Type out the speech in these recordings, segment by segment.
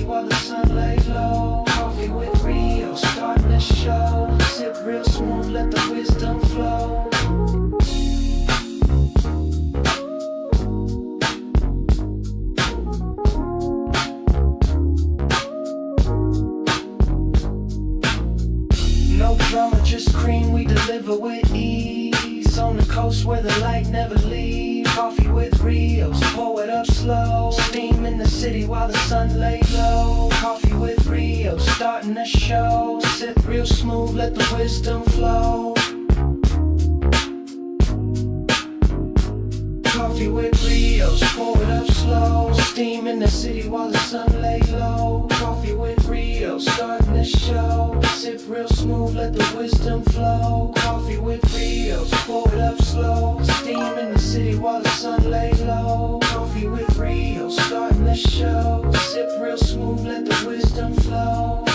while the sun lay low. Coffee with Rios, starting the show. Sip real smooth, let the wisdom flow. No drama, just cream, we deliver with ease. On the coast where the light never leaves. Coffee with Rios, pour it up slow. Steam in the city while the sun lay low. Coffee with Rios, starting the show. Sip real smooth, let the wisdom flow. Coffee with Rios, pour it up slow. Steam in the city while the sun lay low. Coffee with Rios, starting the show. Sip real smooth, let the wisdom flow. Coffee with Rios, pour it up slow. Steam in the city while the sun lay low. Coffee with Rios, starting the show. Sip real smooth, let the wisdom flow.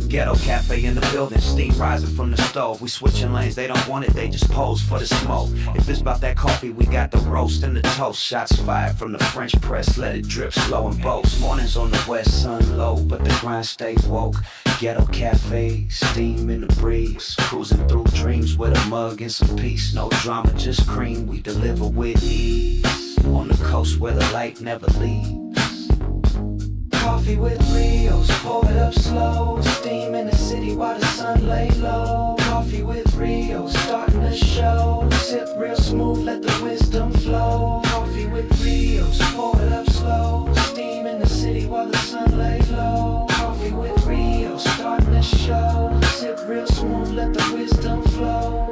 Ghetto cafe in the building, steam rising from the stove. We switching lanes, they don't want it, they just pose for the smoke. If it's about that coffee, we got the roast and the toast. Shots fired from the French press, let it drip slow and boast. Mornings on the west, sun low, but the grind stays woke. Ghetto cafe, steam in the breeze. Cruising through dreams with a mug and some peace. No drama, just cream, we deliver with ease. On the coast where the light never leaves. Coffee with Rios, pour it up slow. Steam in the city while the sun lay low. Coffee with Rios, starting the show. Sip real smooth, let the wisdom flow. Coffee with Rios, pour it up slow. Steam in the city while the sun lay low. Coffee with Rios, starting the show. Sip real smooth, let the wisdom flow.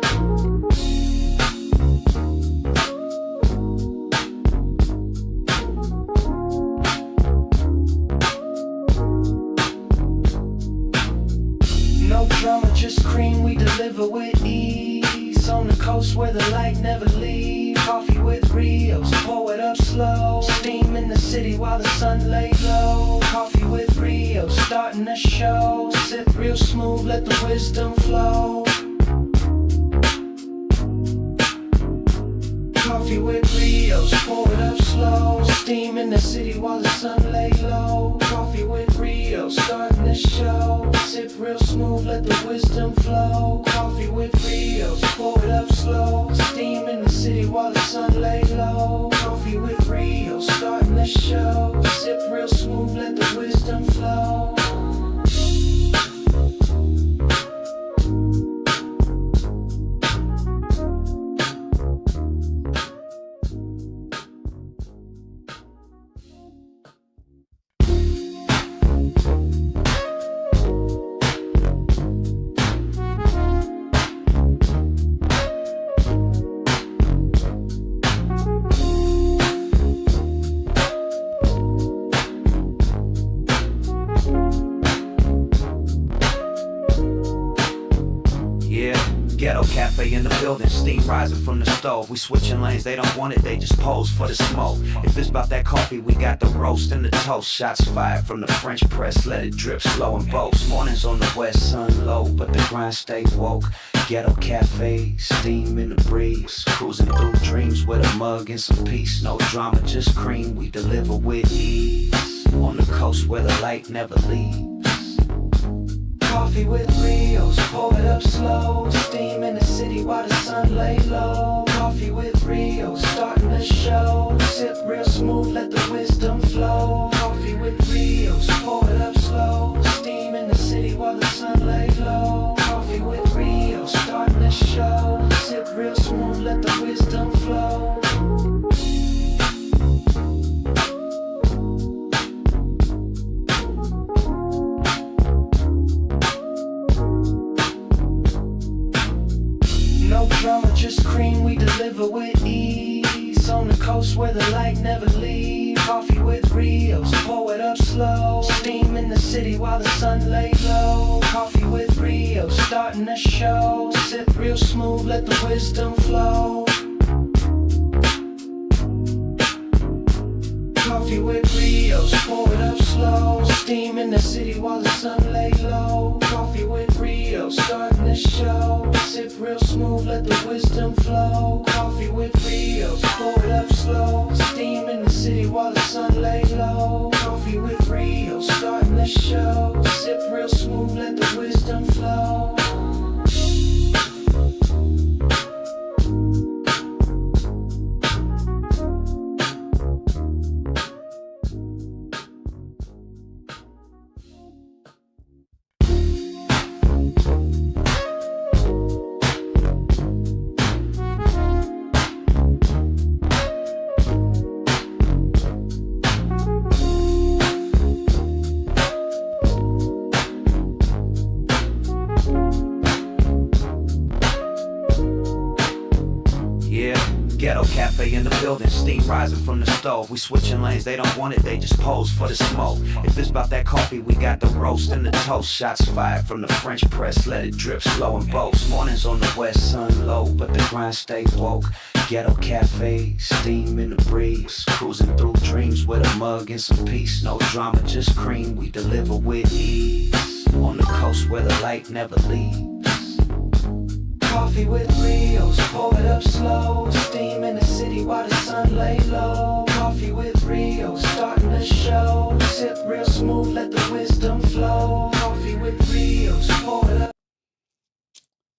No drama, just cream, we deliver with ease. On the coast where the light never leaves. Coffee with Rios, pour it up slow. Steam in the city while the sun lay low. Coffee with Rios, starting the show. Sip real smooth, let the wisdom flow. Coffee with Rios, pour it up slow. Steam in the city while the sun lay low. Coffee with Rios, starting the show. Sip real smooth, let the wisdom flow. Coffee with Rios, pour it up slow. Steam in the city while the sun lay low. Coffee with Rios, starting the show. Sip real smooth, let the wisdom flow. Ghetto cafe in the building, steam rising from the stove. We switching lanes, they don't want it, they just pose for the smoke. If it's about that coffee, we got the roast and the toast. Shots fired from the French press, let it drip slow and boast. Mornings on the west, sun low, but the grind stays woke. Ghetto cafe, steam in the breeze. Cruising through dreams with a mug and some peace. No drama, just cream, we deliver with ease. On the coast where the light never leaves. Coffee with Rios, pour it up slow. Steam in the city while the sun lay low. Coffee with Rios, starting the show. Sip real smooth, let the wisdom flow. Coffee with Rios, pour it up slow. Steam in the city while the sun lay low. Coffee with Rios, starting the show. Sip real smooth, let the wisdom flow. No drama, just cream, we deliver with ease. On the coast where the light never leaves. Coffee with Rios, pour it up slow. Steam in the city while the sun lay low. Coffee with Rios, starting the show. Sip real smooth, let the wisdom flow. Coffee with Rios, pour it up slow. Steam in the city while the sun lay low. Coffee with Rios, starting the show. Sip real smooth, let the wisdom flow. Coffee with Rios, pour it up slow. Steam in the city while the sun lay low. Coffee with Rios, starting the show. Sip real smooth, let the wisdom flow. Ghetto cafe in the building, steam rising from the stove. We switching lanes, they don't want it, they just pose for the smoke. If it's about that coffee, we got the roast and the toast. Shots fired from the French press, let it drip slow and boast. Mornings on the west, sun low, but the grind stay woke. Ghetto cafe, steam in the breeze. Cruising through dreams with a mug and some peace. No drama, just cream, we deliver with ease. On the coast where the light never leaves. Coffee with Rios, pour it up slow. Steam in the city while the sun lay low. Coffee with Rios, starting the show. Sip real smooth, let the wisdom flow. Coffee with Rios, pour it up.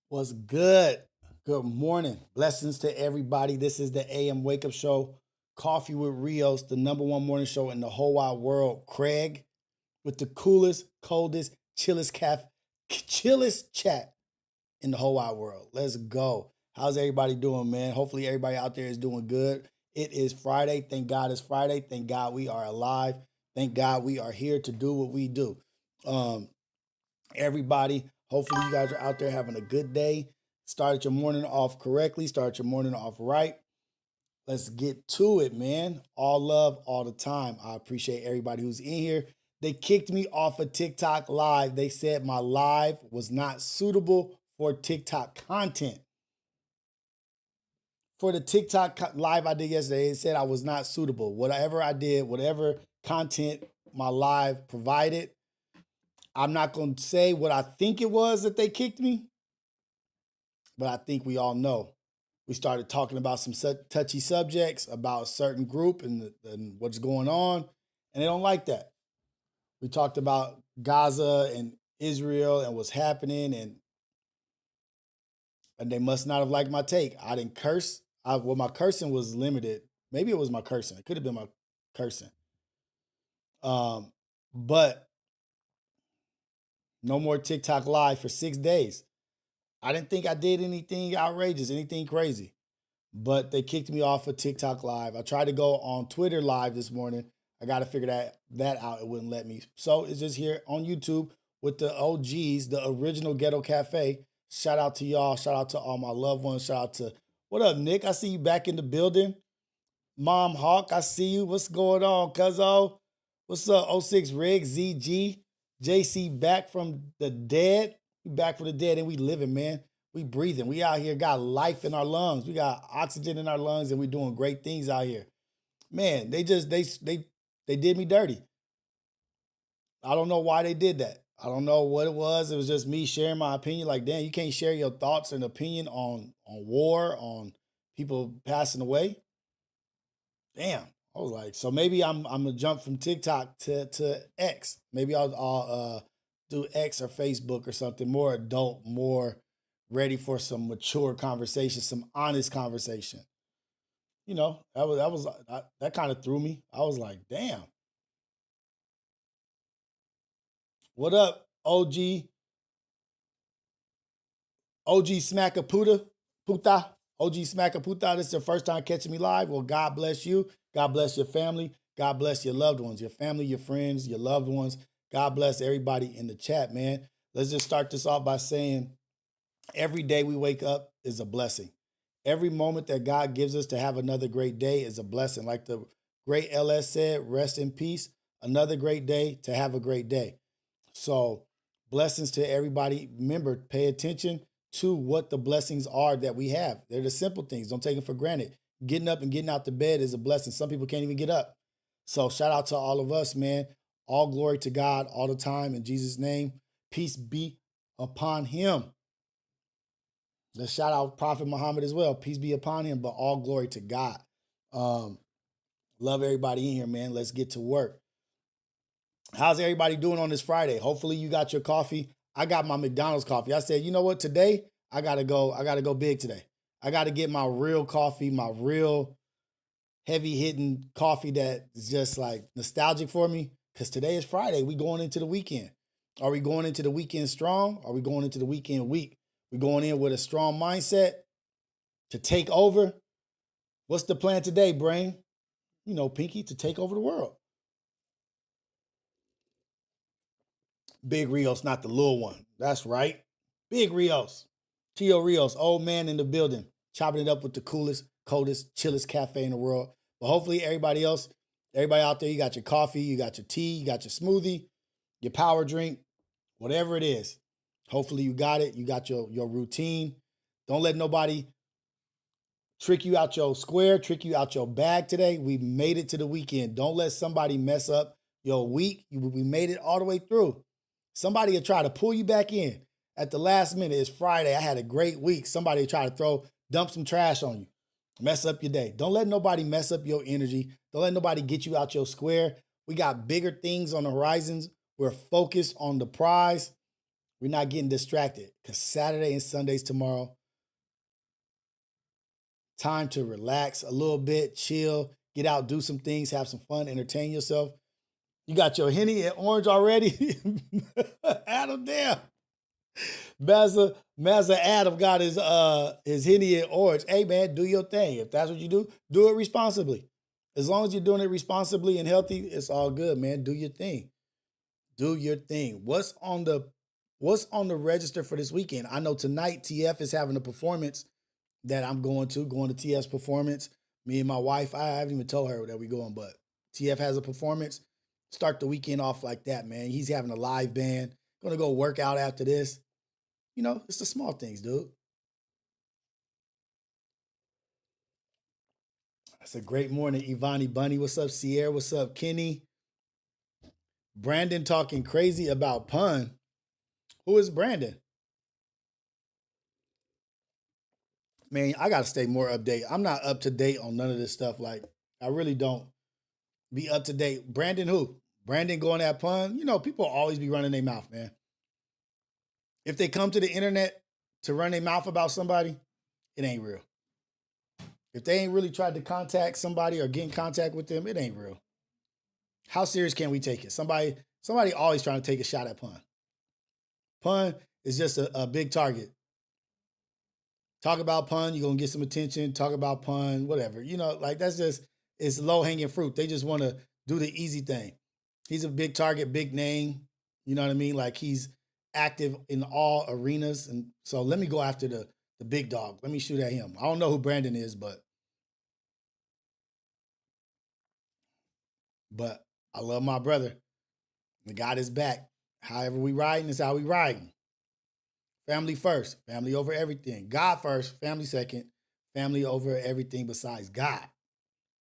What's good? Good morning. Blessings to everybody. This is the AM Wake Up Show. Coffee with Rios, the #1 morning show in the whole wide world. Craig with the coolest, coldest, chillest chat in the whole wide world. Let's go. How's everybody doing, man? Hopefully everybody out there is doing good. It is Friday. Thank God it's Friday. Thank God we are alive. Thank God we are here to do what we do. Everybody, hopefully you guys are out there having a good day. Started your morning off correctly. Start your morning off right. Let's get to it, man. All love, all the time. I appreciate everybody who's in here. They kicked me off of TikTok Live. They said my live was not suitable for TikTok content. For the TikTok live I did yesterday, it said I was not suitable. Whatever I did, whatever content my live provided, I'm not going to say what I think it was that they kicked me, but I think we all know. We started talking about some touchy subjects about a certain group and what's going on, and they don't like that. We talked about Gaza and Israel and what's happening, and they must not have liked my take. I didn't curse. My cursing was limited. Maybe it was my cursing. It could have been my cursing. But no more TikTok Live for 6 days. I didn't think I did anything outrageous, anything crazy. But they kicked me off of TikTok Live. I tried to go on Twitter Live this morning. I got to figure that out. It wouldn't let me. So it's just here on YouTube with the OGs, the original Ghetto Cafe. Shout out to y'all. Shout out to all my loved ones. Shout out to, what up, Nick? I see you back in the building. Mom Hawk, I see you. What's going on, cuzzo? What's up, 06 Rig, ZG, JC back from the dead. We back from the dead and we living, man. We breathing. We out here got life in our lungs. We got oxygen in our lungs and we doing great things out here. Man, they did me dirty. I don't know why they did that. I don't know what it was. It was just me sharing my opinion. Like, damn, you can't share your thoughts and opinion on war, on people passing away. Damn. I was like, so maybe I'm gonna jump from TikTok to X. Maybe I'll do X or Facebook or something more adult, more ready for some mature conversation, some honest conversation. You know, that kind of threw me. I was like, damn. What up, OG? OG Smacker Puta? OG Smacker Puta, this is your first time catching me live. Well, God bless you. God bless your family. God bless your loved ones, your family, your friends, your loved ones. God bless everybody in the chat, man. Let's just start this off by saying every day we wake up is a blessing. Every moment that God gives us to have another great day is a blessing. Like the great LS said, rest in peace. Another great day to have a great day. So, blessings to everybody. Remember, pay attention to what the blessings are that we have. They're the simple things. Don't take them for granted. Getting up and getting out the bed is a blessing. Some people can't even get up. So, shout out to all of us, man. All glory to God all the time in Jesus' name. Peace be upon him. Let's shout out Prophet Muhammad as well. Peace be upon him, but all glory to God. Love everybody in here, man. Let's get to work. How's everybody doing on this Friday? Hopefully you got your coffee. I got my McDonald's coffee. I said, you know what? Today, I gotta go big today. I gotta get my real coffee, my real heavy hitting coffee that is just like nostalgic for me. Because today is Friday. We going into the weekend. Are we going into the weekend strong? Are we going into the weekend weak? We going in with a strong mindset to take over. What's the plan today, brain? You know, Pinky, to take over the world. Big Rios, not the little one. That's right. Big Rios. Tio Rios, old man in the building, chopping it up with the coolest, coldest, chillest cafe in the world. But hopefully everybody else, everybody out there, you got your coffee, you got your tea, you got your smoothie, your power drink, whatever it is. Hopefully you got it. You got your routine. Don't let nobody trick you out your square, trick you out your bag today. We made it to the weekend. Don't let somebody mess up your week. We made it all the way through. Somebody will try to pull you back in at the last minute. It's Friday. I had a great week. Somebody will try to dump some trash on you, mess up your day. Don't let nobody mess up your energy. Don't let nobody get you out your square. We got bigger things on the horizons. We're focused on the prize. We're not getting distracted because Saturday and Sunday's tomorrow. Time to relax a little bit, chill, get out, do some things, have some fun, entertain yourself. You got your Henny and orange already? Adam, damn. Mazza Adam got his Henny and orange. Hey, man, do your thing. If that's what you do it responsibly. As long as you're doing it responsibly and healthy, it's all good, man. Do your thing. Do your thing. What's on the register for this weekend? I know tonight TF is having a performance that I'm going to TF's performance. Me and my wife, I haven't even told her that we're going, but TF has a performance. Start the weekend off like that, man. He's having a live band. Gonna go work out after this. You know, it's the small things, dude. That's a great morning, Ivani Bunny. What's up, Sierra? What's up, Kenny? Brandon talking crazy about pun. Who is Brandon? Man, I gotta stay more updated. I'm not up to date on none of this stuff. Like, I really don't be up to date. Brandon who? Brandon going at pun? You know, people always be running their mouth, man. If they come to the internet to run their mouth about somebody, it ain't real. If they ain't really tried to contact somebody or get in contact with them, it ain't real. How serious can we take it? Somebody always trying to take a shot at pun. Pun is just a big target. Talk about pun, you're going to get some attention. Talk about pun, whatever. You know, like it's low-hanging fruit. They just want to do the easy thing. He's a big target, big name. You know what I mean? Like he's active in all arenas. And so let me go after the big dog. Let me shoot at him. I don't know who Brandon is, but I love my brother. The God is back. However we riding is how we riding. Family first, family over everything. God first, family second, family over everything besides God.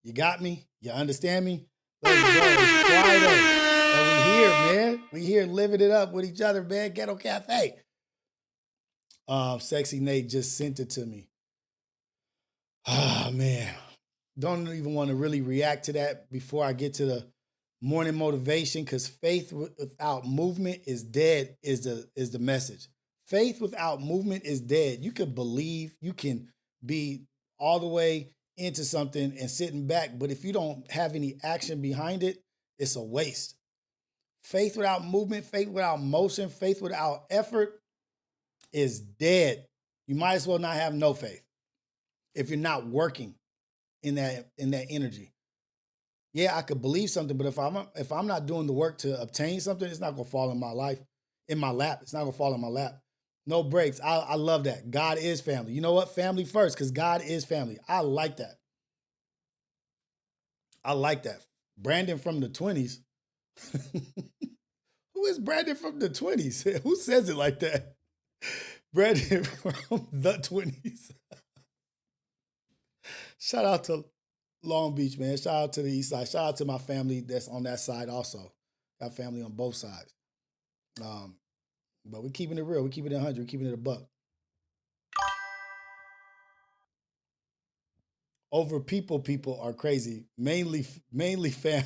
You got me? You understand me? Let's go. It's Friday. And we here, man. We here living it up with each other, man. Ghetto Cafe. Sexy Nate just sent it to me. Ah, man. Don't even want to really react to that before I get to the morning motivation, because faith without movement is dead is the message. Faith without movement is dead. You can believe, you can be all the way into something and sitting back, but if you don't have any action behind it, it's a waste. Faith without movement, faith without motion, faith without effort is dead. You might as well not have no faith if you're not working in that energy. Yeah, I could believe something, but if I'm not doing the work to obtain something, it's not gonna fall in my lap. It's not gonna fall in my lap. No breaks. I love that. God is family. You know what? Family first, because God is family. I like that. I like that. Brandon from the 20s. Who is Brandon from the 20s? Who says it like that? Brandon from the 20s. Shout out to Long Beach, man. Shout out to the east side. Shout out to my family that's on that side also. Got family on both sides. But we're keeping it real. We're keeping it 100. We're keeping it a buck. Over people are crazy. Mainly fam.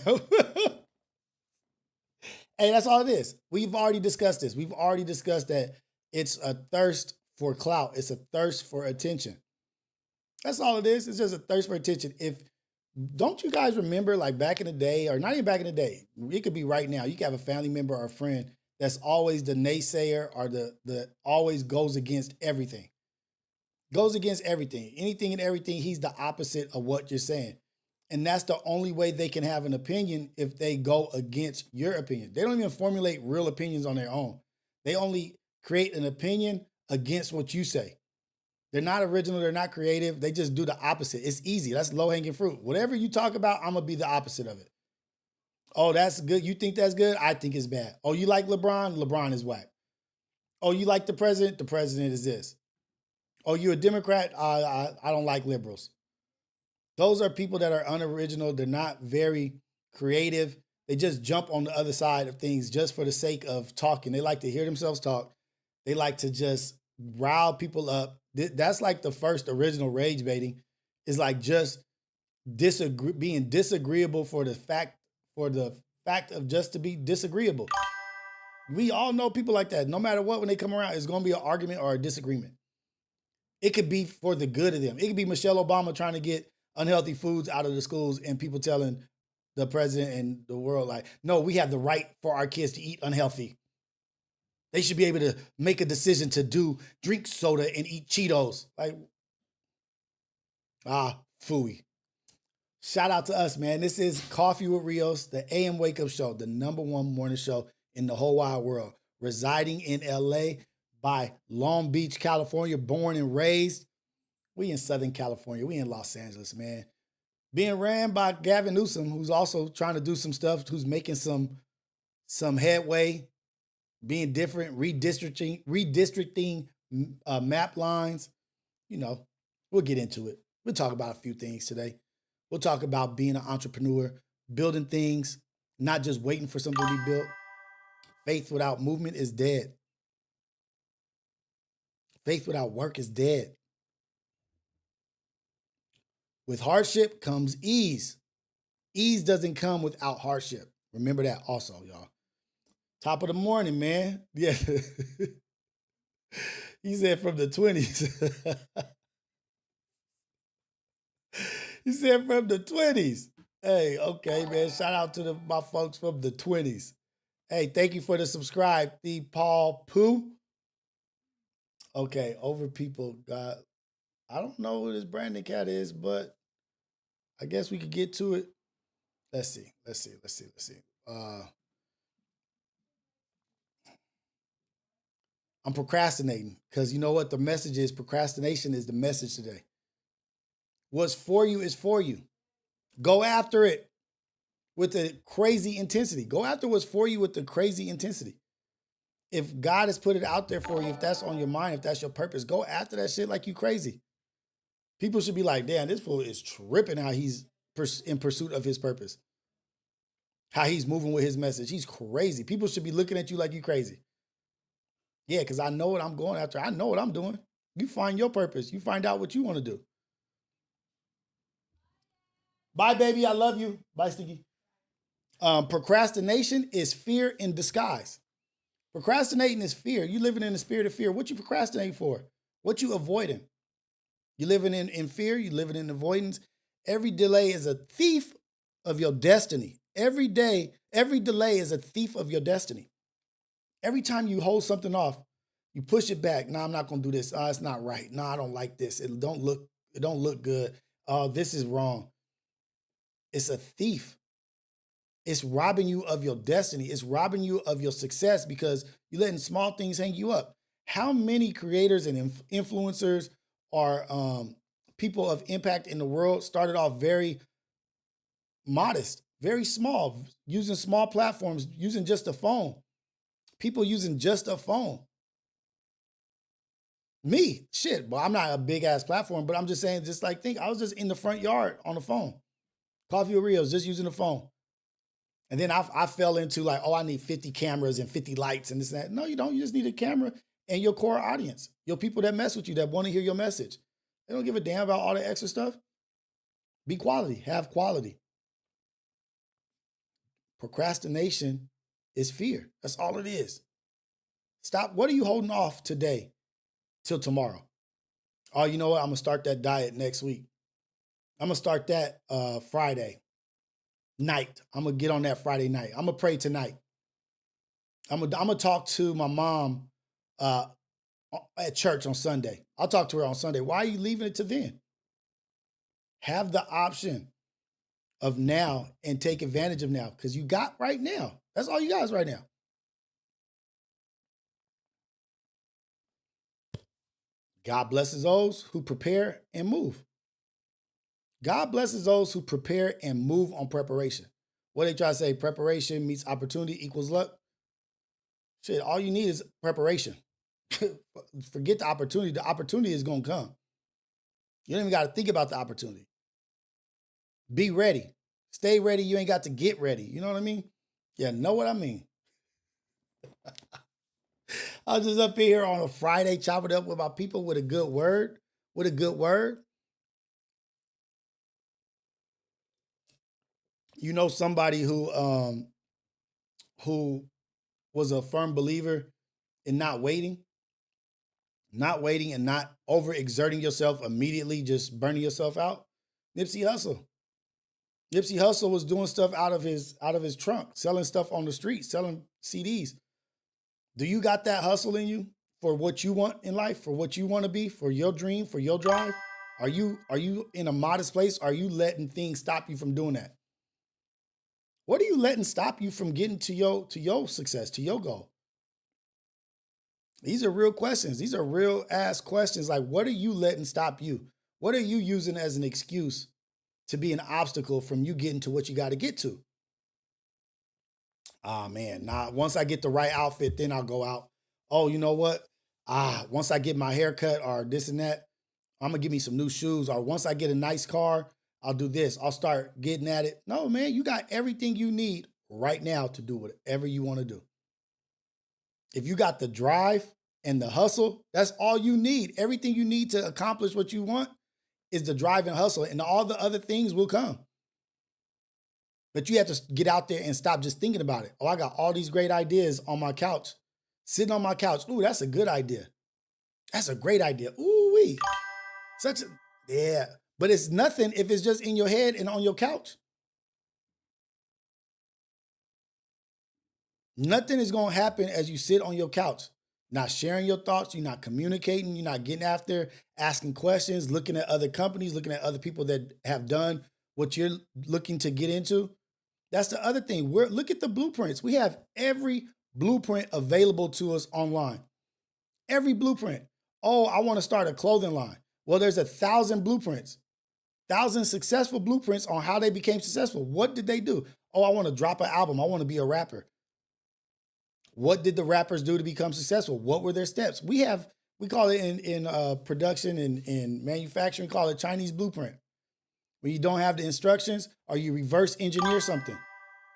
Hey, that's all it is. We've already discussed this. We've already discussed that it's a thirst for clout. It's a thirst for attention. That's all it is. It's just a thirst for attention. Don't you guys remember, like back in the day, or not even back in the day, it could be right now. You could have a family member or a friend that's always the naysayer or the always goes against everything. Goes against everything. Anything and everything, he's the opposite of what you're saying. And that's the only way they can have an opinion, if they go against your opinion. They don't even formulate real opinions on their own. They only create an opinion against what you say. They're not original. They're not creative. They just do the opposite. It's easy. That's low-hanging fruit. Whatever you talk about, I'm going to be the opposite of it. Oh, that's good. You think that's good? I think it's bad. Oh, you like LeBron? LeBron is whack. Oh, you like the president? The president is this. Oh, you're a Democrat? I don't like liberals. Those are people that are unoriginal. They're not very creative. They just jump on the other side of things just for the sake of talking. They like to hear themselves talk. They like to just rile people up. That's like the first original rage baiting, is like just being disagreeable for the fact of just to be disagreeable. We all know people like that. No matter what, when they come around, it's going to be an argument or a disagreement. It could be for the good of them. It could be Michelle Obama trying to get unhealthy foods out of the schools and people telling the president and the world, like, no, we have the right for our kids to eat unhealthy. They should be able to make a decision to drink soda and eat Cheetos. Like, phooey. Shout out to us, man. This is Coffee with Rios, the AM Wake Up Show, the #1 morning show in the whole wide world. Residing in LA by Long Beach, California, born and raised. We in Southern California. We in Los Angeles, man. Being ran by Gavin Newsom, who's also trying to do some stuff, who's making some headway, being different, redistricting map lines. You know, we'll get into it. We'll talk about a few things today. We'll talk about being an entrepreneur, building things, not just waiting for something to be built. Faith without movement is dead. Faith without work is dead. With hardship comes ease. Ease doesn't come without hardship. Remember that also, y'all. Top of the morning, man. Yeah. He said from the 20s. He said from the 20s. Hey, okay, man. Shout out to my folks from the 20s. Hey, thank you for the subscribe, the Paul Pooh. Okay, over people got, I don't know who this Brandon cat is, but I guess we could get to it. Let's see. I'm procrastinating because you know what the message is? Procrastination is the message today. What's for you is for you. Go after it with a crazy intensity. Go after what's for you with the crazy intensity. If God has put it out there for you, if that's on your mind, if that's your purpose, go after that shit like you crazy. People should be like, damn, this fool is tripping how he's in pursuit of his purpose. How he's moving with his message. He's crazy. People should be looking at you like you crazy. Yeah, because I know what I'm going after. I know what I'm doing. You find your purpose. You find out what you want to do. Bye, baby. I love you. Bye, Sticky. Procrastination is fear in disguise. Procrastinating is fear. You living in the spirit of fear. What you procrastinating for? What you avoiding? You living in fear. You living in avoidance. Every delay is a thief of your destiny. Every delay is a thief of your destiny. Every time you hold something off, you push it back. No, I'm not going to do this. It's not right. No, I don't like this. It don't look good. This is wrong. It's a thief. It's robbing you of your destiny. It's robbing you of your success because you're letting small things hang you up. How many creators and influencers or people of impact in the world started off very modest, very small, using small platforms, using just a phone? People using just a phone. Me, shit. Well, I'm not a big ass platform, but I'm just saying, just like think, I was just in the front yard on the phone. Coffee with Rios, just using the phone. And then I fell into like, oh, I need 50 cameras and 50 lights and this and that. No, you don't. You just need a camera and your core audience, your people that mess with you, that want to hear your message. They don't give a damn about all the extra stuff. Be quality, have quality. Procrastination is fear. That's all it is. Stop. What are you holding off today till tomorrow? Oh, you know what? I'm going to start that diet next week. I'm going to start that Friday night. I'm going to get on that Friday night. I'm going to pray tonight. I'm going to talk to my mom at church on Sunday. I'll talk to her on Sunday. Why are you leaving it to then? Have the option of now and take advantage of now, because you got right now. That's all you got is right now. God blesses those who prepare and move. God blesses those who prepare and move on preparation. What they try to say, preparation meets opportunity equals luck. Shit, all you need is preparation. Forget the opportunity. The opportunity is going to come. You don't even got to think about the opportunity. Be ready. Stay ready. You ain't got to get ready. You know what I mean? Yeah, know what I mean. I was just up here on a Friday, chopping it up with my people with a good word. With a good word. You know somebody who was a firm believer in not waiting and not overexerting yourself immediately, just burning yourself out. Nipsey Hussle. Nipsey Hussle was doing stuff out of his trunk, selling stuff on the street, selling CDs. Do you got that hustle in you for what you want in life, for what you want to be, for your dream, for your drive? Are you in a modest place? Are you letting things stop you from doing that? What are you letting stop you from getting to your success, to your goal? These are real questions. These are real ass questions. Like, what are you letting stop you? What are you using as an excuse to be an obstacle from you getting to what you got to get to? Ah, man, once I get the right outfit, then I'll go out. Oh, you know what? Once I get my hair cut or this and that, I'm going to give me some new shoes. Or once I get a nice car, I'll do this. I'll start getting at it. No, man, you got everything you need right now to do whatever you want to do. If you got the drive and the hustle, that's all you need. Everything you need to accomplish what you want is the drive and hustle, and all the other things will come. But you have to get out there and stop just thinking about it. Oh, I got all these great ideas on my couch, sitting on my couch. Ooh, that's a good idea. That's a great idea. Ooh-wee. Yeah. But it's nothing if it's just in your head and on your couch. Nothing is going to happen as you sit on your couch, not sharing your thoughts. You're not communicating. You're not getting after, asking questions, looking at other companies, looking at other people that have done what you're looking to get into. That's the other thing. Look at the blueprints. We have every blueprint available to us online. Every blueprint. Oh, I want to start a clothing line. Well, there's 1,000 blueprints, 1,000 successful blueprints on how they became successful. What did they do? Oh, I want to drop an album. I want to be a rapper. What did the rappers do to become successful? What were their steps? We call it in production and in manufacturing, call it Chinese blueprint. When you don't have the instructions, or you reverse engineer something.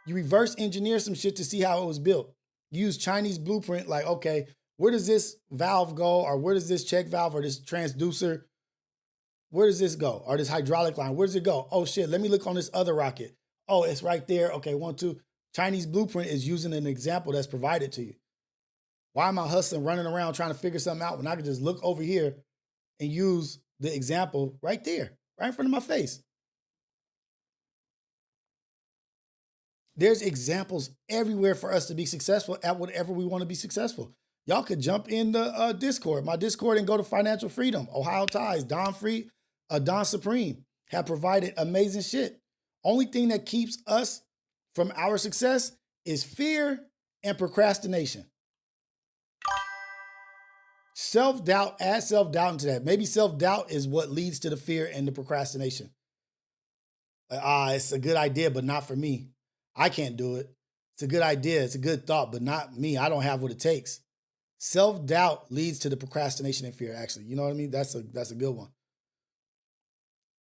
You reverse engineer some shit to see how it was built. Use Chinese blueprint, like, okay, where does this valve go? Or where does this check valve or this transducer, where does this go? Or this hydraulic line, where does it go? Oh shit, let me look on this other rocket. Oh, it's right there. Okay, 1, 2. Chinese blueprint is using an example that's provided to you. Why am I hustling, running around trying to figure something out when I can just look over here and use the example right there, right in front of my face? There's examples everywhere for us to be successful at whatever we want to be successful. Y'all could jump in the Discord, my Discord, and go to Financial Freedom. Ohio Ties, Don Supreme have provided amazing shit. Only thing that keeps us from our success is fear and procrastination. Self-doubt, add self-doubt into that. Maybe self-doubt is what leads to the fear and the procrastination. It's a good idea, but not for me. I can't do it. It's a good idea. It's a good thought, but not me. I don't have what it takes. Self-doubt leads to the procrastination and fear, actually. You know what I mean? That's a good one.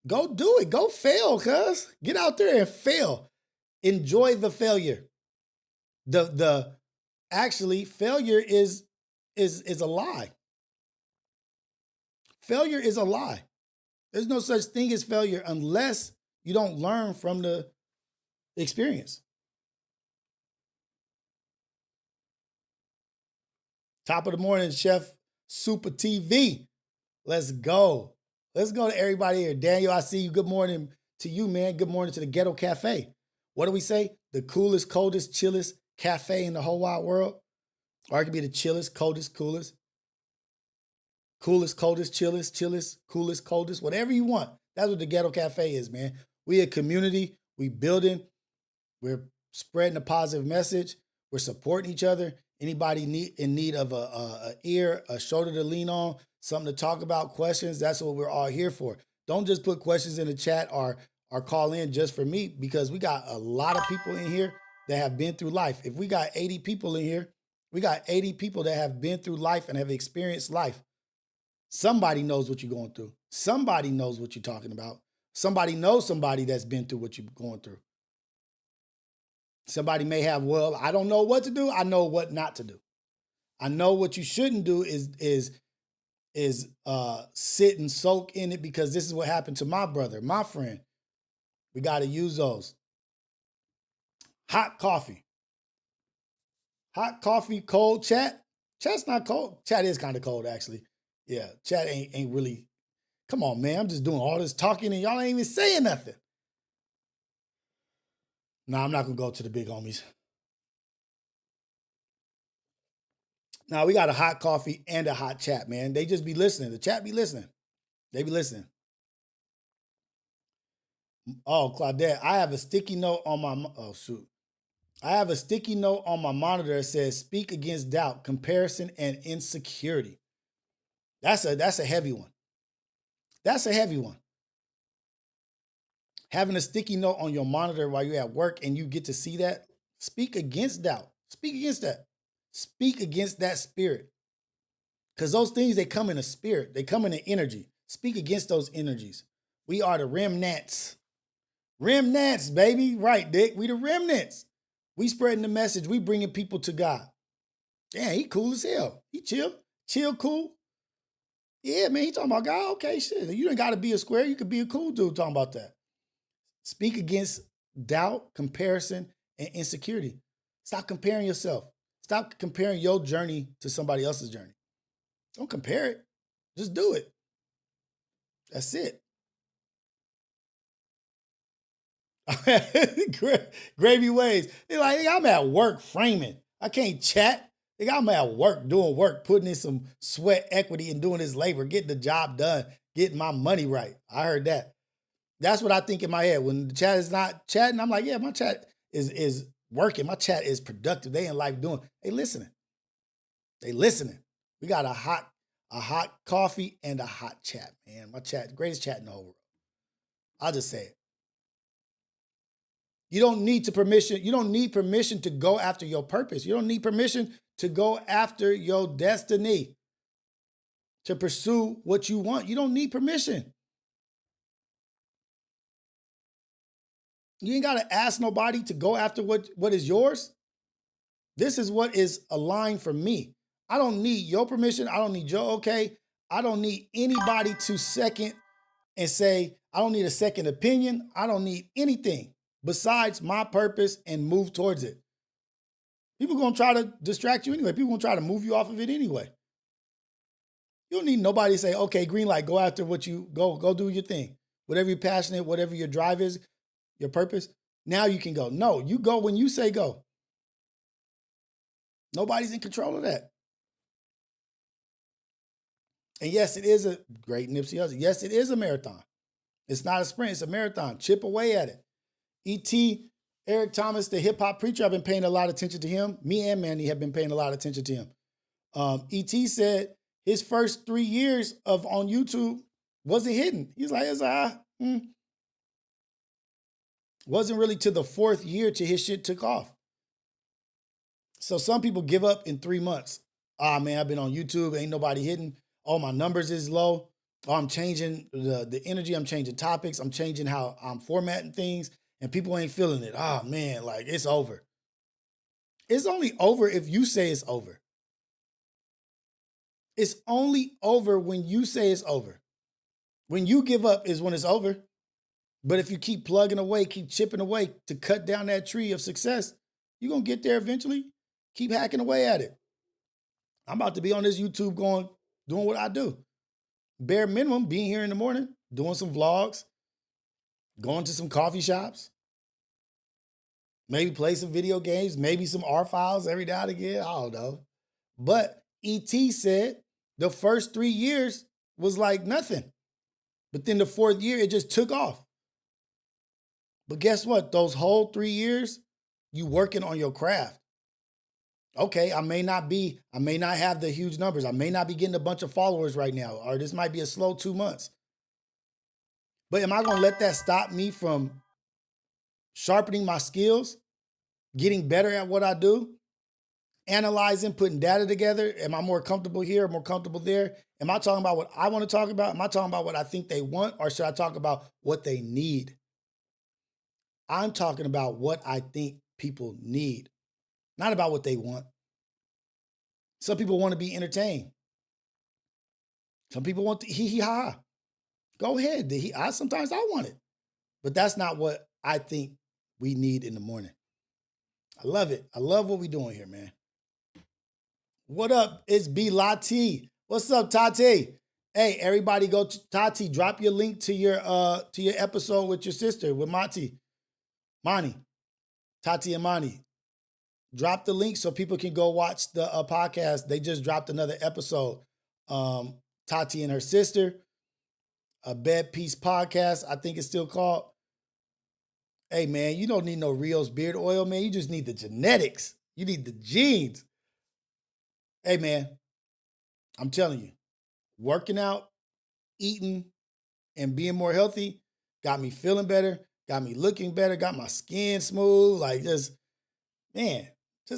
Go do it. Go fail, cuz. Get out there and fail. Enjoy the failure. Actually, failure is a lie. Failure is a lie. There's no such thing as failure unless you don't learn from the experience. Top of the morning, Chef Super TV. Let's go. Let's go to everybody here. Daniel, I see you. Good morning to you, man. Good morning to the Ghetto Cafe. What do we say? The coolest, coldest, chillest cafe in the whole wide world? Or it could be the chillest, coldest, coolest. Coolest, coldest, chillest, coolest, coldest, whatever you want. That's what the Ghetto Cafe is, man. We a community. We building. We're spreading a positive message. We're supporting each other. Anybody in need of a ear, a shoulder to lean on, something to talk about, questions, that's what we're all here for. Don't just put questions in the chat or call in just for me, because we got a lot of people in here that have been through life. If we got 80 people in here, we got 80 people that have been through life and have experienced life. Somebody knows what you're going through. Somebody knows what you're talking about. Somebody knows somebody that's been through what you're going through. Somebody may have, well, I don't know what to do. I know what not to do. I know what you shouldn't do is sit and soak in it, because this is what happened to my brother, my friend. We got to use those. Hot coffee. Hot coffee, cold chat. Chat's not cold. Chat is kind of cold, actually. Yeah, chat ain't really. Come on, man. I'm just doing all this talking and y'all ain't even saying nothing. No, I'm not going to go to the big homies. Now, we got a hot coffee and a hot chat, man. They just be listening. The chat be listening. They be listening. Oh, Claudette, I have a sticky note on my... Oh, shoot. I have a sticky note on my monitor that says, speak against doubt, comparison, and insecurity. That's a heavy one. That's a heavy one. Having a sticky note on your monitor while you're at work and you get to see that, speak against doubt. Speak against that. Speak against that spirit. Because those things, they come in a spirit. They come in an energy. Speak against those energies. We are the remnants. Remnants, baby. Right, Dick. We the remnants. We spreading the message. We bringing people to God. Damn, he cool as hell. He chill. Chill, cool. Yeah, man, he talking about God. Okay, shit. You ain't got to be a square. You could be a cool dude talking about that. Speak against doubt, comparison, and insecurity. Stop comparing yourself. Stop comparing your journey to somebody else's journey. Don't compare it. Just do it. That's it. Gravy waves. They're like, hey, I'm at work framing. I can't chat. I'm at work doing work, putting in some sweat equity and doing this labor, getting the job done, getting my money right. I heard that. That's what I think in my head. When the chat is not chatting, I'm like, yeah, my chat is working. My chat is productive. They in life doing. They listening. They listening. We got a hot coffee and a hot chat, man. My chat, greatest chat in the whole world. I'll just say it. You don't need permission to go after your purpose. You don't need permission to go after your destiny, to pursue what you want. You don't need permission. You ain't got to ask nobody to go after what is yours. This is what is aligned for me. I don't need your permission. I don't need your okay. I don't need anybody to second and say, I don't need a second opinion. I don't need anything besides my purpose and move towards it. People going to try to distract you anyway. People going to try to move you off of it anyway. You don't need nobody to say, okay, green light, go after what you, go do your thing. Whatever you're passionate, whatever your drive is, your purpose, now you can go. No, you go when you say go. Nobody's in control of that. And yes, it is a great Nipsey Hussle. Yes, it is a marathon. It's not a sprint, it's a marathon. Chip away at it. E.T., Eric Thomas, the hip hop preacher, I've been paying a lot of attention to him. Me and Manny have been paying a lot of attention to him. E.T. said His first 3 years of on YouTube wasn't hitting. He's like, wasn't really to the fourth year till his shit took off. So some people give up in 3 months. Ah, man, I've been on YouTube, ain't nobody hitting. Oh, my numbers is low. Oh, I'm changing the energy. I'm changing topics. I'm changing how I'm formatting things, and people ain't feeling it. Ah, man, like it's over. It's only over if you say it's over. It's only over when you say it's over. When you give up is when it's over. But if you keep plugging away, keep chipping away to cut down that tree of success, you're going to get there eventually. Keep hacking away at it. I'm about to be on this YouTube doing what I do. Bare minimum, being here in the morning, doing some vlogs, going to some coffee shops, maybe play some video games, maybe some R files every now and again. I don't know. But ET said the first 3 years was like nothing. But then the fourth year, it just took off. But guess what? Those whole 3 years, you working on your craft. Okay, I may not have the huge numbers. I may not be getting a bunch of followers right now, or this might be a slow 2 months. But am I going to let that stop me from sharpening my skills, getting better at what I do, analyzing, putting data together? Am I more comfortable here, more comfortable there? Am I talking about what I want to talk about? Am I talking about what I think they want, or should I talk about what they need? I'm talking about what I think people need, not about what they want. Some people want to be entertained. Some people want the hee hee ha. Go ahead. Sometimes I want it. But that's not what I think we need in the morning. I love it. I love what we're doing here, man. What up? It's B Lati. What's up, Tati? Hey, everybody go to Tati. Drop your link to your episode with your sister, with Mani. Tati and Mani. Drop the link so people can go watch the podcast. They just dropped another episode. Tati and her sister, a Bed Peace podcast, I think it's still called. Hey, man, you don't need no Rios beard oil, man. You just need the genetics. You need the genes. Hey, man, I'm telling you, working out, eating, and being more healthy got me feeling better, got me looking better, got my skin smooth. Like, just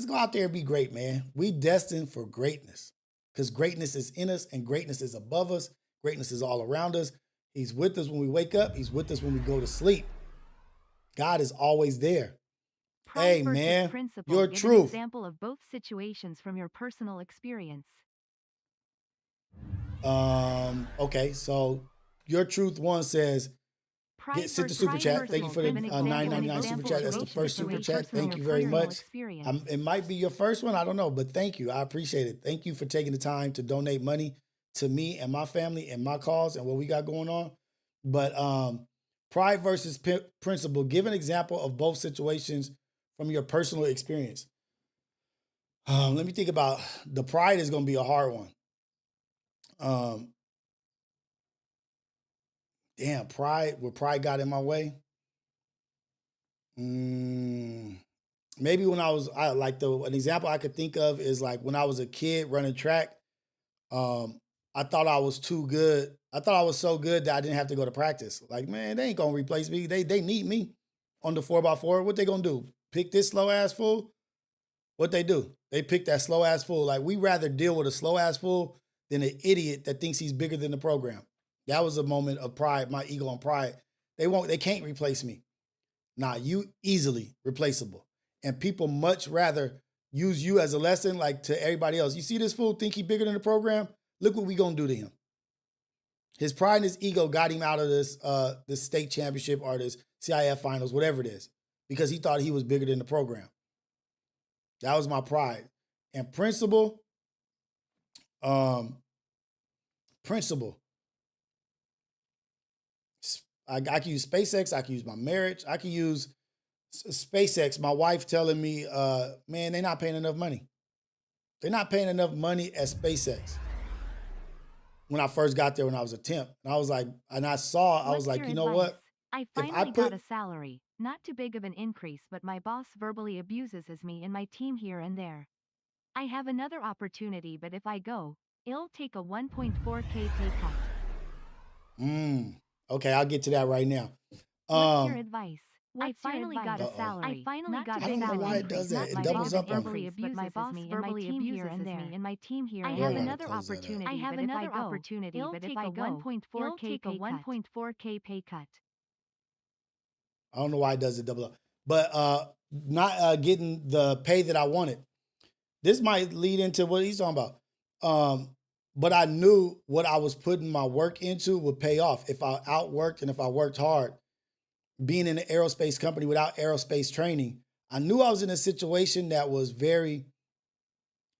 go out there and be great, man. We destined for greatness because greatness is in us and greatness is above us. Greatness is all around us. He's with us when we wake up. He's with us when we go to sleep. God is always there. Hey, man, your give truth. An example of both situations from your personal experience. Okay, so your truth one says, sit the super chat. Thank you for the $9.99 super chat. That's the first super chat. Thank you very much. It might be your first one. I don't know, but thank you. I appreciate it. Thank you for taking the time to donate money to me and my family and my cause and what we got going on. But pride versus principle. Give an example of both situations from your personal experience. Let me think about the pride is going to be a hard one. Damn, pride. Where pride got in my way. Maybe when an example I could think of is like when I was a kid running track. I thought I was too good. I thought I was so good that I didn't have to go to practice. Like, man, they ain't gonna replace me. They need me on the 4x4. What they gonna do? Pick this slow ass fool? What they do? They pick that slow ass fool. Like, we rather deal with a slow ass fool than an idiot that thinks he's bigger than the program. That was a moment of pride, my ego and pride. They can't replace me. Nah, you easily replaceable. And people much rather use you as a lesson, like to everybody else. You see this fool think he bigger than the program? Look what we gonna do to him. His pride and his ego got him out of this state championship or this CIF finals, whatever it is, because he thought he was bigger than the program. That was my pride. And principle. I can use SpaceX. I can use my marriage. I can use SpaceX. My wife telling me, man, they're not paying enough money. They're not paying enough money at SpaceX. When I first got there, when I was a temp, and I was like, and I was like, you know what? I finally got a salary, not too big of an increase, but my boss verbally abuses me and my team here and there. I have another opportunity, but if I go, I'll take a 1.4K pay cut. Okay, I'll get to that right now. What's your advice? I finally got a salary. I finally got a salary. I don't know why it does that. It doubles up on me. But my boss verbally abuses me and my team here. I We're have gonna another close that up. opportunity. I have another opportunity. But if I go, I'll take a 1.4K pay cut. I don't know why it does it double up. But not getting the pay that I wanted. This might lead into what he's talking about. But I knew what I was putting my work into would pay off. If I outworked and if I worked hard, being in an aerospace company without aerospace training, I knew I was in a situation that was very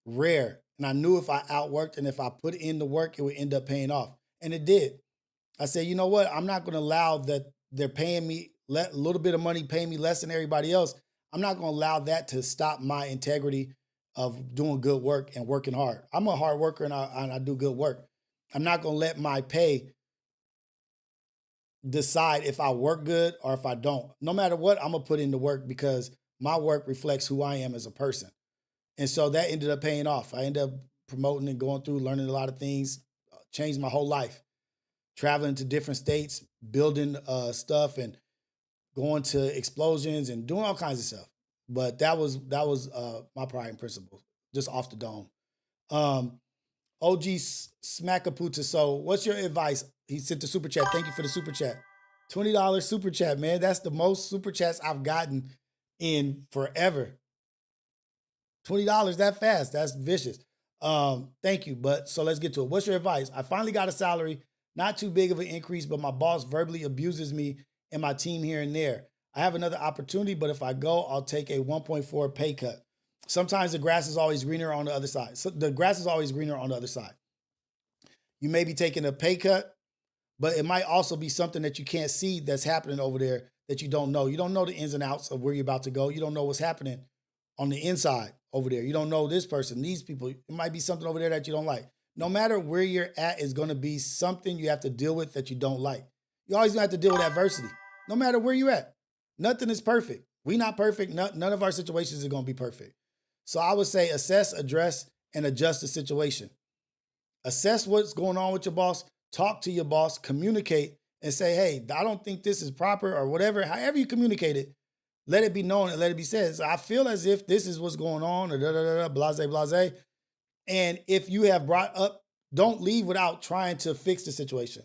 rare. And I knew if I outworked and if I put in the work, it would end up paying off. And it did. I said, you know what? I'm not going to allow that they're paying me a little bit of money, paying me less than everybody else. I'm not going to allow that to stop my integrity of doing good work and working hard. I'm a hard worker and I do good work. I'm not going to let my pay decide if I work good or if I don't. No matter what, I'm going to put in the work because my work reflects who I am as a person. And so that ended up paying off. I ended up promoting and going through, learning a lot of things, changed my whole life, traveling to different states, building stuff and going to explosions and doing all kinds of stuff. But that was my pride and principle, just off the dome. OG Smackaputa. So what's your advice? He sent the super chat. Thank you for the super chat. $20 super chat, man. That's the most super chats I've gotten in forever. $20 that fast. That's vicious. Thank you. But so let's get to it. What's your advice? I finally got a salary, not too big of an increase, but my boss verbally abuses me and my team here and there. I have another opportunity, but if I go, I'll take a 1.4 pay cut. Sometimes the grass is always greener on the other side. So the grass is always greener on the other side. You may be taking a pay cut, but it might also be something that you can't see that's happening over there that you don't know. You don't know the ins and outs of where you're about to go. You don't know what's happening on the inside over there. You don't know this person, these people. It might be something over there that you don't like. No matter where you're at is going to be something you have to deal with that you don't like. You always going to have to deal with adversity, no matter where you're at. Nothing is perfect. We're not perfect. None of our situations are going to be perfect. So I would say assess, address, and adjust the situation. Assess what's going on with your boss. Talk to your boss, communicate, and say, hey, I don't think this is proper or whatever. However you communicate it, let it be known and let it be said. So I feel as if this is what's going on, or da-da-da-da, blase, blase. And if you have brought up, don't leave without trying to fix the situation,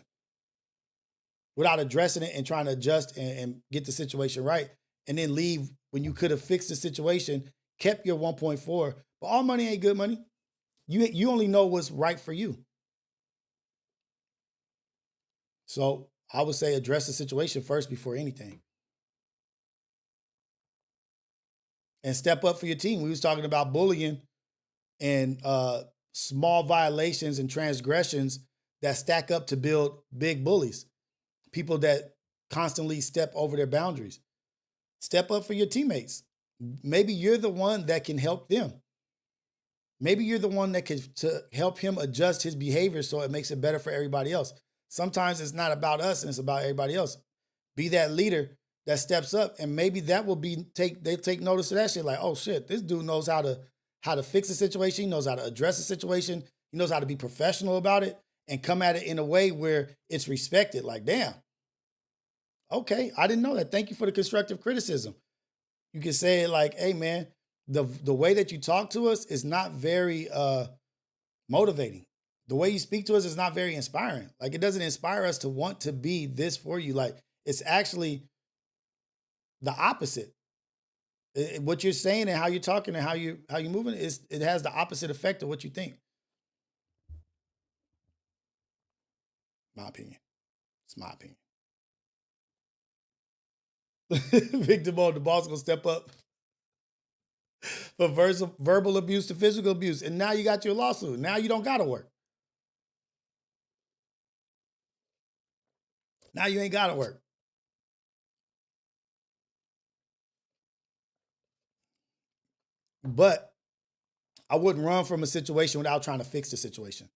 without addressing it and trying to adjust and get the situation right, and then leave when you could have fixed the situation, kept your 1.4. But all money ain't good money. You only know what's right for you. So I would say address the situation first before anything. And step up for your team. We was talking about bullying and small violations and transgressions that stack up to build big bullies. People that constantly step over their boundaries. Step up for your teammates. Maybe you're the one that can help them. Maybe you're the one that can to help him adjust his behavior so it makes it better for everybody else. Sometimes it's not about us and it's about everybody else. Be that leader that steps up, and maybe that will be they take notice of that shit. Like, oh shit, this dude knows how to fix a situation. He knows how to address a situation. He knows how to be professional about it and come at it in a way where it's respected. Like, damn, okay, I didn't know that. Thank you for the constructive criticism. You can say it like, hey man, the way that you talk to us is not very motivating. The way you speak to us is not very inspiring. Like, it doesn't inspire us to want to be this for you. Like, it's actually the opposite. What you're saying and how you're talking and how you moving it has the opposite effect of what you think. My opinion. It's my opinion. Victor Mode, the boss gonna step up for verbal abuse to physical abuse, and now you got your lawsuit. Now you don't gotta work. Now you ain't gotta work. But I wouldn't run from a situation without trying to fix the situation.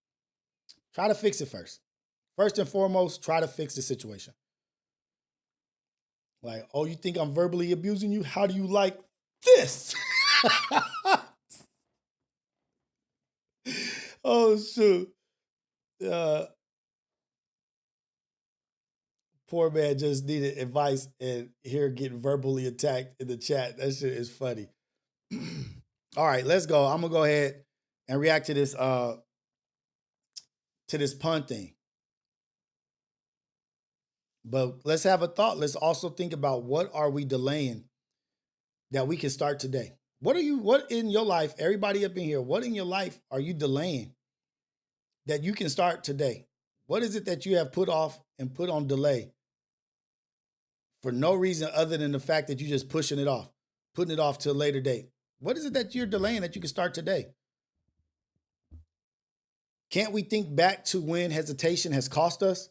Try to fix it first. First and foremost, try to fix the situation. Like, oh, you think I'm verbally abusing you? How do you like this? Oh, shoot. Uh, poor man just needed advice and here getting verbally attacked in the chat. That shit is funny. All right, let's go. I'm gonna go ahead and react to this pun thing. But let's have a thought. Let's also think about what are we delaying that we can start today. What in your life, everybody up in here, what in your life are you delaying that you can start today? What is it that you have put off and put on delay for no reason other than the fact that you're just pushing it off, putting it off to a later date? What is it that you're delaying that you can start today? Can't we think back to when hesitation has cost us?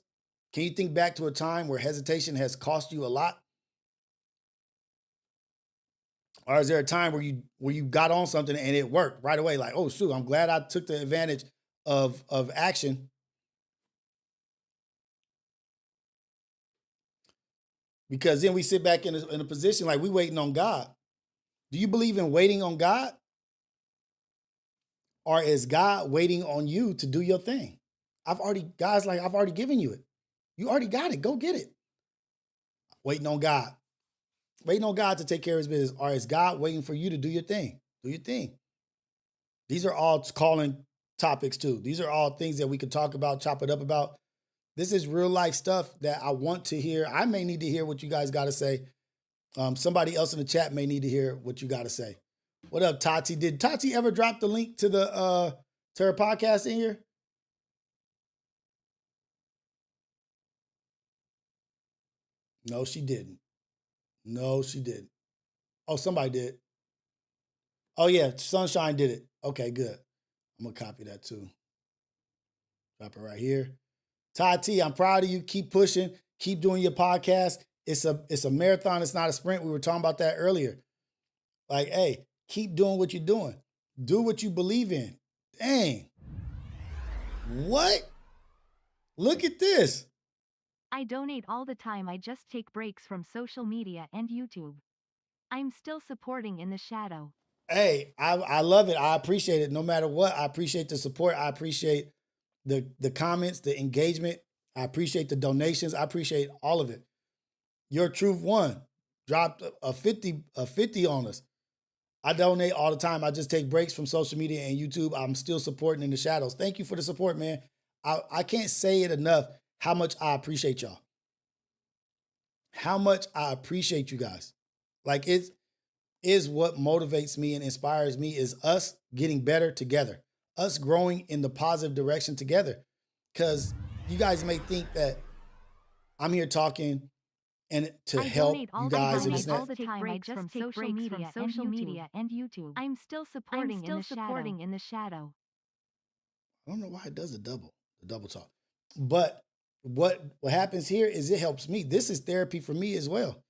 Can you think back to a time where hesitation has cost you a lot? Or is there a time where you got on something and it worked right away? Like, oh shoot, I'm glad I took the advantage of action. Because then we sit back in a position like we waiting on God. Do you believe in waiting on God? Or is God waiting on you to do your thing? God's like, I've already given you it. You already got it. Go get it. Waiting on God. Waiting on God to take care of his business. Or is God waiting for you to do your thing? Do your thing. These are all calling topics too. These are all things that we can talk about, chop it up about. This is real life stuff that I want to hear. I may need to hear what you guys got to say. Somebody else in the chat may need to hear what you got to say. What up, Tati? Did Tati ever drop the link to the to her podcast in here? No, she didn't. No, she didn't. Oh, somebody did. Oh yeah, Sunshine did it. Okay, good. I'm gonna copy that too. Drop it right here. Tati, I'm proud of you. Keep pushing. Keep doing your podcast. It's a marathon. It's not a sprint. We were talking about that earlier. Like, hey, keep doing what you're doing. Do what you believe in. Dang. What? Look at this. I donate all the time. I just take breaks from social media and YouTube. I'm still supporting in the shadow. Hey, I love it. I appreciate it. No matter what, I appreciate the support. I appreciate the comments, the engagement. I appreciate the donations. I appreciate all of it. Your Truth One dropped a 50 on us. I donate all the time. I just take breaks from social media and YouTube. I'm still supporting in the shadows. Thank you for the support, man. I can't say it enough how much I appreciate y'all. How much I appreciate you guys. Like, it is what motivates me and inspires me is us getting better together, us growing in the positive direction together. Because you guys may think that I'm here talking and to help you guys and this and all that. the time. I just take breaks from social media and YouTube. I'm still supporting in the shadow. I don't know why it does the double talk. But what happens here is it helps me. This is therapy for me as well.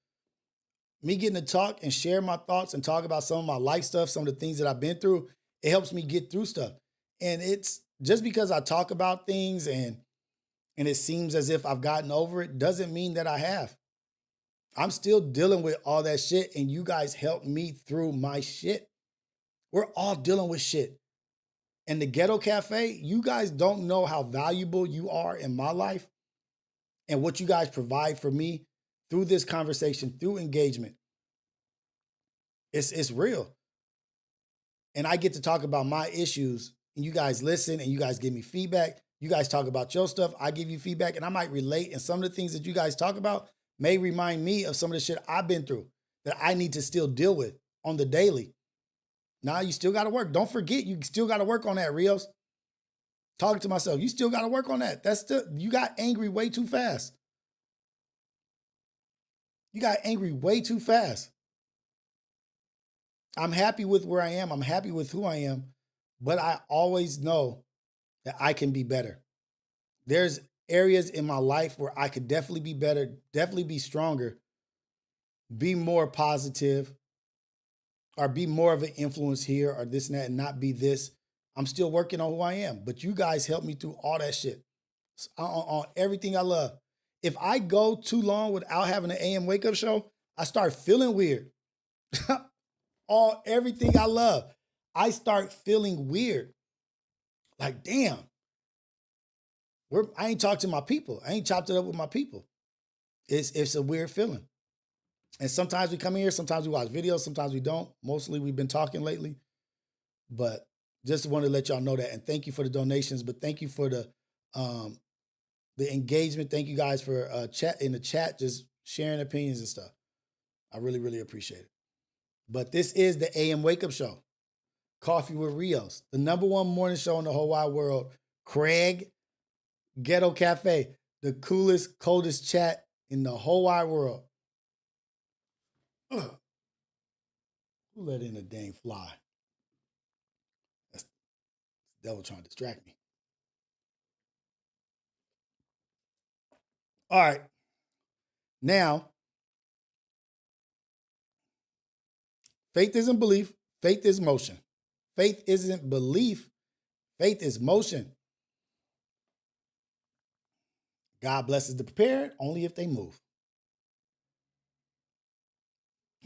Me getting to talk and share my thoughts and talk about some of my life stuff, some of the things that I've been through, it helps me get through stuff. And it's just because I talk about things and it seems as if I've gotten over it, doesn't mean that I have. I'm still dealing with all that shit, and you guys help me through my shit. We're all dealing with shit. And the Ghetto Cafe, you guys don't know how valuable you are in my life and what you guys provide for me through this conversation, through engagement. It's real. And I get to talk about my issues, and you guys listen, and you guys give me feedback. You guys talk about your stuff. I give you feedback, and I might relate. And some of the things that you guys talk about may remind me of some of the shit I've been through that I need to still deal with on the daily. Now you still got to work. Don't forget, you still got to work on that, Rios. Talking to myself, you still got to work on that. That's still, you got angry way too fast. You got angry way too fast. I'm happy with where I am. I'm happy with who I am, but I always know that I can be better. There's areas in my life where I could definitely be better, definitely be stronger, be more positive, or be more of an influence here or this and that and not be this. I'm still working on who I am, but you guys help me through all that shit on everything I love. If I go too long without having an AM wake up show, I start feeling weird. Everything I love, I start feeling weird. Like, damn, I ain't talked to my people. I ain't chopped it up with my people. It's a weird feeling. And sometimes we come here, sometimes we watch videos, sometimes we don't. Mostly we've been talking lately. But just wanted to let y'all know that. And thank you for the donations, but thank you for the engagement. Thank you guys for chat in the chat, just sharing opinions and stuff. I really, really appreciate it. But this is the AM Wake Up Show. Coffee with Rios, the #1 morning show in the whole wide world. Craig, Ghetto Cafe, the coolest, coldest chat in the whole wide world. Ugh. Who let in a dang fly? That's the devil trying to distract me. All right. Now, faith isn't belief, faith is motion. Faith isn't belief, faith is motion. God blesses the prepared only if they move.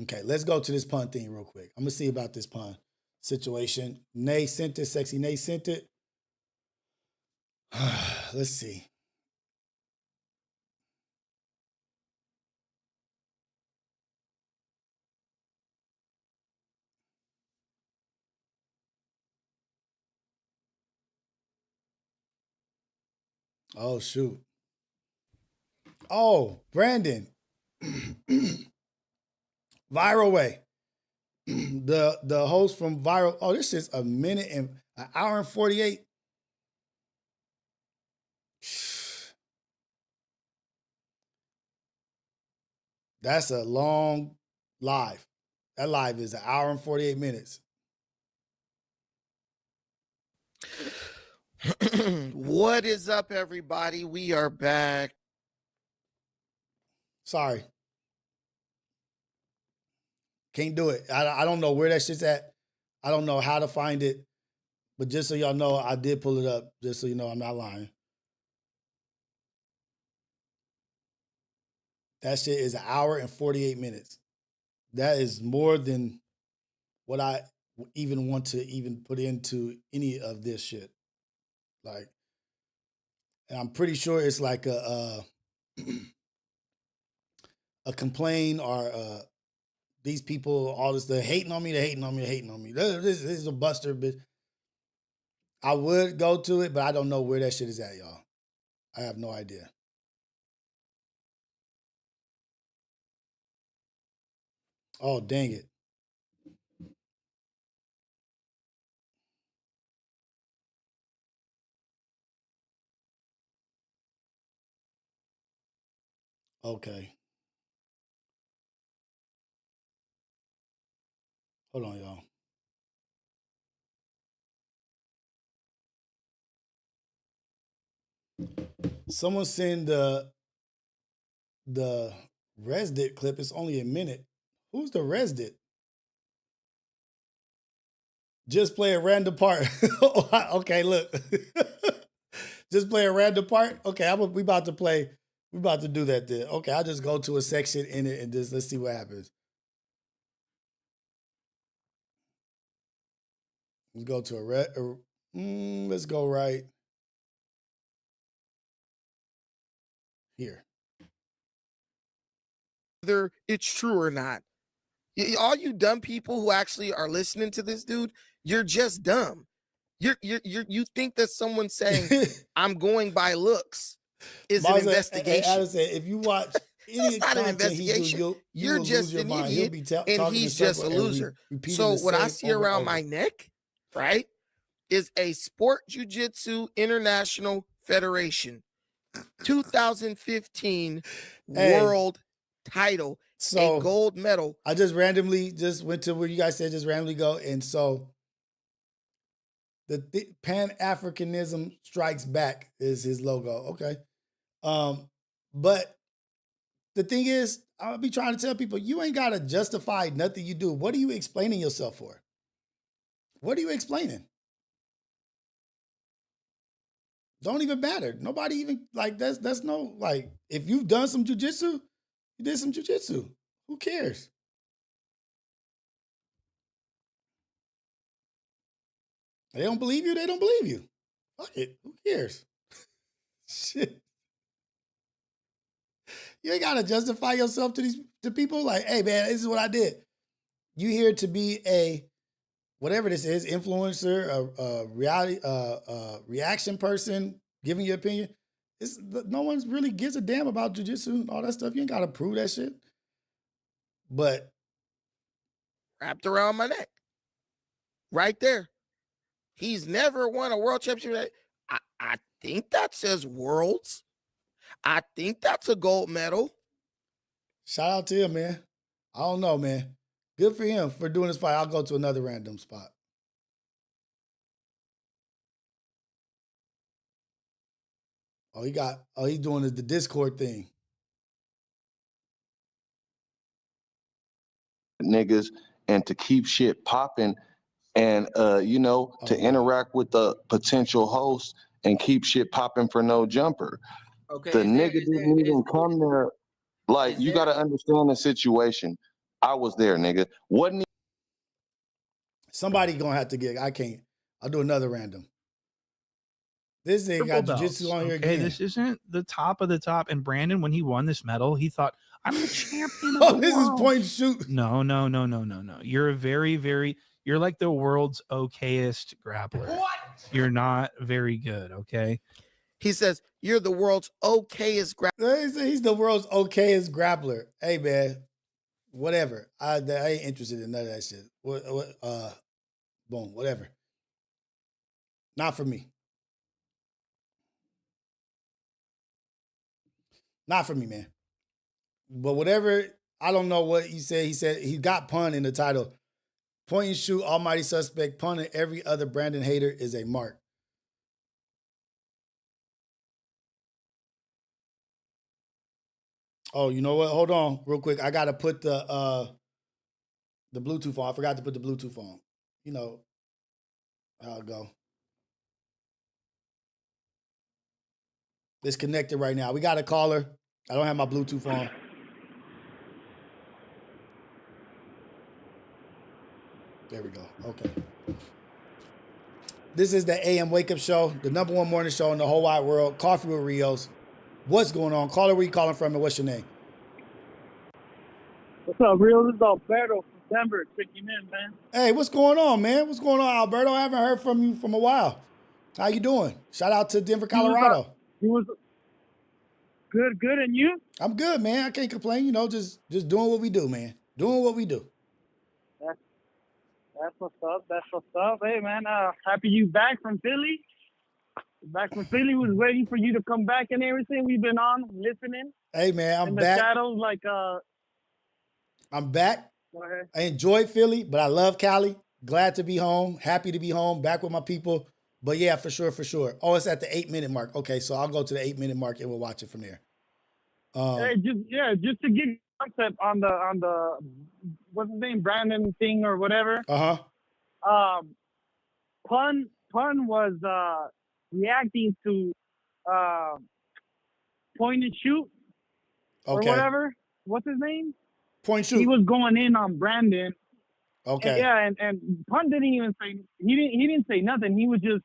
Okay, let's go to this pun thing real quick. I'm gonna see about this pun situation. Nay sent it, sexy Nay sent it. Let's see. Oh shoot. Oh, Brandon. Viral Way. The host from Viral. Oh, this is a minute and an hour and 48. That's a long live. That live is an hour and 48 minutes. What is up, everybody? We are back. Sorry. Can't do it. I don't know where that shit's at. I don't know how to find it. But just so y'all know, I did pull it up. Just so you know, I'm not lying. That shit is an hour and 48 minutes. That is more than what I even want to even put into any of this shit. Like, and I'm pretty sure it's like a complaint or these people, all this, they're hating on me, they're hating on me, they're hating on me. This is a buster, bitch. I would go to it, but I don't know where that shit is at, y'all. I have no idea. Oh, dang it. Okay. Hold on, y'all. Someone send the Reddit clip. It's only a minute. Who's the Reddit? Just play a random part. Okay, look. Just play a random part. Okay, we about to play. We about to do that then. Okay, I'll just go to a section in it and just let's see what happens. Let's go to let's go right here. Whether it's true or not. All you dumb people who actually are listening to this dude, you're just dumb. You think that someone saying I'm going by looks is an investigation. Adam said, if you watch any That's not an content he do, investigation. you will just lose your an mind. idiot, He'll be and talking in he's just a circles and loser. repeating So the what I same see over and around over. my neck, right, is a Sport Jiu-Jitsu International Federation 2015 world title, So a gold medal. I just randomly just went to where you guys said just randomly go, and so the Pan-Africanism Strikes Back is his logo. Okay. But the thing is, I'll be trying to tell people, you ain't got to justify nothing you do. What are you explaining yourself for? What are you explaining? Don't even matter. Nobody even, like, that's no, like, if you've done some jujitsu, you did some jujitsu. Who cares? They don't believe you, they don't believe you. Fuck it. Who cares? Shit. You ain't gotta justify yourself to people. Like, hey man, this is what I did. You here to be a whatever this is, influencer, a reality, reaction person, giving your opinion. No one's really gives a damn about jujitsu and all that stuff. You ain't gotta prove that shit. But Wrapped around my neck. Right there. He's never won a world championship. I think that says worlds. I think that's a gold medal. shout out to him, man. I don't know, man. Good for him for doing this fight. I'll go to another random spot. He's doing the Discord thing. Niggas and to keep shit popping and to interact with the potential host and keep shit popping for no jumper. Okay. The nigga didn't even come there. Like, you got to understand the situation. I was there, nigga. Wasn't Somebody gonna have to get. I can't. I'll do another random. This nigga got jiu-jitsu on here Okay, again. this isn't the top of the top. And Brandon, when he won this medal, he thought, I'm the champion of Oh, the this is world. point and shoot. No. You're a very, you're like the world's okayest grappler. What? You're not very good, okay? He says, you're the world's okayest grappler. He's the world's okayest grappler. Hey, man. Whatever. I ain't interested in none of that shit. Boom, whatever. Not for me. Not for me, man. But whatever, I don't know what he said. He said he got pun in the title. Point and shoot, almighty suspect, pun, and every other Brandon hater is a mark. Oh, you know what? Hold on real quick. I got to put the Bluetooth on. I forgot to put the Bluetooth on. You know how it go. It's connected right now. We got a caller. I don't have my Bluetooth on. There we go. Okay. This is the AM Wake Up Show, the #1 morning show in the whole wide world. Coffee with Rios. What's going on? Caller, where you calling from and what's your name? What's up, Rios? This is Alberto from Denver. Checking in, man. Hey, what's going on, man? What's going on, Alberto? I haven't heard from you from a while. How you doing? Shout out to Denver, Colorado. He was good, and you? I'm good, man. I can't complain. You know, just doing what we do, man. Doing what we do. That's what's up. That's what's up. Hey, man, happy you back from Philly. Back from Philly, was waiting for you to come back and everything. We've been on listening. Hey, man, I'm in back. The shadows, like I'm back. Go ahead. I enjoyed Philly, but I love Cali. Glad to be home. Happy to be home. Back with my people. But yeah, for sure. Oh, it's at the 8-minute mark. Okay, so I'll go to the 8-minute mark and we'll watch it from there. Hey, just to give you a concept on the what's his name, Brandon thing or whatever. Pun was reacting to point and shoot or whatever. What's his name? Point shoot. He was going in on Brandon. Okay. And Pun didn't even say he didn't say nothing. He was just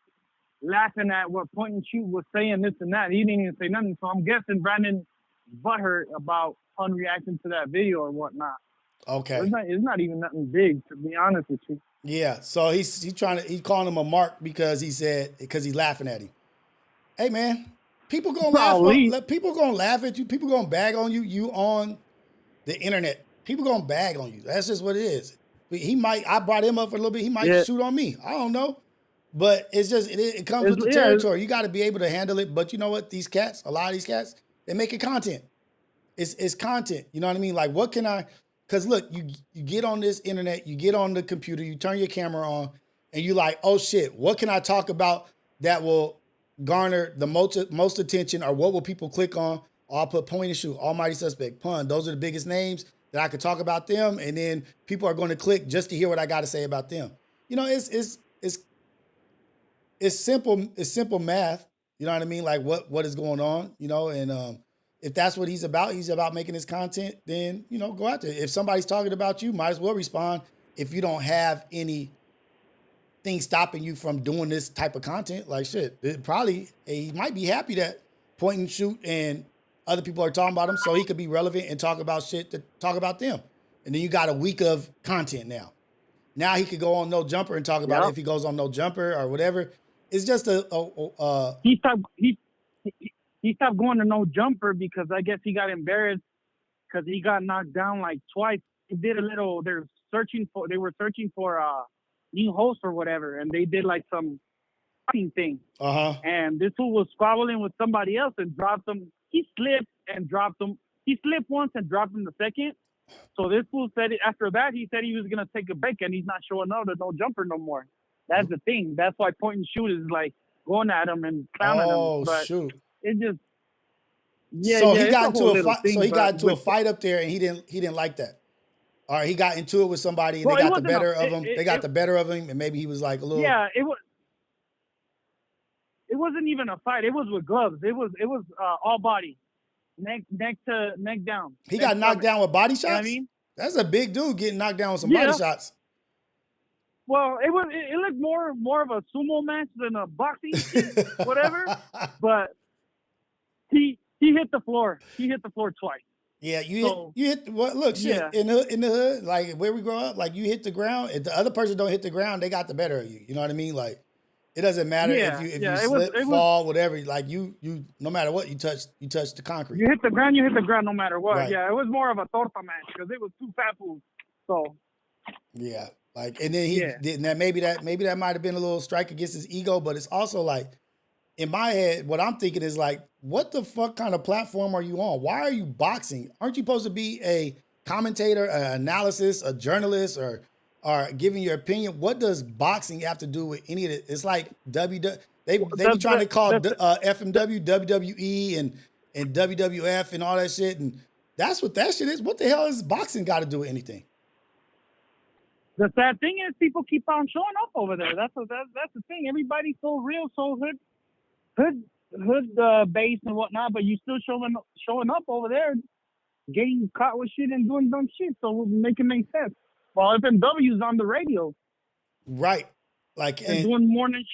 laughing at what point and shoot was saying, this and that. He didn't even say nothing. So I'm guessing Brandon butthurt about Pun reacting to that video or whatnot. Okay. It's not even nothing big, to be honest with you. Yeah. So he's calling him a mark because he's laughing at him. Hey man, people gonna laugh. People gonna laugh at you. People gonna bag on you. You on the internet. People gonna bag on you. That's just what it is. I brought him up for a little bit. He might shoot on me. I don't know. But it's just, it comes with the territory. You got to be able to handle it. But you know what? These cats, a lot of these cats, they make it content. It's content. You know what I mean? Like, what can I, because look, you get on this internet, you get on the computer, you turn your camera on, and you like, oh shit, what can I talk about that will garner the most attention, or what will people click on? I'll put point and shoot, almighty suspect, Pun. Those are the biggest names that I could talk about them, and then people are going to click just to hear what I got to say about them. You know, it's simple. It's simple math. You know what I mean? Like what is going on? You know, and if that's what he's about making his content. Then you know, go out there. If somebody's talking about you, might as well respond. If you don't have anything stopping you from doing this type of content, like shit, he might be happy that point and shoot, and other people are talking about him, so he could be relevant and talk about shit to talk about them. And then you got a week of content now. Now he could go on No Jumper and talk about it if he goes on No Jumper or whatever. It's just He stopped going to No Jumper because I guess he got embarrassed because he got knocked down like twice. He did a little. They were searching for new host or whatever, and they did like some thing. And this fool was squabbling with somebody else and dropped him. He slipped and dropped him. He slipped once and dropped him the second. So this fool said after that, he said he was gonna take a break and he's not showing up to No Jumper no more. That's the thing. That's why point and shoot is like going at him and clowning him. But shoot! It just he got into a fight. So he got into a fight up there, and he didn't like that. All right, he got into it with somebody, and they got the better of him. They got the better of him, and maybe he was like a little. Yeah, it wasn't even a fight. It was with gloves. It was all body, neck down. He got knocked down with body shots. You know what I mean, that's a big dude getting knocked down with some body shots. Well, it looked more of a sumo match than a boxing, whatever. But he hit the floor. He hit the floor twice. Yeah, you hit. Well, look, shit. Yeah. In the hood, like where we grow up, like you hit the ground. If the other person don't hit the ground, they got the better of you. You know what I mean? Like it doesn't matter if you slip, fall, whatever. Like you no matter what you touch the concrete. You hit the ground no matter what. Right. Yeah, it was more of a torta match because it was two fat fools. So yeah, like and then he did that. Maybe that might have been a little strike against his ego, but it's also like in my head, what I'm thinking is like, what the fuck kind of platform are you on? Why are you boxing? Aren't you supposed to be a commentator, an analysis, a journalist, or giving your opinion? What does boxing have to do with any of it? It's like they be trying to call FMW, WWE, and WWF and all that shit, and that's what that shit is. What the hell has boxing got to do with anything? The sad thing is people keep on showing up over there. That's the thing. Everybody's so real, so hood base and whatnot, but you still showing up over there, getting caught with shit and doing dumb shit. So we'll make it make sense. Well, FMW's on the radio, right? Like and doing morning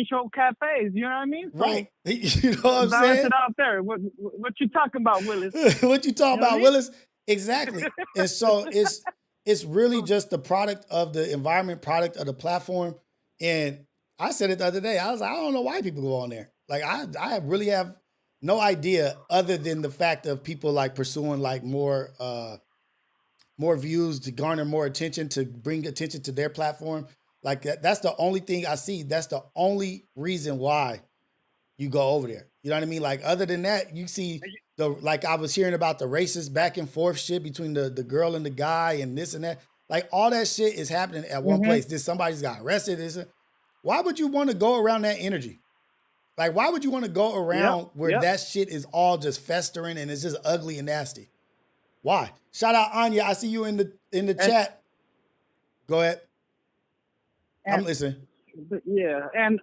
show cafes. You know what I mean? So right. You know what I'm saying? It out there. What you talking about, Willis? What you talking about, Willis? Exactly. And so it's really just the product of the environment, product of the platform. And I said it the other day. I was like, I don't know why people go on there. Like I really have no idea other than the fact of people like pursuing like more views to garner more attention, to bring attention to their platform. Like that's the only thing I see. That's the only reason why you go over there. You know what I mean? Like other than that, you see like I was hearing about the racist back and forth shit between the girl and the guy and this and that. Like all that shit is happening at one place. Somebody's got arrested. Why would you want to go around that energy? Like, why would you want to go around where that shit is all just festering and it's just ugly and nasty? Why? Shout out Anya. I see you in the chat. Go ahead. I'm listening. Yeah, and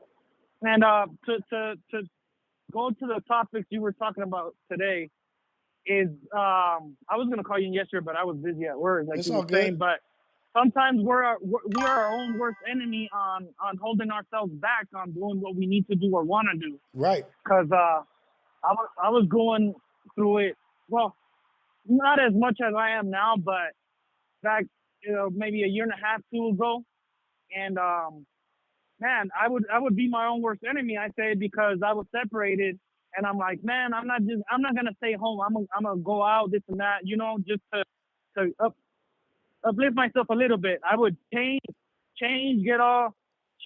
to go to the topics you were talking about today is I was gonna call you yesterday, but I was busy at work, like you were saying. But sometimes we are our own worst enemy on holding ourselves back on doing what we need to do or want to do. Right. Because I was going through it. Well, not as much as I am now, but back maybe a year and a half, 2 ago, and man, I would be my own worst enemy. I say, because I was separated, and I'm like, man, I'm not gonna stay home. I'm gonna go out, this and that, just to uplift myself a little bit. I would change, get all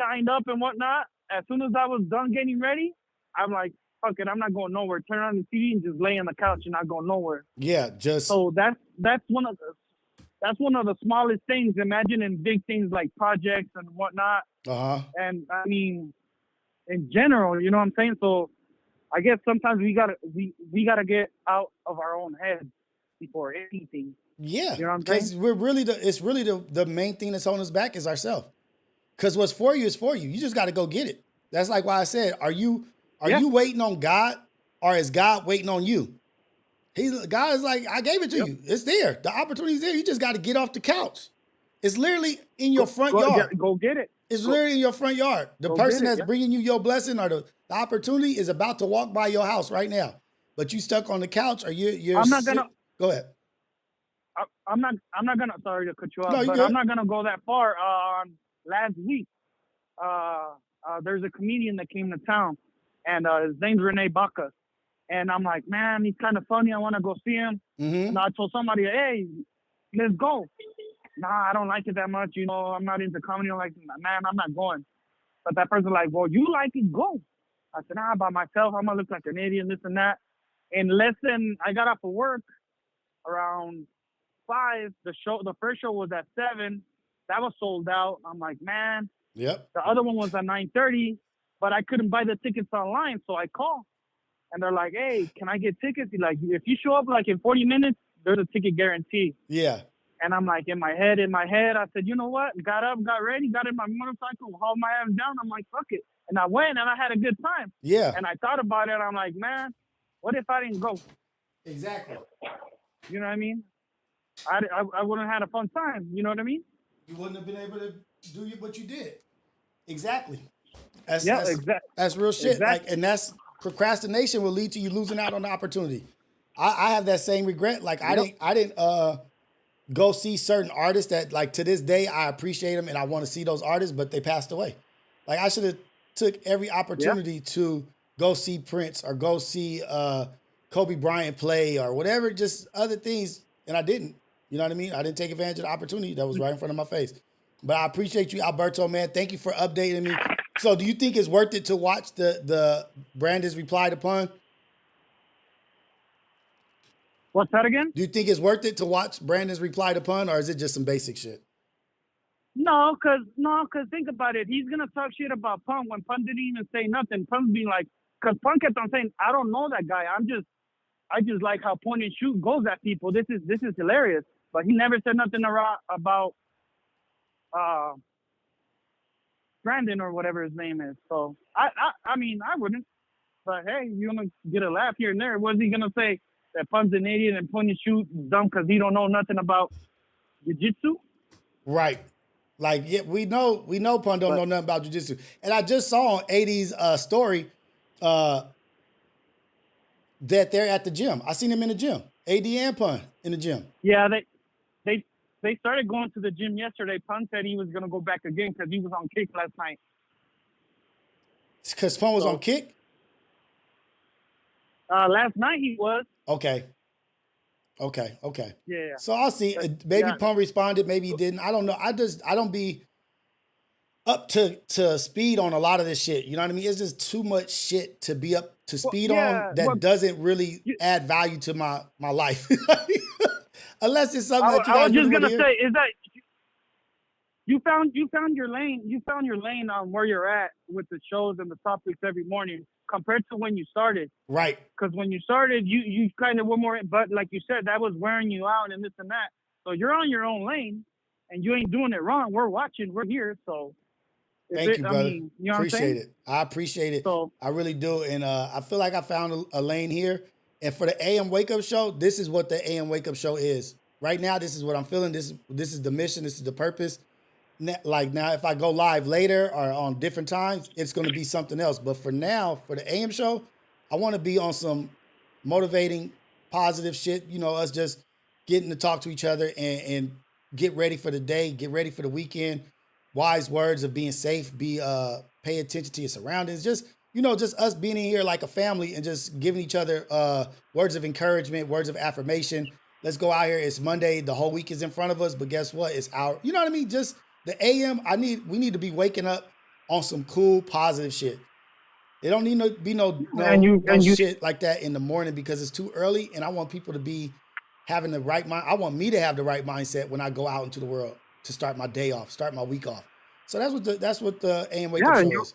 shined up and whatnot. As soon as I was done getting ready, I'm like, fuck it, I'm not going nowhere. Turn on the TV and just lay on the couch and not go nowhere. Yeah, just so that's one of the smallest things. Imagine in big things like projects and whatnot. And I mean, in general, you know what I'm saying? So I guess sometimes we gotta get out of our own heads before anything. Yeah, you know what I'm saying? Because it's really the main thing that's holding us back is ourselves. Because what's for you is for you. You just got to go get it. That's like why I said, are you waiting on God, or is God waiting on you? God is like, I gave it to you. It's there. The opportunity's there. You just got to get off the couch. It's literally in your front yard. Go get it. It's literally in your front yard. The person that's bringing you your blessing or the opportunity is about to walk by your house right now. but you stuck on the couch, or you're I'm not gonna. Go ahead. I'm not gonna. Sorry to cut you off, No, you but good. I'm not gonna go that far. Last week, there's a comedian that came to town, and his name's Renee Baca. And I'm like, man, he's kind of funny. I want to go see him. Mm-hmm. And I told somebody, hey, let's go. Nah, I don't like it that much. You know, I'm not into comedy. I'm like, man, I'm not going. But that person like, well, you like it, go. I said, nah, by myself, I'm going to look like an idiot, this and that. And I got off of work around 5. The first show was at 7. That was sold out. I'm like, man. Yep. The other one was at 9:30, but I couldn't buy the tickets online, so I called. And they're like, hey, can I get tickets? Like, if you show up like in 40 minutes, there's a ticket guarantee. Yeah. And I'm like, in my head, I said, you know what? Got up, got ready, got in my motorcycle, hauled my ass down. I'm like, fuck it. And I went and I had a good time. Yeah. And I thought about it. I'm like, man, what if I didn't go? Exactly. You know what I mean? I wouldn't have had a fun time. You know what I mean? You wouldn't have been able to do what you did. Exactly. That's real shit. Exactly. Like, and that's procrastination will lead to you losing out on the opportunity. I have that same regret. Like, I didn't go see certain artists that, like, to this day I appreciate them and I want to see those artists, but they passed away. Like, I should have took every opportunity to go see Prince or go see Kobe Bryant play or whatever, just other things, and I didn't. You know what I mean? I didn't take advantage of the opportunity that was right in front of my face. But I appreciate you, Alberto, man. Thank you for updating me. So do you think it's worth it to watch the Brandon's Replied Upon? What's that again? Do you think it's worth it to watch Brandon's Replied Upon, or is it just some basic shit? No, cause think about it. He's gonna talk shit about Punk when Punk didn't even say nothing. Punk's being like, cause Punk kept on saying, I don't know that guy. I just like how point and shoot goes at people. This is hilarious. But he never said nothing about Brandon or whatever his name is. So I mean I wouldn't. But hey, you're gonna get a laugh here and there. What's he gonna say? That Punk's an idiot and point and shoot is dumb because he don't know nothing about jiu-jitsu? Right. Like, yeah, we know Pun don't know nothing about jiu-jitsu. And I just saw on 80's story that they're at the gym. I seen him in the gym. AD and Pun in the gym. Yeah, they started going to the gym yesterday. Pun said he was gonna go back again because he was on kick last night. Because Pun was on kick? Last night he was. Okay. Yeah. So I'll see. Maybe Pun responded, maybe he didn't. I don't know. I don't be up to speed on a lot of this shit. You know what I mean? It's just too much shit to be up to speed on that doesn't really add value to my life. Unless it's something that you guys I was just really gonna hear. say, is that you found your lane? You found your lane on where you're at with the shows and the topics every morning compared to when you started. Right. Because when you started, you kind of were more, but like you said, that was wearing you out and this and that. So you're on your own lane, and you ain't doing it wrong. We're watching. We're here. So thank you, brother. I mean, you know Appreciate it. I appreciate it. So, I really do. And I feel like I found a lane here. And for the AM Wake Up Show, this is what the AM Wake Up Show is. Right now, this is what I'm feeling. This is the mission. This is the purpose. Like now, if I go live later or on different times, it's going to be something else. But for now, for the AM show, I want to be on some motivating, positive shit. You know, us just getting to talk to each other and get ready for the day, get ready for the weekend. Wise words of being safe, pay attention to your surroundings. Just, you know, just us being in here like a family and just giving each other words of encouragement, words of affirmation. Let's go out here. It's Monday. The whole week is in front of us, but guess what? It's our, you know what I mean? Just the AM, we need to be waking up on some cool, positive shit. It don't need to be no shit like that in the morning because it's too early, and I want people to be having the right mind. I want me to have the right mindset when I go out into the world to start my day off, start my week off. So that's what the AM Wake Up Show is.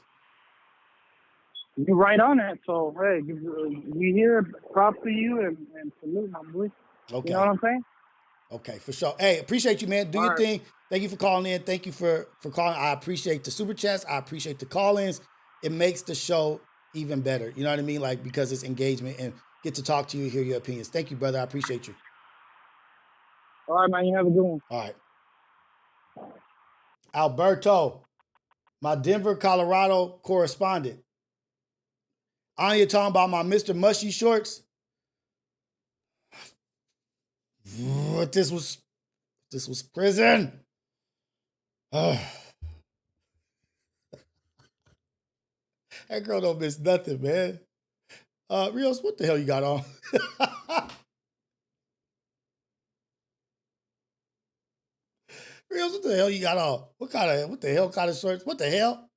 You're right on it. So hey, we here. Props to you and salute, my boy. Okay. You know what I'm saying? Okay, for sure. Hey, appreciate you, man. Do your right. thing. Thank you for calling in. Thank you for calling. I appreciate the super chats. I appreciate the call-ins. It makes the show even better. You know what I mean? Like, because it's engagement and get to talk to you, hear your opinions. Thank you, brother. I appreciate you. All right, man. You have a good one. All right. Alberto, my Denver, Colorado correspondent. Anya talking about my Mr. Mushy shorts. This was prison. That girl don't miss nothing, man. Rios, what the hell you got on? Rios, what the hell you got on? What the hell kind of shorts? What the hell?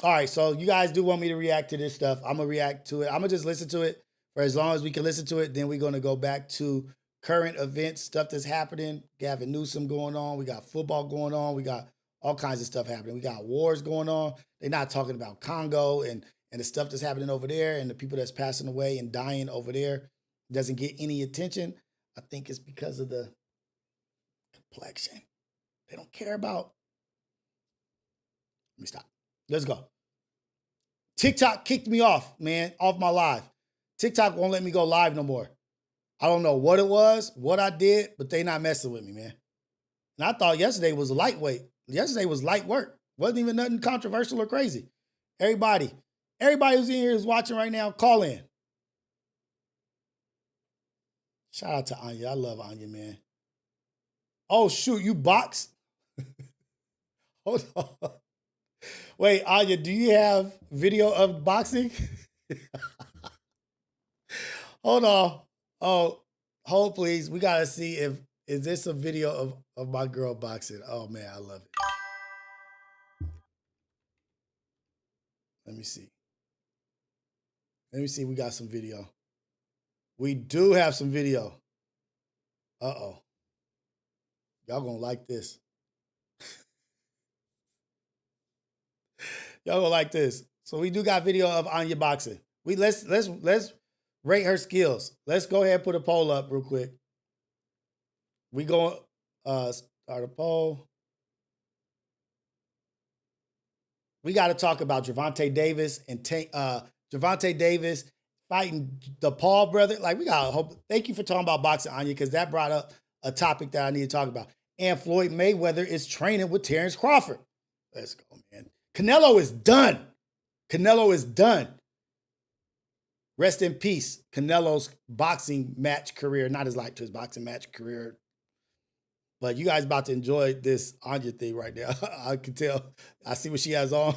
All right, so you guys do want me to react to this stuff. I'm gonna react to it. I'm gonna just listen to it for as long as we can listen to it. Then we're gonna go back to current events, stuff that's happening. Gavin Newsom going on. We got football going on. We got all kinds of stuff happening. We got wars going on. They're not talking about Congo and the stuff that's happening over there and the people that's passing away and dying over there doesn't get any attention. I think it's because of the complexion. They don't care about. Let me stop. Let's go. TikTok kicked me off, man, off my live. TikTok won't let me go live no more. I don't know what it was, what I did, but they not messing with me, man. And I thought yesterday was lightweight. Yesterday was light work. Wasn't even nothing controversial or crazy. Everybody who's in here is watching right now, call in. Shout out to Anya. I love Anya, man. Oh, shoot, you box? Hold on. Wait, Anya, do you have video of boxing? Hold on. Oh, hold please. We gotta see is this a video of my girl boxing? Oh man, I love it. Let me see. We got some video. We do have some video. Uh-oh. Y'all gonna like this. Y'all gonna like this. So we do got video of Anya boxing. Let's rate her skills. Let's go ahead and put a poll up real quick. We going start a poll. We got to talk about Gervonta Davis and Gervonta Davis fighting the Paul brother. Like we got to hope. Thank you for talking about boxing, Anya, because that brought up a topic that I need to talk about. And Floyd Mayweather is training with Terrence Crawford. Let's go, man. Canelo is done. Canelo is done. Rest in peace, Canelo's boxing match career, not his life to his boxing match career. But you guys about to enjoy this Anya thing right now. I can tell. I see what she has on.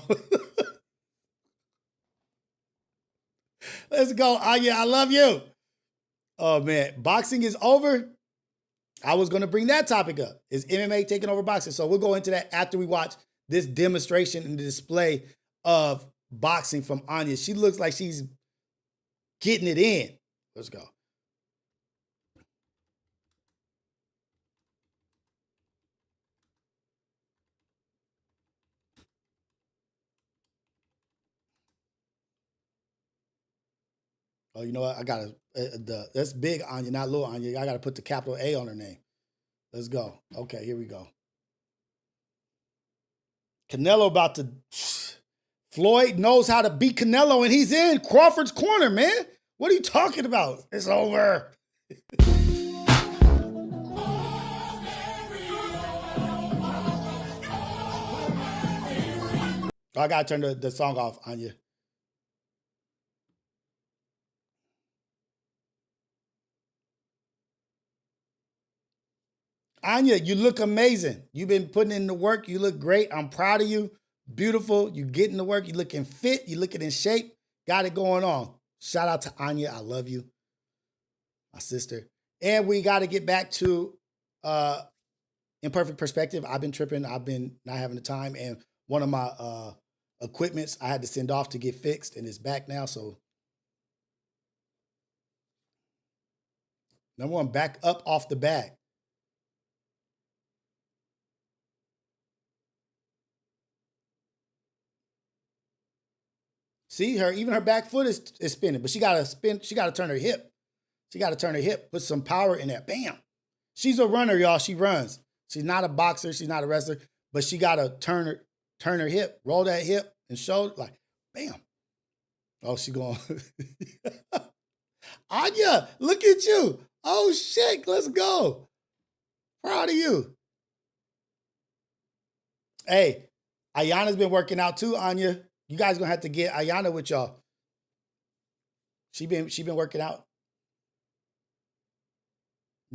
Let's go, Anya. I love you. Oh, man. Boxing is over. I was going to bring that topic up. Is MMA taking over boxing? So we'll go into that after we watch this demonstration and display of boxing from Anya. She looks like she's getting it in. Let's go. Oh, you know what? I got to, that's big Anya, not little Anya. I got to put the capital A on her name. Let's go. Okay, here we go. Canelo about to, Floyd knows how to beat Canelo and he's in Crawford's corner, man. What are you talking about? It's over. I got to turn the song off, Anya. Anya, you look amazing. You've been putting in the work. You look great. I'm proud of you. Beautiful. You getting to work. You looking fit. You looking in shape. Got it going on. Shout out to Anya. I love you. My sister. And we got to get back to Imperfect Perspective. I've been tripping. I've been not having the time. And one of my equipments I had to send off to get fixed. And it's back now. So number one, back up off the bag. See her, even her back foot is spinning, but she gotta spin, she gotta turn her hip. She gotta turn her hip, put some power in there. Bam. She's a runner, y'all. She runs. She's not a boxer, she's not a wrestler, but she gotta turn her hip, roll that hip and shoulder, like, bam. Oh, she going. Anya, look at you. Oh shit, let's go. Proud of you. Hey, Ayana's been working out too, Anya. You guys gonna have to get Ayana with y'all. She been working out.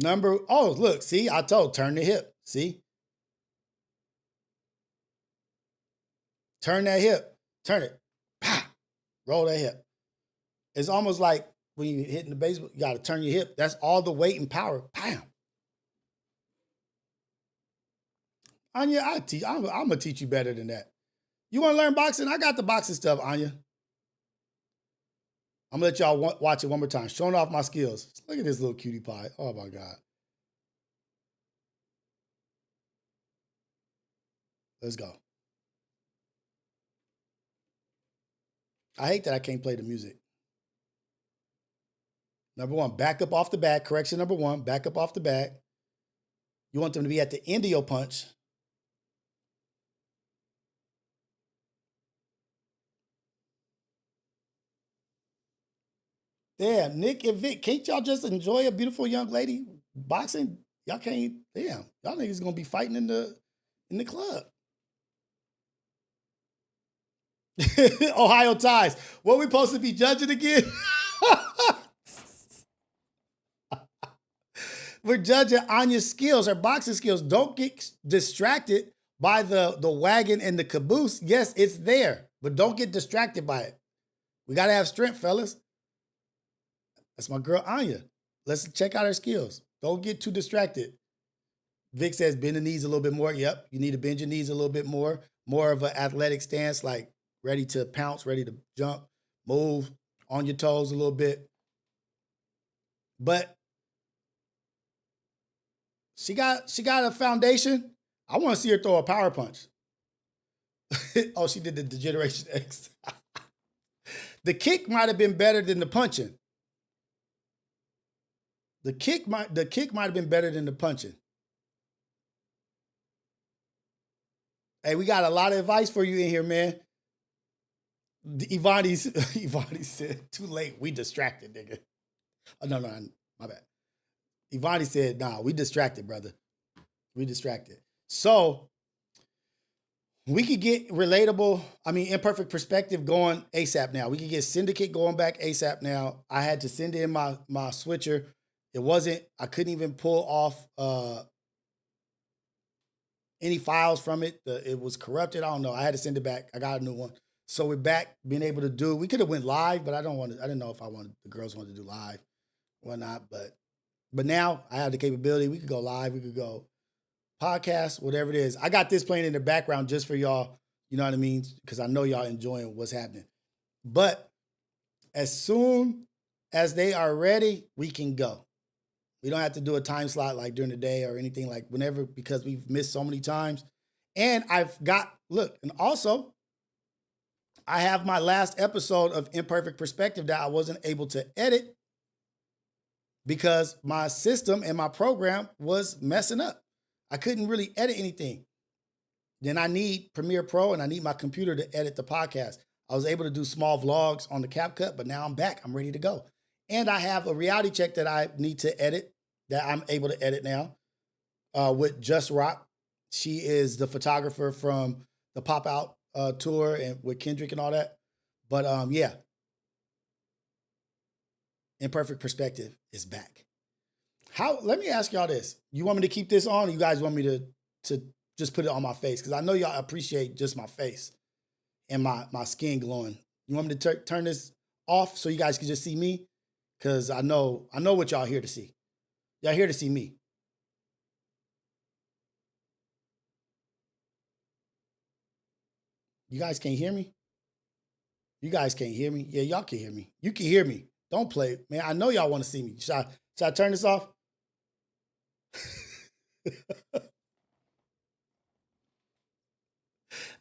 Look, see, I told, turn the hip. See? Turn that hip. Turn it. Pow. Roll that hip. It's almost like when you're hitting the baseball, you got to turn your hip. That's all the weight and power. Bam. Anya, I'm going to teach you better than that. You want to learn boxing? I got the boxing stuff, Anya. I'm going to let y'all watch it one more time. Showing off my skills. Look at this little cutie pie. Oh, my God. Let's go. I hate that I can't play the music. Number one, back up off the back. Correction number one, back up off the back. You want them to be at the end of your punch. Damn, Nick and Vic, can't y'all just enjoy a beautiful young lady boxing? Y'all can't, damn. Y'all niggas gonna be fighting in the club. Ohio ties. What we supposed to be judging again? We're judging Anya's skills, her boxing skills. Don't get distracted by the wagon and the caboose. Yes, it's there, but don't get distracted by it. We got to have strength, fellas. That's my girl, Anya. Let's check out her skills. Don't get too distracted. Vic says bend the knees a little bit more. Yep, you need to bend your knees a little bit more. More of an athletic stance, like ready to pounce, ready to jump, move on your toes a little bit. But she got a foundation. I want to see her throw a power punch. Oh, she did the Degeneration X. The kick might have been better than the punching. The kick might have been better than the punching. Hey, we got a lot of advice for you in here, man. Ivani said, too late, we distracted, nigga. Oh, no, my bad. Ivani said, nah, we distracted, brother. We distracted. So we could get imperfect perspective going ASAP now. We could get syndicate going back ASAP now. I had to send in my switcher. I couldn't even pull off any files from it. It was corrupted. I don't know. I had to send it back. I got a new one. So we're back being able to do, we could have went live, but I didn't know if the girls wanted to do live or not. But now I have the capability. We could go live. We could go podcast, whatever it is. I got this playing in the background just for y'all. You know what I mean? Because I know y'all enjoying what's happening. But as soon as they are ready, we can go. We don't have to do a time slot like during the day or anything like whenever, because we've missed so many times. And and also I have my last episode of Imperfect Perspective that I wasn't able to edit because my system and my program was messing up. I couldn't really edit anything. Then I need Premiere Pro and I need my computer to edit the podcast. I was able to do small vlogs on the CapCut, but now I'm back. I'm ready to go. And I have a reality check that I need to edit that I'm able to edit now with Just Rock. She is the photographer from the Pop Out tour and with Kendrick and all that. But yeah, Imperfect Perspective is back. Let me ask y'all this. You want me to keep this on or you guys want me to just put it on my face? Because I know y'all appreciate just my face and my skin glowing. You want me to turn this off so you guys can just see me? Because I know what y'all here to see. Y'all here to see me. You guys can't hear me? You guys can't hear me? Yeah, y'all can hear me. You can hear me. Don't play. Man, I know y'all want to see me. Should I turn this off?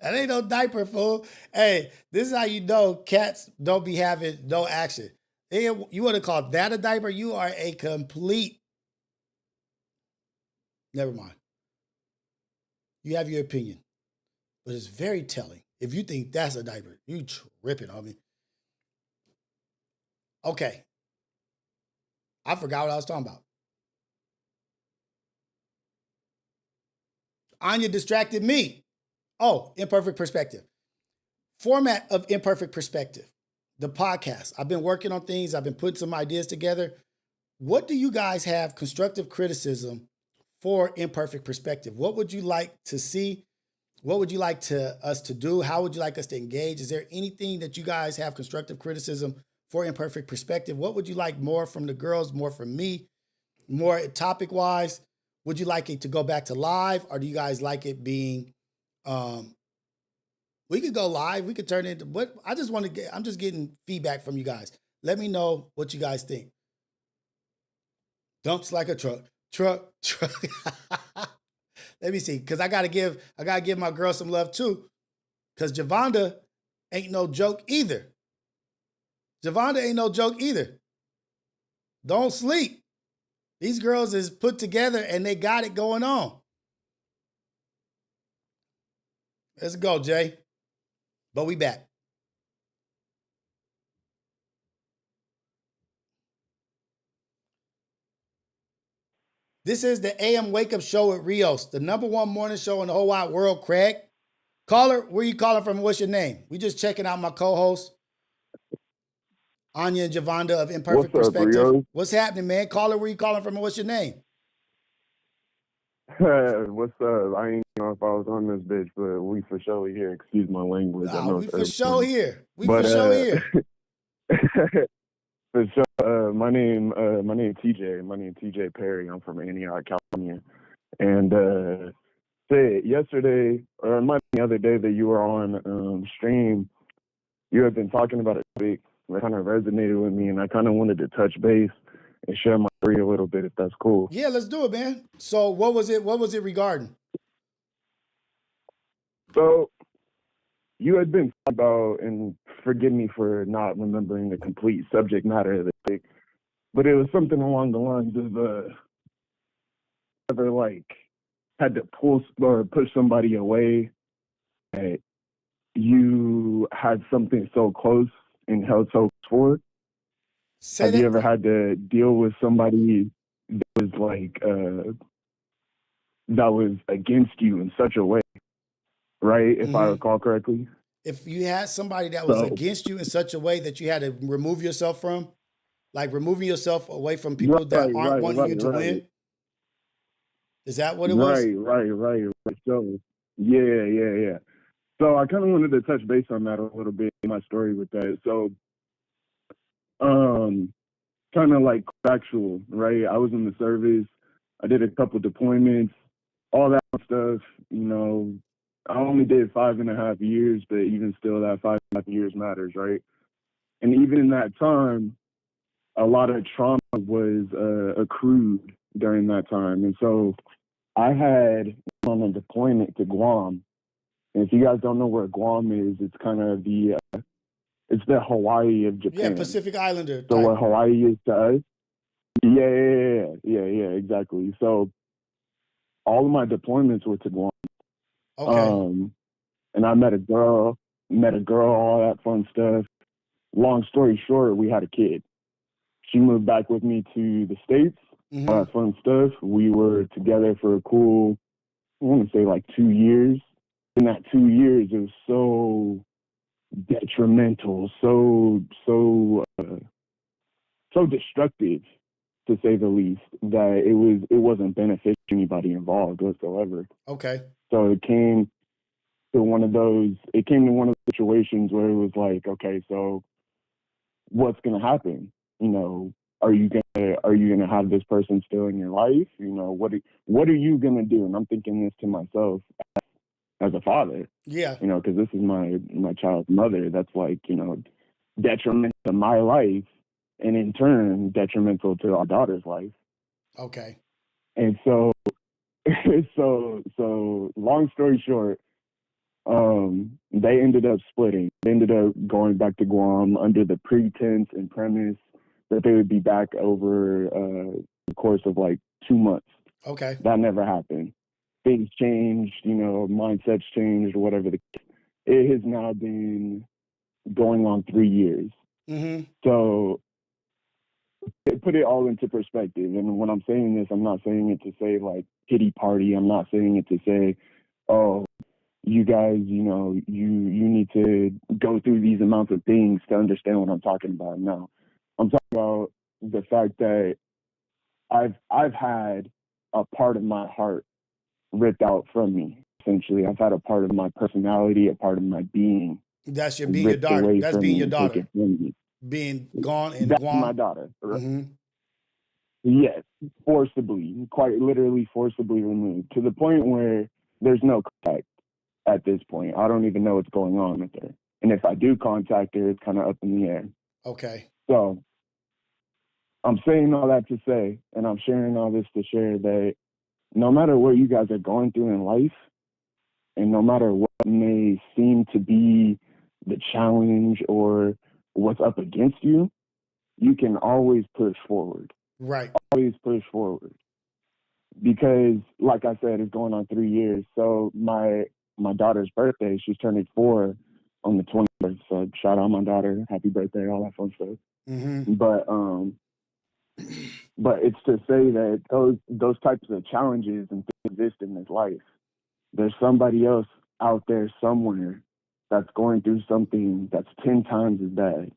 That ain't no diaper, fool. Hey, this is how you know cats don't be having no action. You want to call that a diaper? You are a complete... Never mind. You have your opinion, but it's very telling. If you think that's a diaper, you tripping on me. Okay. I forgot what I was talking about. Anya distracted me. Oh, Imperfect Perspective. Format of Imperfect Perspective. The podcast. I've been working on things. I've been putting some ideas together. what do you guys have constructive criticism for imperfect perspective? What would you like to see? What would you like us to do? How would you like us to engage? Is there anything that you guys have constructive criticism for imperfect perspective? What would you like more from the girls, more from me, more topic wise? Would you like it to go back to live, or do you guys like it being we could go live, we could turn it into what I just want to get, I'm just getting feedback from you guys. Let me know what you guys think. Dumps like a truck. Let me see, because I gotta give my girl some love too. Because Javonda ain't no joke either. Don't sleep. These girls is put together and they got it going on. Let's go, Jay. But we back. This is the AM Wake Up Show with Rios, the #1 morning show in the whole wide world, Craig. Caller, where you calling from? What's your name? We just checking out my co-hosts, Anya and Javonda of Imperfect What's up, Perspective. Rios? What's happening, man? Caller, where you calling from and what's your name? What's up? I ain't know if I was on this bitch, but we for sure here. Excuse my language. I know We it's for early sure morning. here. But, For sure here. For sure. My name TJ. My name TJ Perry. I'm from Antioch, California. And say yesterday, or it might be the other day that you were on stream, you had been talking about a topic that kind of resonated with me, and I kind of wanted to touch base and share my story a little bit, if that's cool. Yeah, let's do it, man. So what was it regarding? So you had been talking about, and forgive me for not remembering the complete subject matter of the thing, but it was something along the lines of ever like had to pull or push somebody away that you had something so close and held so close for. Have you ever had to deal with somebody that was like that was against you in such a way, right? If I recall correctly. If you had somebody that was against you in such a way that you had to remove yourself from, like removing yourself away from people that aren't wanting you to win. Is that what it was? Right. So yeah. So I kind of wanted to touch base on that a little bit in my story with that. So kind of like factual, right? I was in the service. I did a couple deployments, all that stuff. You know, I only did 5.5 years, but even still, that 5.5 years matters, right? And even in that time, a lot of trauma was accrued during that time. And so I had on a deployment to Guam. And if you guys don't know where Guam is, it's kind of it's the Hawaii of Japan. Yeah, Pacific Islander. So what Hawaii is to us. Yeah, exactly. So all of my deployments were to Guam. Okay. And I met a girl, all that fun stuff. Long story short, we had a kid. She moved back with me to the States, all that fun stuff. We were together for a cool, I want to say like 2 years. In that 2 years, it was so detrimental, so destructive, to say the least, that it wasn't beneficial to anybody involved whatsoever. Okay. So it came to one of those situations where it was like, okay, so what's gonna happen? You know, are you gonna have this person still in your life? You know, what are you gonna do? And I'm thinking this to myself as a father. Yeah. You know, because this is my child's mother. That's like, you know, detrimental to my life, and in turn detrimental to our daughter's life. Okay. And so so long story short, they ended up splitting. They ended up going back to Guam under the pretense and premise that they would be back over the course of like 2 months. Okay. That never happened. Things changed, you know, mindsets changed, whatever. It has now been going on 3 years. So put it all into perspective. And when I'm saying this, I'm not saying it to say like pity party. I'm not saying it to say, oh, you guys, you know, you need to go through these amounts of things to understand what I'm talking about. No, I'm talking about the fact that I've had a part of my heart ripped out from me. Essentially, I've had a part of my personality, a part of my being That's your being your ripped daughter. away That's from being me your and daughter. taken from me. Being gone in That's my Guam. daughter. Mm-hmm. Yes, forcibly, quite literally forcibly removed to the point where there's no contact at this point. I don't even know what's going on with her. And if I do contact her, it's kind of up in the air. Okay. So I'm saying all that to say, and I'm sharing all this to share that no matter what you guys are going through in life, and no matter what may seem to be the challenge or what's up against you, you can always push forward. Right. Always push forward. Because, like I said, it's going on 3 years. So my daughter's birthday, she's turning 4 on the 21st. So shout out my daughter, happy birthday, all that fun stuff. Mm-hmm. But it's to say that those types of challenges and things exist in this life. There's somebody else out there somewhere that's going through something that's 10 times as bad.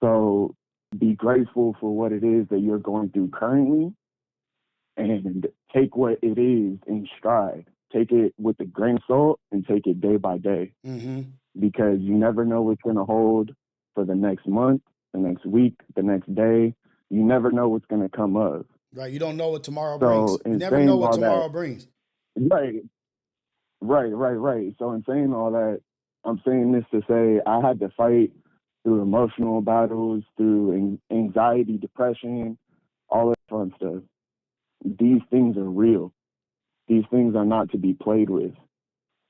So be grateful for what it is that you're going through currently and take what it is in stride. Take it with a grain of salt and take it day by day. Mm-hmm. Because you never know what's going to hold for the next month, the next week, the next day. You never know what's going to come of. Right. You don't know what tomorrow So brings. You in never saying know what all tomorrow that, brings. Right. So in saying all that, I'm saying this to say I had to fight through emotional battles, through anxiety, depression, all that fun stuff. These things are real. These things are not to be played with.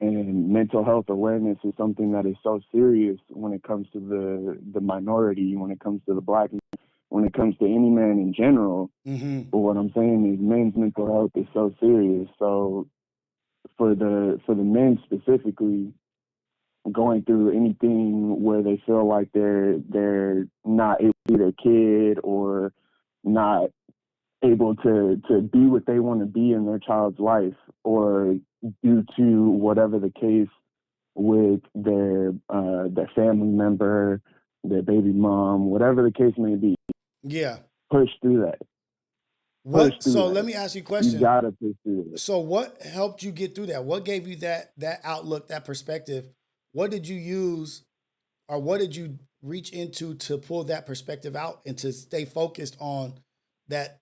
And mental health awareness is something that is so serious when it comes to the minority, when it comes to the Black, when it comes to any man in general. Mm-hmm. But what I'm saying is men's mental health is so serious. So for the men specifically, going through anything where they feel like they're not able to be their kid or not able to be what they want to be in their child's life, or due to whatever the case with their family member, their baby mom, whatever the case may be. Yeah. Push through that. So let me ask you a You question. gotta push through it. So what helped you get through that? What gave you that outlook, that perspective? What did you use, or what did you reach into to pull that perspective out and to stay focused on that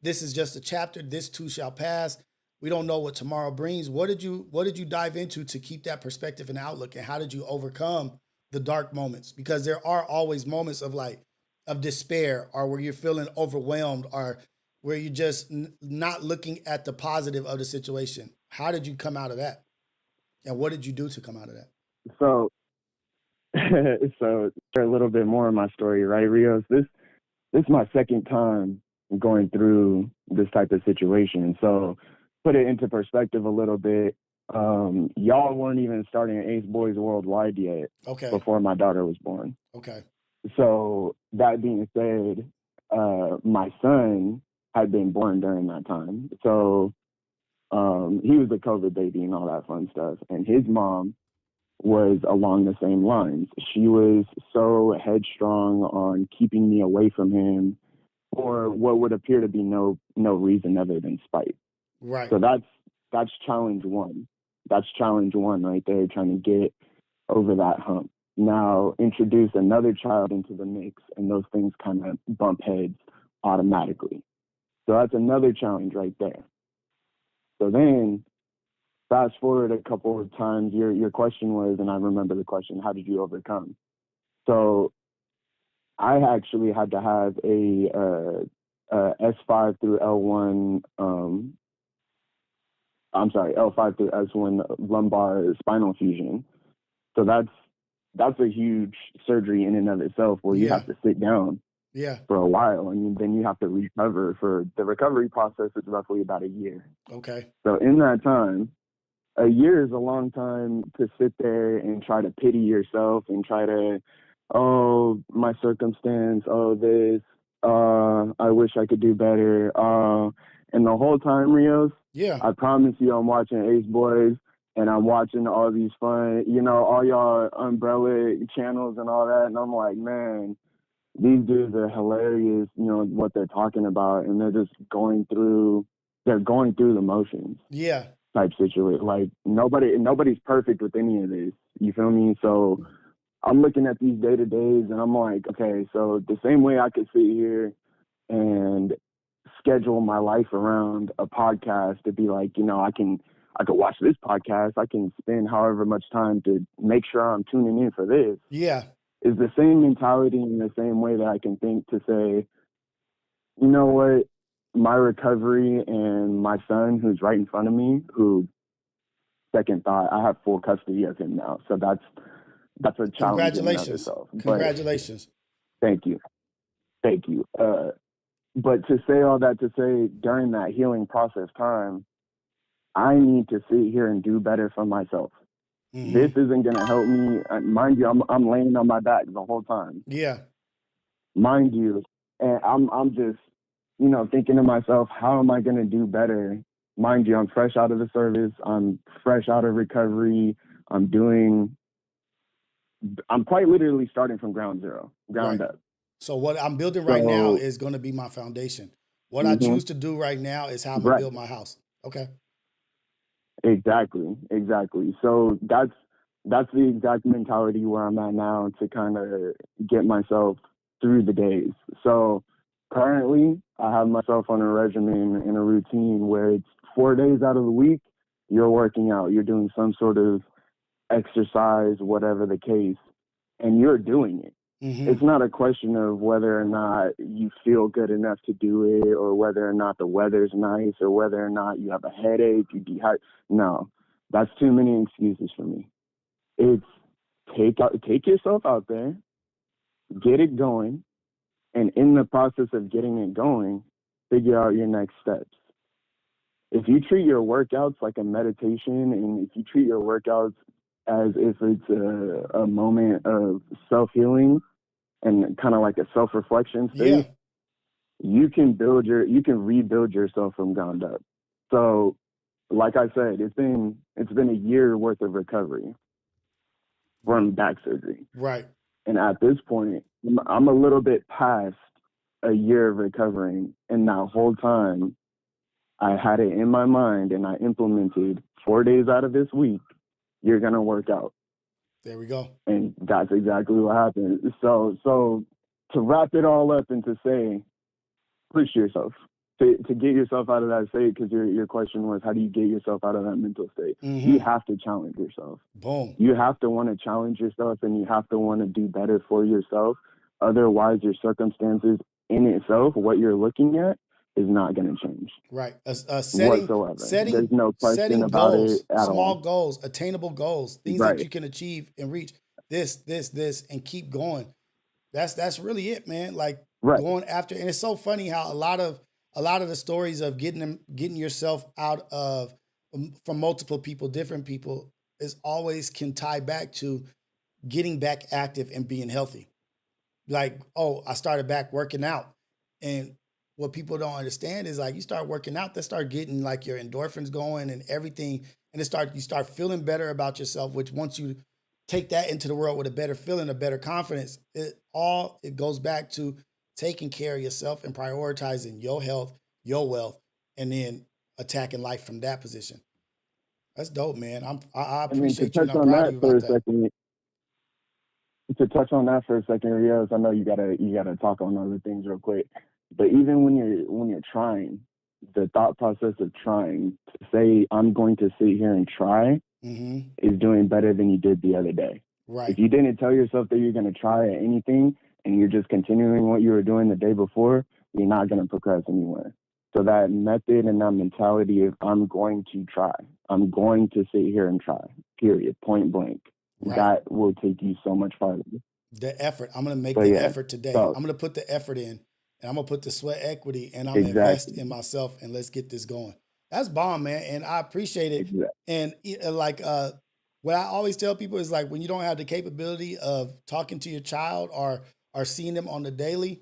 this is just a chapter, this too shall pass. We don't know what tomorrow brings. What did you dive into to keep that perspective and outlook, and how did you overcome the dark moments? Because there are always moments of despair, or where you're feeling overwhelmed, or where you're just not looking at the positive of the situation. How did you come out of that? And what did you do to come out of that? So so share a little bit more of my story, right, Rios? This is my second time going through this type of situation. So put it into perspective a little bit. Y'all weren't even starting Ace Boys Worldwide yet. Okay. Before my daughter was born. Okay. So that being said, my son had been born during that time. So he was a COVID baby and all that fun stuff. And his mom was along the same lines. She was so headstrong on keeping me away from him for what would appear to be no reason other than spite. Right. So that's challenge one. That's challenge one right there, trying to get over that hump. Now introduce another child into the mix, and those things kind of bump heads automatically. So that's another challenge right there. So then fast forward a couple of times, your question was, and I remember the question, how did you overcome? So I actually had to have a S5 through L1, L5 through S1 lumbar spinal fusion. So that's a huge surgery in and of itself, where you have to sit down for a while, and then you have to recover. For the recovery process is roughly about a year. Okay. So in that time, a year is a long time to sit there and try to pity yourself and try to, oh, my circumstance, oh, this, I wish I could do better. And the whole time, Rios, I promise you, I'm watching Ace Boys and I'm watching all these fun, all y'all umbrella channels and all that. And I'm like, man, these dudes are hilarious, you know, what they're talking about, and they're just going through the motions Yeah. type situation. Like nobody's perfect with any of this. You feel me? So I'm looking at these day-to-days and I'm like, okay, so the same way I could sit here and schedule my life around a podcast to be like, you know, I could watch this podcast. I can spend however much time to make sure I'm tuning in for this. Yeah. Is the same mentality in the same way that I can think to say, you know what, my recovery and my son who's right in front of me, who, second thought, I have full custody of him now. So that's a challenge in and of Congratulations. itself. But Congratulations. thank you. Thank you. But to say all that to say, during that healing process time, I need to sit here and do better for myself. Mhm. This isn't going to help me. Mind you, I'm laying on my back the whole time. Yeah. Mind you, and I'm just, you know, thinking to myself, how am I going to do better? Mind you, I'm fresh out of the service. I'm fresh out of recovery. I'm quite literally starting from ground zero, ground Right. up. So what I'm building right now So, is going to be my foundation. What I mhm, choose to do right now is how I'm going right. to build my house. Okay. Exactly. So that's the exact mentality where I'm at now to kind of get myself through the days. So currently, I have myself on a regimen and a routine where it's 4 days out of the week, you're working out, you're doing some sort of exercise, whatever the case, and you're doing it. Mm-hmm. It's not a question of whether or not you feel good enough to do it, or whether or not the weather's nice, or whether or not you have a headache, you dehydrate. No, that's too many excuses for me. It's take yourself out there, get it going, and in the process of getting it going, figure out your next steps. If you treat your workouts like a meditation, and if you treat your workouts as if it's a moment of self-healing and kind of like a self-reflection Yeah. state, you can rebuild yourself from ground up. So, like I said, it's been a year worth of recovery from back surgery. Right. And at this point, I'm a little bit past a year of recovering, and that whole time I had it in my mind and I implemented 4 days out of this week, you're going to work out. There we go. And that's exactly what happened. So to wrap it all up and to say, push yourself to get yourself out of that state, because your question was, how do you get yourself out of that mental state? Mm-hmm. You have to challenge yourself. Boom. You have to want to challenge yourself, and you have to want to do better for yourself. Otherwise, your circumstances in itself, what you're looking at, is not going to change. Right. Whatsoever. There's no question setting about goals, it at small all. goals, attainable goals, things Right. that you can achieve and reach. This, and keep going. That's really it, man. Like Right. going after, and it's so funny how a lot of the stories of getting yourself out of from multiple people, different people, is always can tie back to getting back active and being healthy. Like, oh, I started back working out. And what people don't understand is like you start working out, they start getting like your endorphins going and everything. And you start feeling better about yourself, which once you take that into the world with a better feeling, a better confidence, it goes back to taking care of yourself and prioritizing your health, your wealth, and then attacking life from that position. That's dope, man. I appreciate you and I'm proud of you about that. To touch on that for a second, Rios, I know you gotta talk on other things real quick. But even when you're trying, the thought process of trying, to say I'm going to sit here and try, Mm-hmm. is doing better than you did the other day. Right. If you didn't tell yourself that you're going to try at anything and you're just continuing what you were doing the day before, you're not going to progress anywhere. So that method and that mentality of I'm going to try, I'm going to sit here and try, period, point blank, Right. that will take you so much farther. The effort. I'm going to make But the yeah, effort today. so I'm going to put the effort in, and I'm going to put the sweat equity, and I'm going to invest exactly, in myself, and let's get this going. That's bomb, man. And I appreciate it. exactly. And like, what I always tell people is like, when you don't have the capability of talking to your child or seeing them on the daily,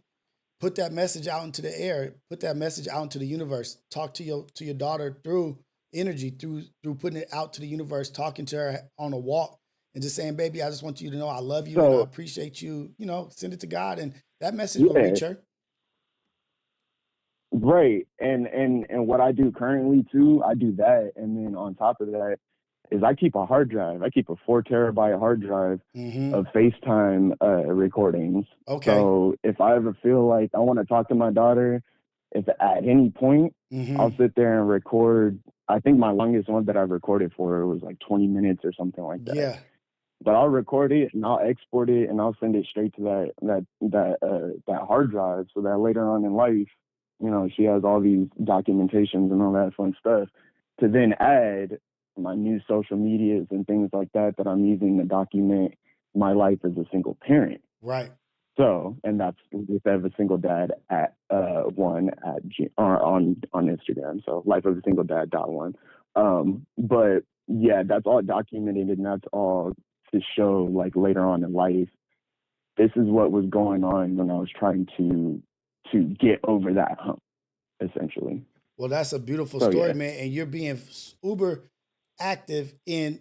put that message out into the air, put that message out into the universe. Talk to your daughter through energy, through putting it out to the universe, talking to her on a walk, and just saying, baby, I just want you to know I love you and I So appreciate you. You know, send it to God and That message will reach her. Right. And what I do currently too, I do that. And then on top of that is I keep a hard drive. I keep a 4 terabyte hard drive of FaceTime recordings. Okay. So if I ever feel like I want to talk to my daughter, if at any point I'll sit there and record. I think my longest one that I recorded for her was like 20 minutes or something like that. Yeah. But I'll record it and I'll export it and I'll send it straight to that hard drive so that later on in life, you know, she has all these documentations and all that fun stuff to then add my new social medias and things like that I'm using to document my life as a single parent. Right. So, and that's with Ever Single Dad at on Instagram. So life of a single dad.1. But yeah, that's all documented and that's all to show like later on in life, this is what was going on when I was trying to get over that hump, essentially. Well, that's a beautiful story, man. And you're being uber active in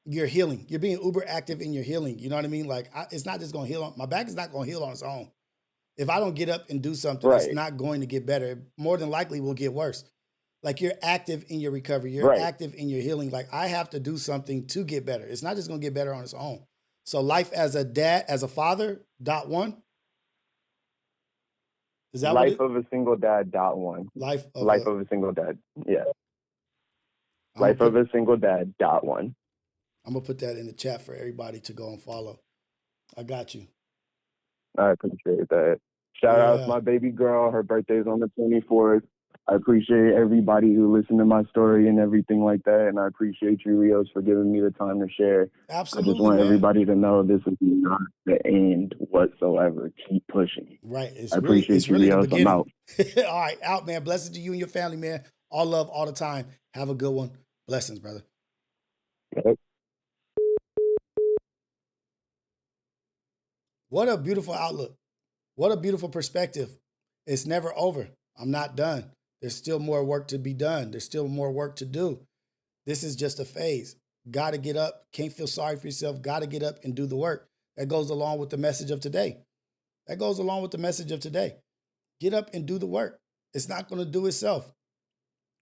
your healing. You're being uber active in your healing. You know what I mean? Like, it's not just going to heal. My back is not going to heal on its own. If I don't get up and do something, it's not going to get better. It more than likely will get worse. Like, you're active in your recovery. You're active in your healing. Like, I have to do something to get better. It's not just going to get better on its own. So life as a dad, as a father, .1. Is that life of a single dad.1? Life of a single dad. Yeah. Life of a single dad.1. I'm gonna put that in the chat for everybody to go and follow. I got you. I appreciate that. Shout out to my baby girl. Her birthday's on the 24th. I appreciate everybody who listened to my story and everything like that. And I appreciate you, Rios, for giving me the time to share. Absolutely. I just want everybody to know this is not the end whatsoever. Keep pushing. Right. I appreciate you, Rios. I'm out. All right. Out, man. Blessings to you and your family, man. All love all the time. Have a good one. Blessings, brother. Yep. What a beautiful outlook. What a beautiful perspective. It's never over. I'm not done. There's still more work to be done. There's still more work to do. This is just a phase. Got to get up. Can't feel sorry for yourself. Got to get up and do the work. That goes along with the message of today. That goes along with the message of today. Get up and do the work. It's not going to do itself.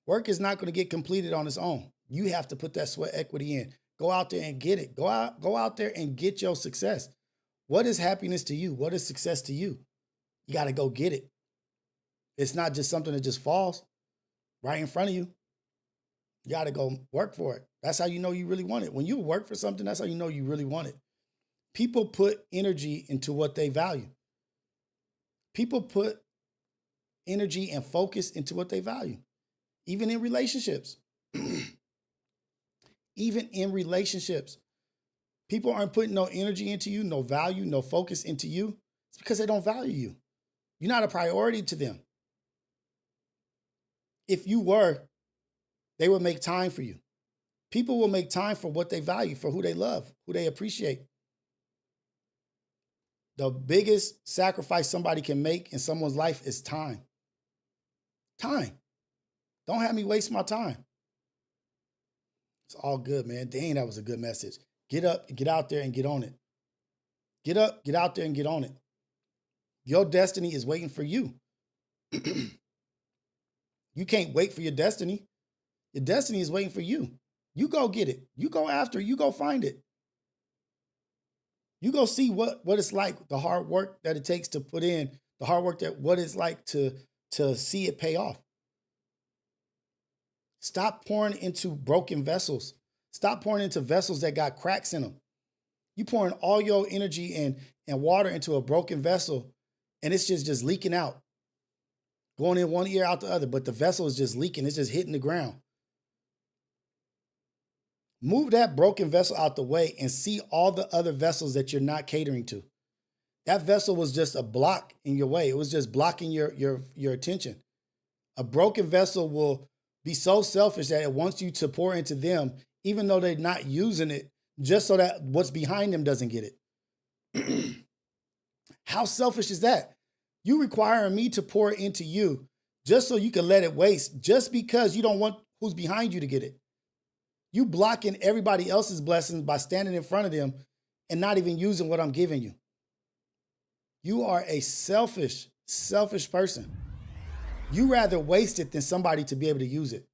Work is not going to get completed on its own. You have to put that sweat equity in. Go out there and get it. Go out there and get your success. What is happiness to you? What is success to you? You got to go get it. It's not just something that just falls right in front of you. You got to go work for it. That's how you know you really want it. When you work for something, that's how you know you really want it. People put energy into what they value. People put energy and focus into what they value, even in relationships. Even in relationships. People aren't putting no energy into you, no value, no focus into you. It's because they don't value you. You're not a priority to them. If you were, they would make time for you. People will make time for what they value, for who they love, who they appreciate. The biggest sacrifice somebody can make in someone's life is time. Time. Don't have me waste my time. It's all good, man. Dang, that was a good message. Get up, get out there and get on it. Get up, get out there and get on it. Your destiny is waiting for you. You can't wait for your destiny. Your destiny is waiting for you. You go get it. You go after it. You go find it. You go see what it's like, the hard work that it takes to put in, the hard work what it's like to see it pay off. Stop pouring into broken vessels. Stop pouring into vessels that got cracks in them. You pouring all your energy and water into a broken vessel, and it's just leaking out. Going in one ear, out the other, but the vessel is just leaking. It's just hitting the ground. Move that broken vessel out the way and see all the other vessels that you're not catering to. That vessel was just a block in your way. It was just blocking your attention. A broken vessel will be so selfish that it wants you to pour into them, even though they're not using it, just so that what's behind them doesn't get it. How selfish is that? You requiring me to pour into you just so you can let it waste, just because you don't want who's behind you to get it. You blocking everybody else's blessings by standing in front of them and not even using what I'm giving you. You are a selfish person. You rather waste it than somebody to be able to use it.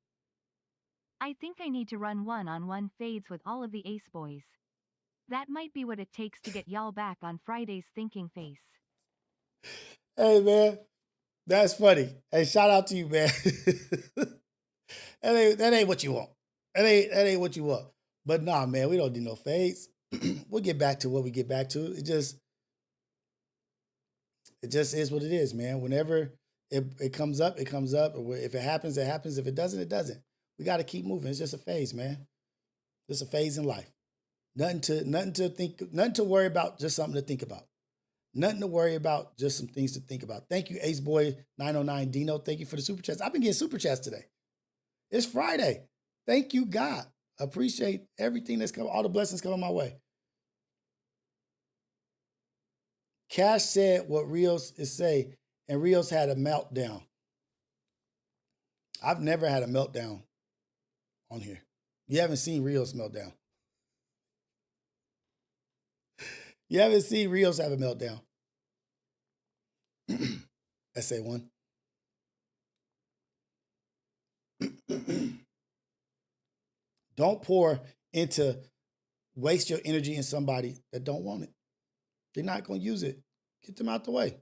I think I need to run one-on-one fades with all of the Ace boys. That might be what it takes to get y'all back on Friday's thinking face. Hey, man, that's funny. Hey, shout out to you, man. that ain't what you want. That ain't what you want. But nah, man, we don't do no fades. We'll get back to what we get back to. It just is what it is, man. Whenever it comes up, it comes up. If it happens, it happens. If it doesn't, it doesn't. We got to keep moving. It's just a phase, man. Just a phase in life. Nothing to worry about, just something to think about. Nothing to worry about, just some things to think about. Thank you, Ace Boy 909 Dino. Thank you for the super chats. I've been getting super chats today. It's Friday. Thank you, God. Appreciate everything that's coming, all the blessings coming my way. Cash said what Rios is saying, and Rios had a meltdown. I've never had a meltdown on here. You haven't seen Rios meltdown. You haven't seen Rios have a meltdown. SA1. Don't waste your energy in somebody that don't want it. They're not going to use it. Get them out the way.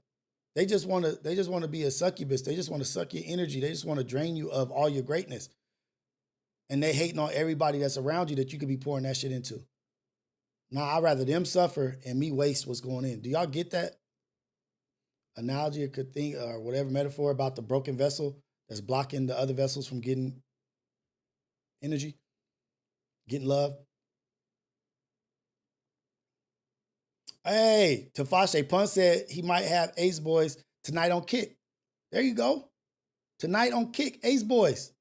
They just want to be a succubus. They just want to suck your energy. They just want to drain you of all your greatness. And they hating on everybody that's around you that you could be pouring that shit into. Now, I'd rather them suffer and me waste what's going in. Do y'all get that analogy or could think or whatever metaphor about the broken vessel that's blocking the other vessels from getting energy, getting love? Hey, Tafashe Pun said he might have Ace Boys tonight on Kick. There you go. Tonight on Kick, Ace Boys.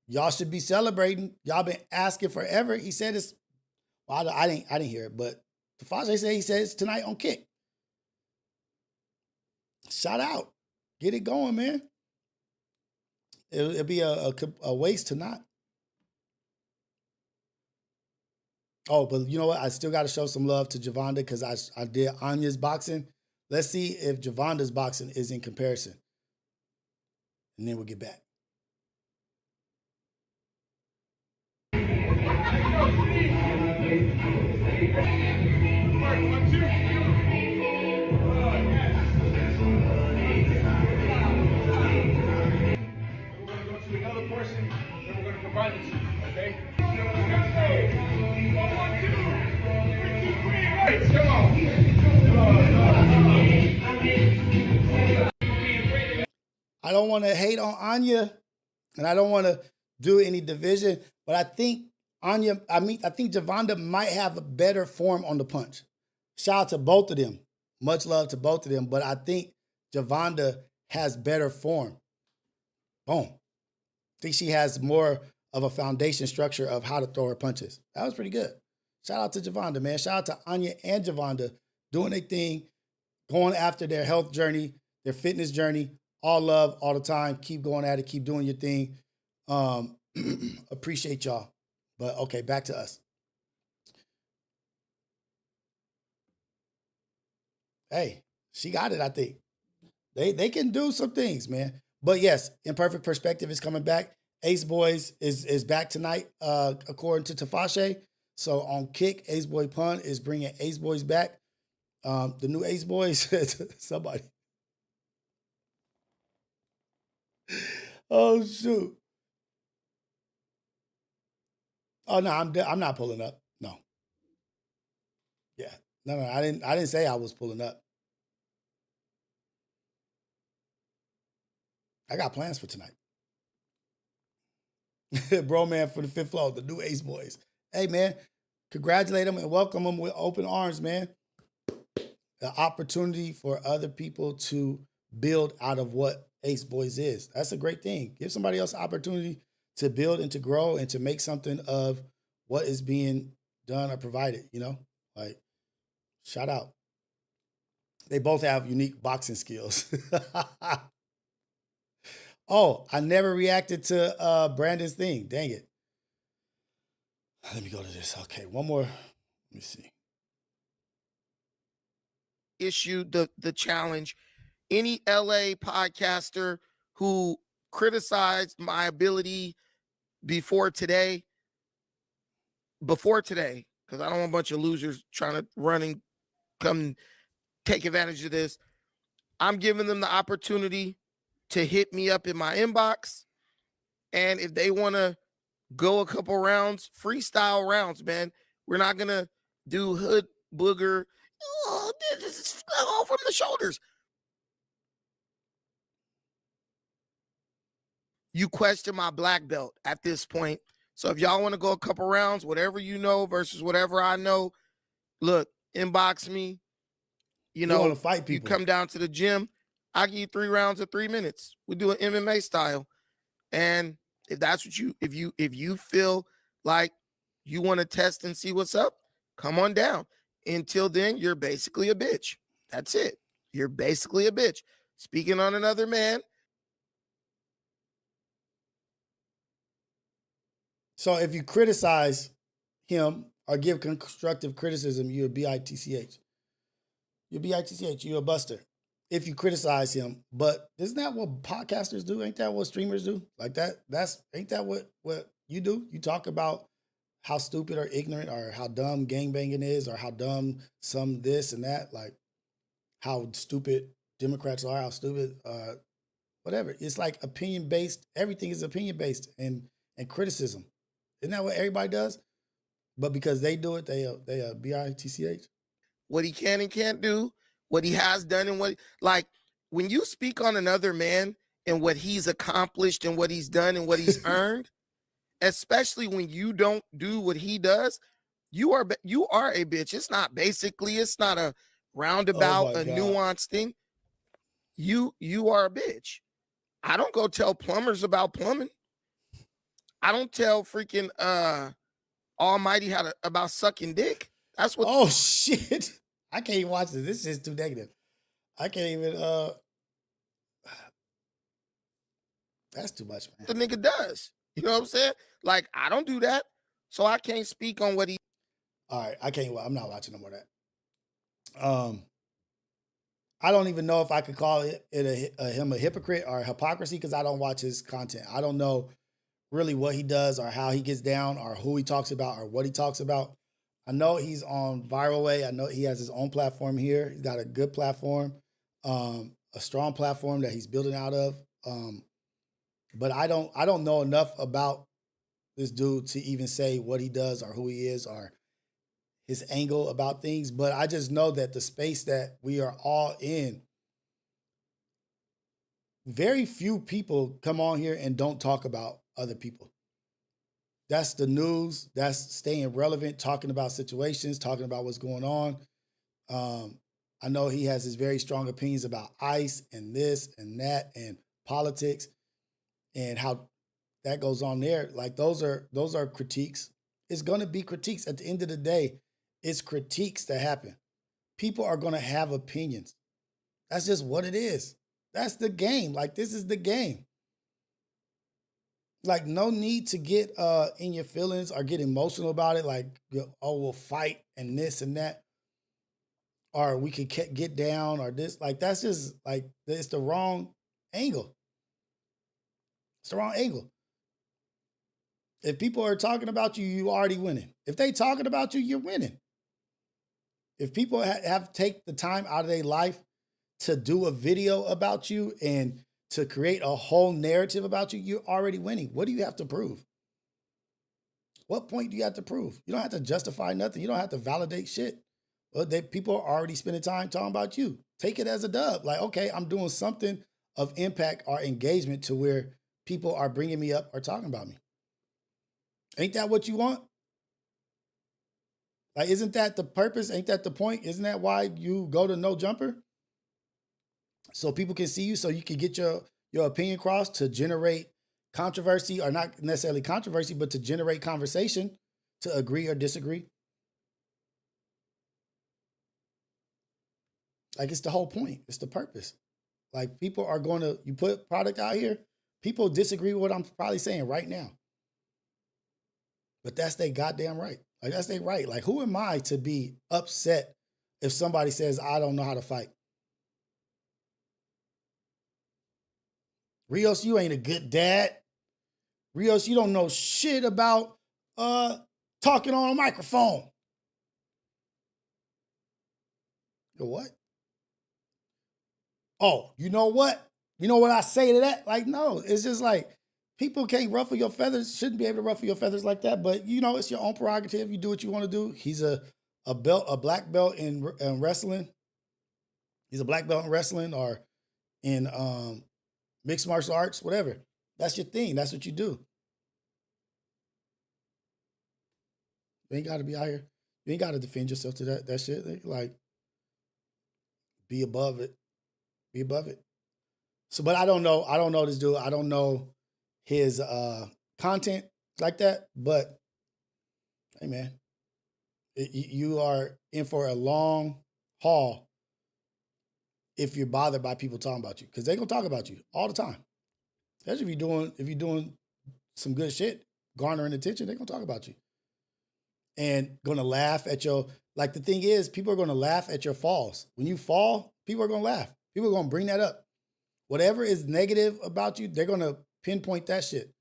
Y'all should be celebrating. Y'all been asking forever. He said it's, well, I didn't hear it, but Tafashe said he said it's tonight on Kick. Shout out. Get it going, man. It'll be a waste to not. Oh, but you know what? I still got to show some love to Javonda because I did Anya's boxing. Let's see if Javonda's boxing is in comparison. And then we'll get back. I don't want to hate on Anya, and I don't want to do any division, but I think I think Javonda might have a better form on the punch. Shout out to both of them. Much love to both of them, but I think Javonda has better form. Boom. I think she has more of a foundation structure of how to throw her punches. That was pretty good. Shout out to Javonda, man. Shout out to Anya and Javonda doing their thing, going after their health journey, their fitness journey. All love, all the time. Keep going at it. Keep doing your thing. Appreciate y'all. But okay, back to us. Hey, she got it, I think. They can do some things, man. But yes, Imperfect Perspective is coming back. Ace Boys is back tonight, according to Tafashe. So on Kick, Ace Boy Pun is bringing Ace Boys back. The new Ace Boys, somebody. Oh shoot! Oh no, I'm not pulling up. No. Yeah, no, I didn't say I was pulling up. I got plans for tonight. Bro, man, for the fifth floor, the new Ace Boys. Hey, man, congratulate them and welcome them with open arms, man. The opportunity for other people to build out of what Ace Boys is. That's a great thing. Give somebody else opportunity to build and to grow and to make something of what is being done or provided, you know? Like, shout out. They both have unique boxing skills. Oh, I never reacted to Brandon's thing. Dang it. Let me go to this. Okay, one more. Let me see. issue the challenge. Any LA podcaster who criticized my ability before today, because I don't want a bunch of losers trying to run and come take advantage of this. I'm giving them the opportunity to hit me up in my inbox. And if they want to go a couple rounds, freestyle rounds, man. We're not going to do hood booger. Oh, this is all from the shoulders. You question my black belt at this point. So if y'all want to go a couple rounds, whatever you know versus whatever I know, look, inbox me. You know, want to fight you people. come down to the gym. I'll give you 3 rounds of 3 minutes. We do an MMA style. And if that's what if you feel like you want to test and see what's up, come on down. Until then, you're basically a bitch. That's it. You're basically a bitch. Speaking on another man. So if you criticize him or give constructive criticism, you're a bitch. You're bitch. You're a buster. If you criticize him, but isn't that what podcasters do? Ain't that what streamers do? Like ain't that what you do? You talk about how stupid or ignorant or how dumb gangbanging is or how dumb some this and that, like how stupid Democrats are, how stupid whatever. It's like opinion based. Everything is opinion based and criticism. Isn't that what everybody does? But because they do it, they bitch. What he can and can't do, what he has done, and like when you speak on another man and what he's accomplished and what he's done and what he's earned, especially when you don't do what he does, you are a bitch. It's not a roundabout, a nuanced thing. You are a bitch. I don't go tell plumbers about plumbing. I don't tell freaking Almighty about sucking dick. That's what. Oh shit! I can't even watch this. This is too negative. I can't even. That's too much, man. The nigga does. You know what I'm saying? Like I don't do that, so I can't speak on what he. All right, I can't. I'm not watching no more of that. I don't even know if I could call him a hypocrite or a hypocrisy because I don't watch his content. I don't know really what he does or how he gets down or who he talks about or what he talks about. I know he's on Viral Way. I know he has his own platform here. He's got a good platform, a strong platform that he's building out of. But I don't know enough about this dude to even say what he does or who he is or his angle about things. But I just know that the space that we are all in, very few people come on here and don't talk about other people. That's the news. That's staying relevant, talking about situations, talking about what's going on. I know he has his very strong opinions about ICE and this and that and politics and how that goes on there. Like those are critiques. It's going to be critiques. At the end of the day, it's critiques that happen. People are going to have opinions. That's just what it is. That's the game. Like this is the game. Like no need to get in your feelings or get emotional about it. Like, oh, we'll fight and this and that. Or we could get down or this. Like that's just like, it's the wrong angle. It's the wrong angle. If people are talking about you, you already winning. If they talking about you, you're winning. If people have take the time out of their life to do a video about you and to create a whole narrative about you, you're already winning. What do you have to prove? What point do you have to prove? You don't have to justify nothing. You don't have to validate shit. Well, people are already spending time talking about you. Take it as a dub. Like, okay, I'm doing something of impact or engagement to where people are bringing me up or talking about me. Ain't that what you want? Like, isn't that the purpose? Ain't that the point? Isn't that why you go to No Jumper? So people can see you, so you can get your opinion across to generate controversy, or not necessarily controversy, but to generate conversation, to agree or disagree. Like, it's the whole point. It's the purpose. Like, people are going to, you put product out here, people disagree with what I'm probably saying right now. But that's their goddamn right. Like, that's their right. Like, who am I to be upset if somebody says, I don't know how to fight. Rios, you ain't a good dad. Rios, you don't know shit about talking on a microphone. What? Oh, you know what? You know what I say to that? Like, no, it's just like people can't ruffle your feathers, shouldn't be able to ruffle your feathers like that. But you know, it's your own prerogative. You do what you want to do. He's a black belt in wrestling. He's a black belt in wrestling or in mixed martial arts, whatever. That's your thing. That's what you do. You ain't got to be out here. You ain't got to defend yourself to that shit. Like, be above it. Be above it. So, but I don't know. I don't know this dude. I don't know his content like that. But hey, man, you are in for a long haul if you're bothered by people talking about you, because they're gonna talk about you all the time. Especially if you're doing some good shit, garnering attention, they're gonna talk about you and gonna laugh at your. Like, the thing is, people are gonna laugh at your falls. When you fall, people are gonna laugh. People are gonna bring that up. Whatever is negative about you, they're gonna pinpoint that shit.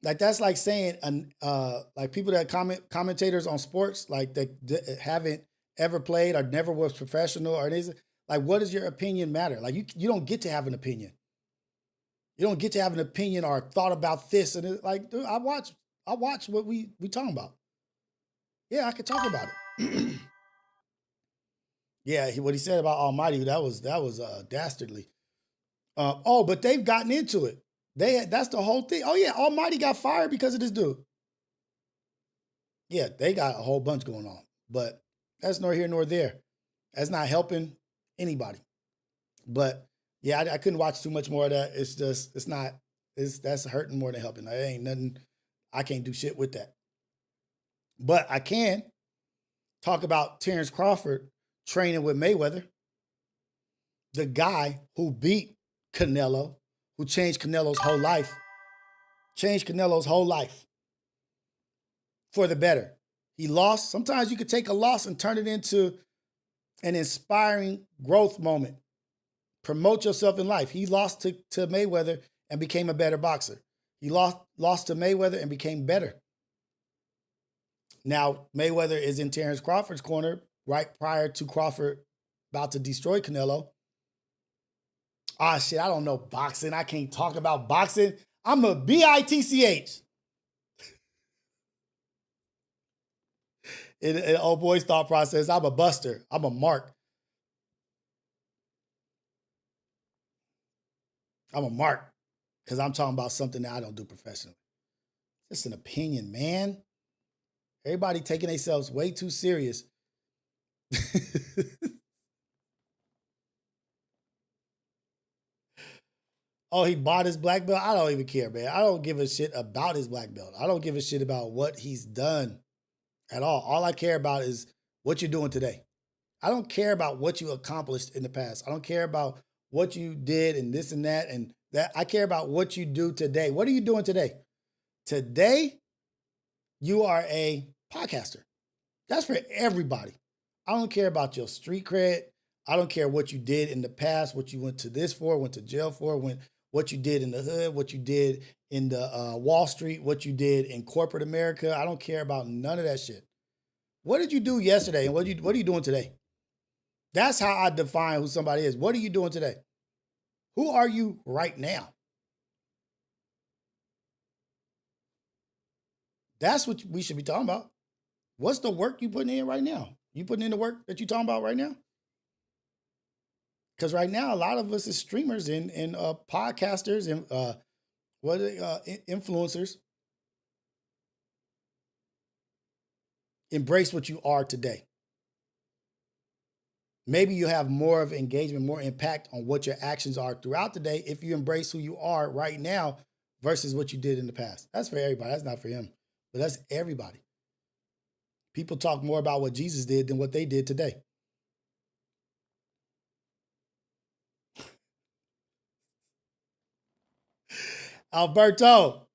Like, that's like saying, like people that commentators on sports, like that haven't ever played or never was professional or anything. Like, what does your opinion matter? Like, you don't get to have an opinion. You don't get to have an opinion or thought about this. And it, like, dude, I watch what we talking about. Yeah, I could talk about it. Yeah, what he said about Almighty, that was dastardly. But they've gotten into it. That's the whole thing. Oh yeah, Almighty got fired because of this dude. Yeah, they got a whole bunch going on, but that's nor here nor there. That's not helping anybody. But yeah, I couldn't watch too much more of that. It's just, that's hurting more than helping. There ain't nothing, I can't do shit with that. But I can talk about Terrence Crawford training with Mayweather, the guy who beat Canelo, who changed Canelo's whole life for the better. He lost. Sometimes you could take a loss and turn it into an inspiring growth moment. Promote yourself in life. He lost to Mayweather and became a better boxer. He lost to Mayweather and became better. Now, Mayweather is in Terrence Crawford's corner right prior to Crawford about to destroy Canelo. Ah, shit, I don't know boxing. I can't talk about boxing. I'm a bitch. In old boy's thought process, I'm a buster. I'm a mark. I'm a mark because I'm talking about something that I don't do professionally. It's an opinion, man. Everybody taking themselves way too serious. Oh, he bought his black belt? I don't even care, man. I don't give a shit about his black belt. I don't give a shit about what he's done at all. All I care about is what you're doing today. I don't care about what you accomplished in the past. I don't care about what you did and this and that and that. I care about what you do today. What are you doing today? Today, you are a podcaster. That's for everybody. I don't care about your street cred. I don't care what you did in the past, what you went to this for, went to jail for, what you did in the hood, what you did in the Wall Street, what you did in corporate America. I don't care about none of that shit. What did you do yesterday and what are you doing today? That's how I define who somebody is. What are you doing today? Who are you right now? That's what we should be talking about. What's the work you putting in right now? You putting in the work that you talking about right now? Because right now, a lot of us is streamers and podcasters and influencers. Embrace what you are today. Maybe you have more of engagement, more impact on what your actions are throughout the day if you embrace who you are right now versus what you did in the past. That's for everybody. That's not for him, but that's everybody. People talk more about what Jesus did than what they did today. Alberto,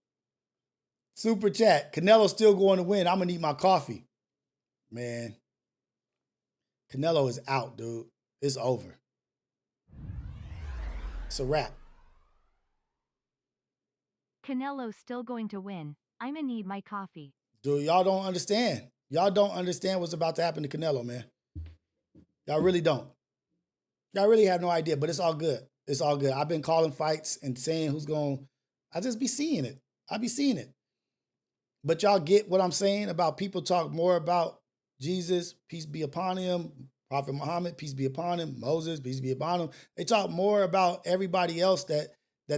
super chat. Canelo's still going to win. I'm going to need my coffee. Man, Canelo is out, dude. It's over. It's a wrap. Canelo's still going to win. I'ma need my coffee. Dude, y'all don't understand. Y'all don't understand what's about to happen to Canelo, man. Y'all really don't. Y'all really have no idea, but it's all good. It's all good. I've been calling fights and saying who's going. I just be seeing it. I be seeing it. But y'all get what I'm saying about people talk more about Jesus, peace be upon him, Prophet Muhammad, peace be upon him, Moses, peace be upon him. They talk more about everybody else that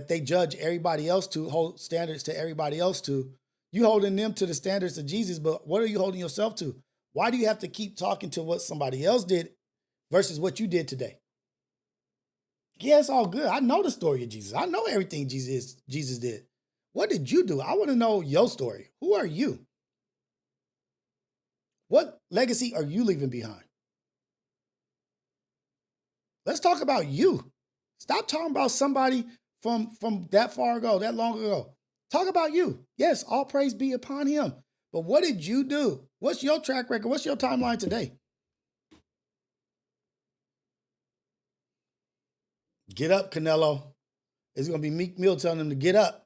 they judge everybody else to, hold standards to everybody else to. You holding them to the standards of Jesus, but what are you holding yourself to? Why do you have to keep talking to what somebody else did versus what you did today? Yeah, it's all good. I know the story of Jesus. I know everything Jesus did. What did you do? I want to know your story. Who are you? What legacy are you leaving behind? Let's talk about you. Stop talking about somebody from that far ago, that long ago. Talk about you. Yes, all praise be upon him. But what did you do? What's your track record? What's your timeline today? Get up, Canelo. It's going to be Meek Mill telling him to get up.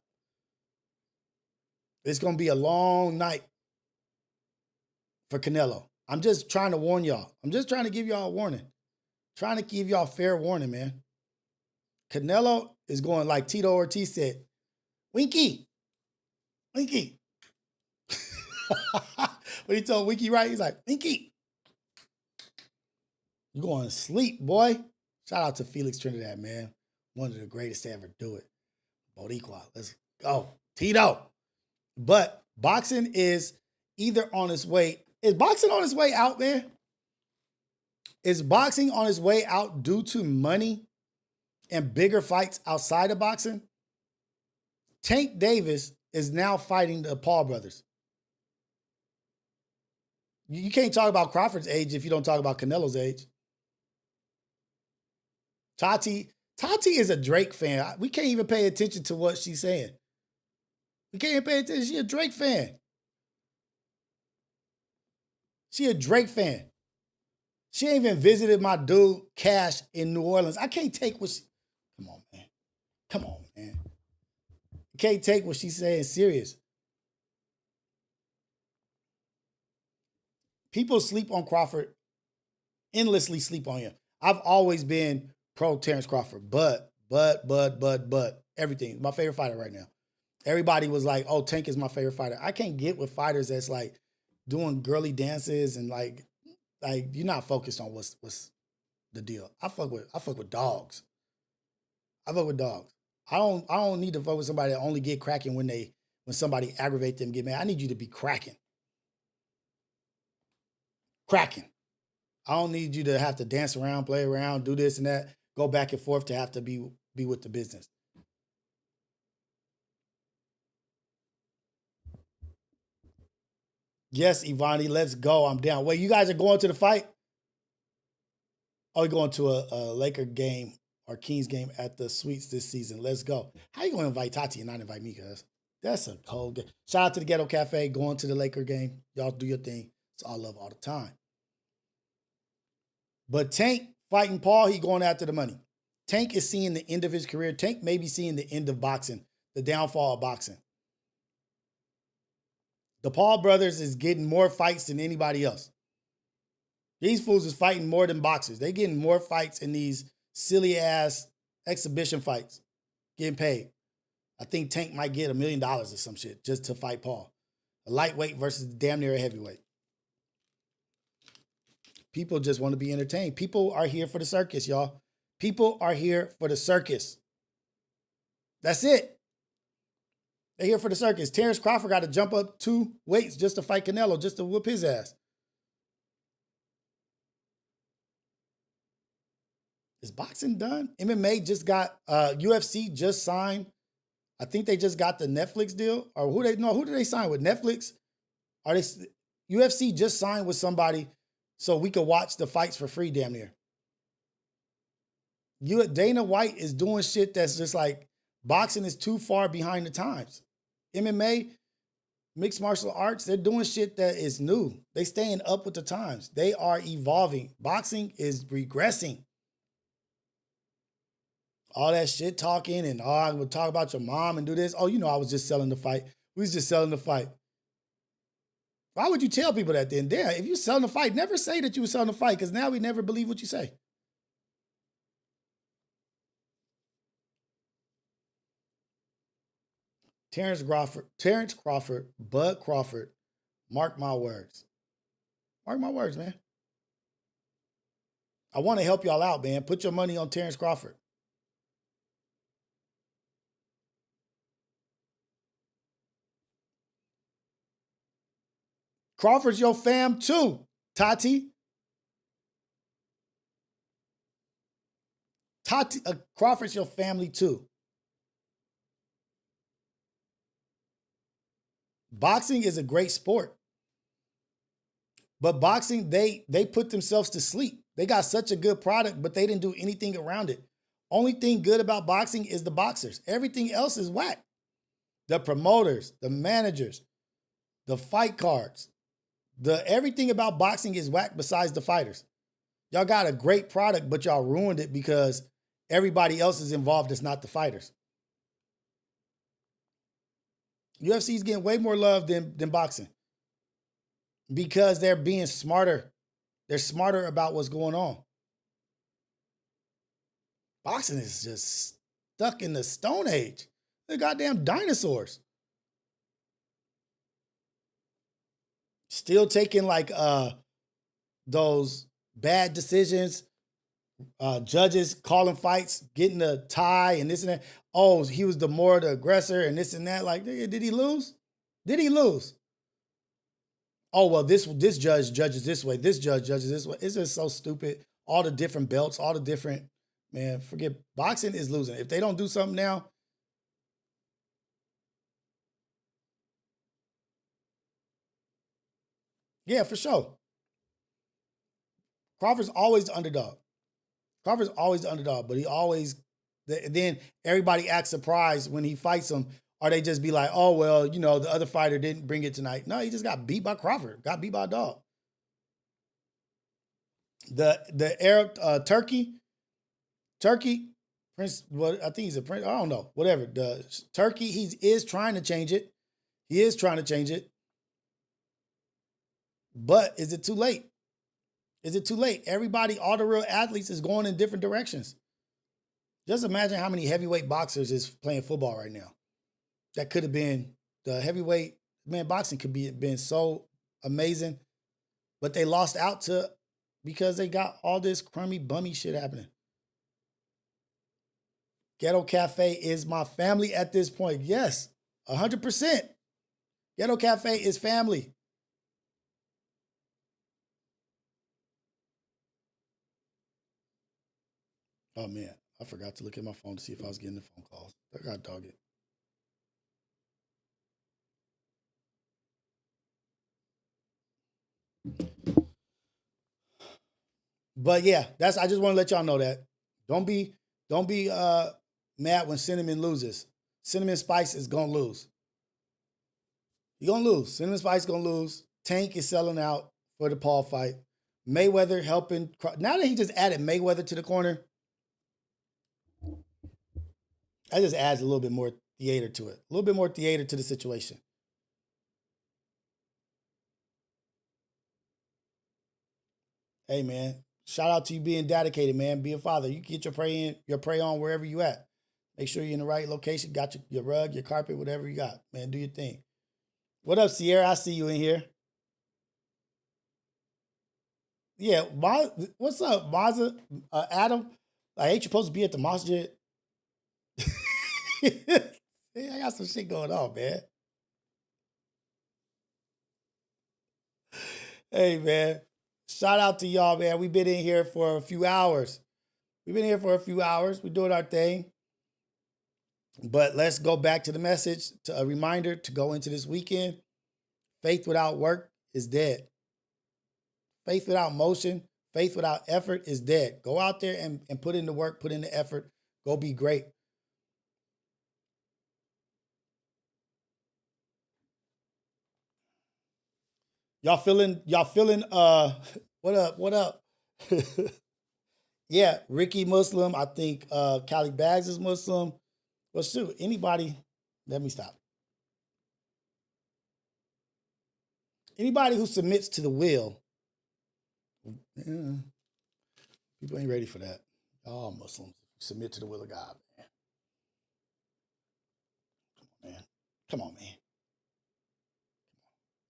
It's going to be a long night for Canelo. I'm just trying to warn y'all. I'm just trying to give y'all a warning. Trying to give y'all fair warning, man. Canelo is going like Tito Ortiz said, Winky. Winky. When he told Winky right, he's like, Winky. You going to sleep, boy. Shout out to Felix Trinidad, man. One of the greatest to ever do it. Boricua, let's go. Tito. But boxing is either on its way. Is boxing on its way out, man? Is boxing on its way out due to money and bigger fights outside of boxing? Tank Davis is now fighting the Paul brothers. You can't talk about Crawford's age if you don't talk about Canelo's age. Tati is a Drake fan. We can't even pay attention to what she's saying. We can't even pay attention. She's a Drake fan. She a Drake fan. She ain't even visited my dude Cash in New Orleans. I can't take what she... Come on, man. Come on, man. You can't take what she's saying serious. People sleep on Crawford, endlessly sleep on him. I've always been pro Terrence Crawford, but everything. My favorite fighter right now. Everybody was like, oh, Tank is my favorite fighter. I can't get with fighters that's like doing girly dances and like you're not focused on what's the deal. I fuck with dogs. I fuck with dogs. I don't need to fuck with somebody that only get cracking when somebody aggravate them, get mad. I need you to be cracking. Cracking. I don't need you to have to dance around, play around, do this and that, go back and forth to have to be with the business. Yes, Ivani, let's go. I'm down. Wait, you guys are going to the fight? Oh, you're going to a Laker game or Kings game at the Suites this season. Let's go. How you going to invite Tati and not invite me, cuz? That's a cold game. Shout out to the Ghetto Cafe, going to the Laker game. Y'all do your thing. It's all love all the time. But Tank fighting Paul, he going after the money. Tank is seeing the end of his career. Tank may be seeing the end of boxing, the downfall of boxing. The Paul brothers is getting more fights than anybody else. These fools is fighting more than boxers. They getting more fights in these silly ass exhibition fights, getting paid. I think Tank might get $1 million or some shit just to fight Paul. A lightweight versus damn near a heavyweight. People just want to be entertained. People are here for the circus, y'all. People are here for the circus. That's it. They're here for the circus. Terrence Crawford got to jump up 2 weights just to fight Canelo, just to whoop his ass. Is boxing done? MMA just got, UFC just signed. I think they just got the Netflix deal. Or who did they sign with? Netflix? UFC just signed with somebody so we could watch the fights for free damn near. Dana White is doing shit that's just like, boxing is too far behind the times. MMA, Mixed martial arts, they're doing shit that is new. They staying up with the times. They are evolving. Boxing is regressing. All that shit talking and I would talk about your mom and do this. Oh, I was just selling the fight. We was just selling the fight. Why would you tell people that then? There, if you're selling the fight, never say that you were selling the fight because now we never believe what you say. Terrence Crawford, Bud Crawford, mark my words. Mark my words, man. I want to help y'all out, man. Put your money on Terrence Crawford. Crawford's your fam too, Tati. Crawford's your family too. Boxing is a great sport. But boxing, they put themselves to sleep. They got such a good product, but they didn't do anything around it. Only thing good about boxing is the boxers. Everything else is whack. The promoters, the managers, the fight cards, everything about boxing is whack besides the fighters. Y'all got a great product, but y'all ruined it because everybody else is involved that's not the fighters. UFC is getting way more love than boxing because they're being smarter. They're smarter about what's going on. Boxing is just stuck in the Stone Age. They're goddamn dinosaurs. Still taking like those bad decisions, judges calling fights, getting a tie and this and that. Oh, he was the more the aggressor and this and that. Like, did he lose? Did he lose? Oh, well, this judge judges this way. This judge judges this way. It's just so stupid. All the different belts, all the different, man, forget, boxing is losing. If they don't do something now, yeah, for sure. Crawford's always the underdog. Crawford's always the underdog, but he always, then everybody acts surprised when he fights him, or they just be like, oh, well, the other fighter didn't bring it tonight. No, he just got beat by Crawford, got beat by a dog. The Arab, Turkey, Prince, what I think he's a prince, I don't know, whatever. The Turkey, he is trying to change it. He is trying to change it. But is it too late? Is it too late? Everybody, all the real athletes is going in different directions. Just imagine how many heavyweight boxers is playing football right now. That could have been the heavyweight, man, boxing could been so amazing, but they lost out to because they got all this crummy, bummy shit happening. Ghetto Cafe is my family at this point. Yes, 100%. Ghetto Cafe is family. Oh, man, I forgot to look at my phone to see if I was getting the phone calls. I got dog it. But yeah, I just want to let y'all know that. Don't be mad when Cinnamon loses. Cinnamon Spice is gonna lose. You're gonna lose. Cinnamon Spice gonna lose. Tank is selling out for the Paul fight. Mayweather helping. Now that he just added Mayweather to the corner, that just adds a little bit more theater to it. A little bit more theater to the situation. Hey, man. Shout out to you being dedicated, man. Be a father. You get your pray on wherever you at. Make sure you're in the right location. Got your rug, your carpet, whatever you got. Man, do your thing. What up, Sierra? I see you in here. Yeah, what's up, Maza? Adam? I ain't supposed to be at the masjid. I got some shit going on, man. Hey, man. Shout out to y'all, man. We've been in here for a few hours. We're doing our thing. But let's go back to the message, to a reminder to go into this weekend. Faith without work is dead. Faith without motion, faith without effort is dead. Go out there and put in the work, put in the effort. Go be great. Y'all feeling what up? Yeah, Ricky Muslim. I think Cali Bags is Muslim. Well, shoot, anybody, let me stop. Anybody who submits to the will, people ain't ready for that. All Muslims submit to the will of God, man. Come on, man.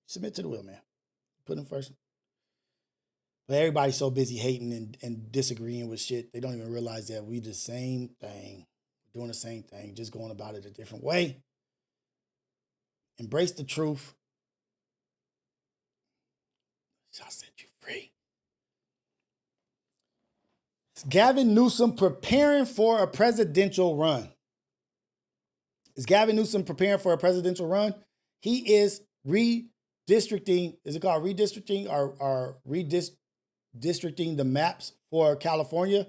Submit to the will, man. Put him first. But everybody's so busy hating and disagreeing with shit, they don't even realize that we the same thing, doing the same thing, just going about it a different way. Embrace the truth. Shall set you free. Is Gavin Newsom preparing for a presidential run? Is Gavin Newsom preparing for a presidential run? He is redistricting. Is it called redistricting or redistricting the maps for California?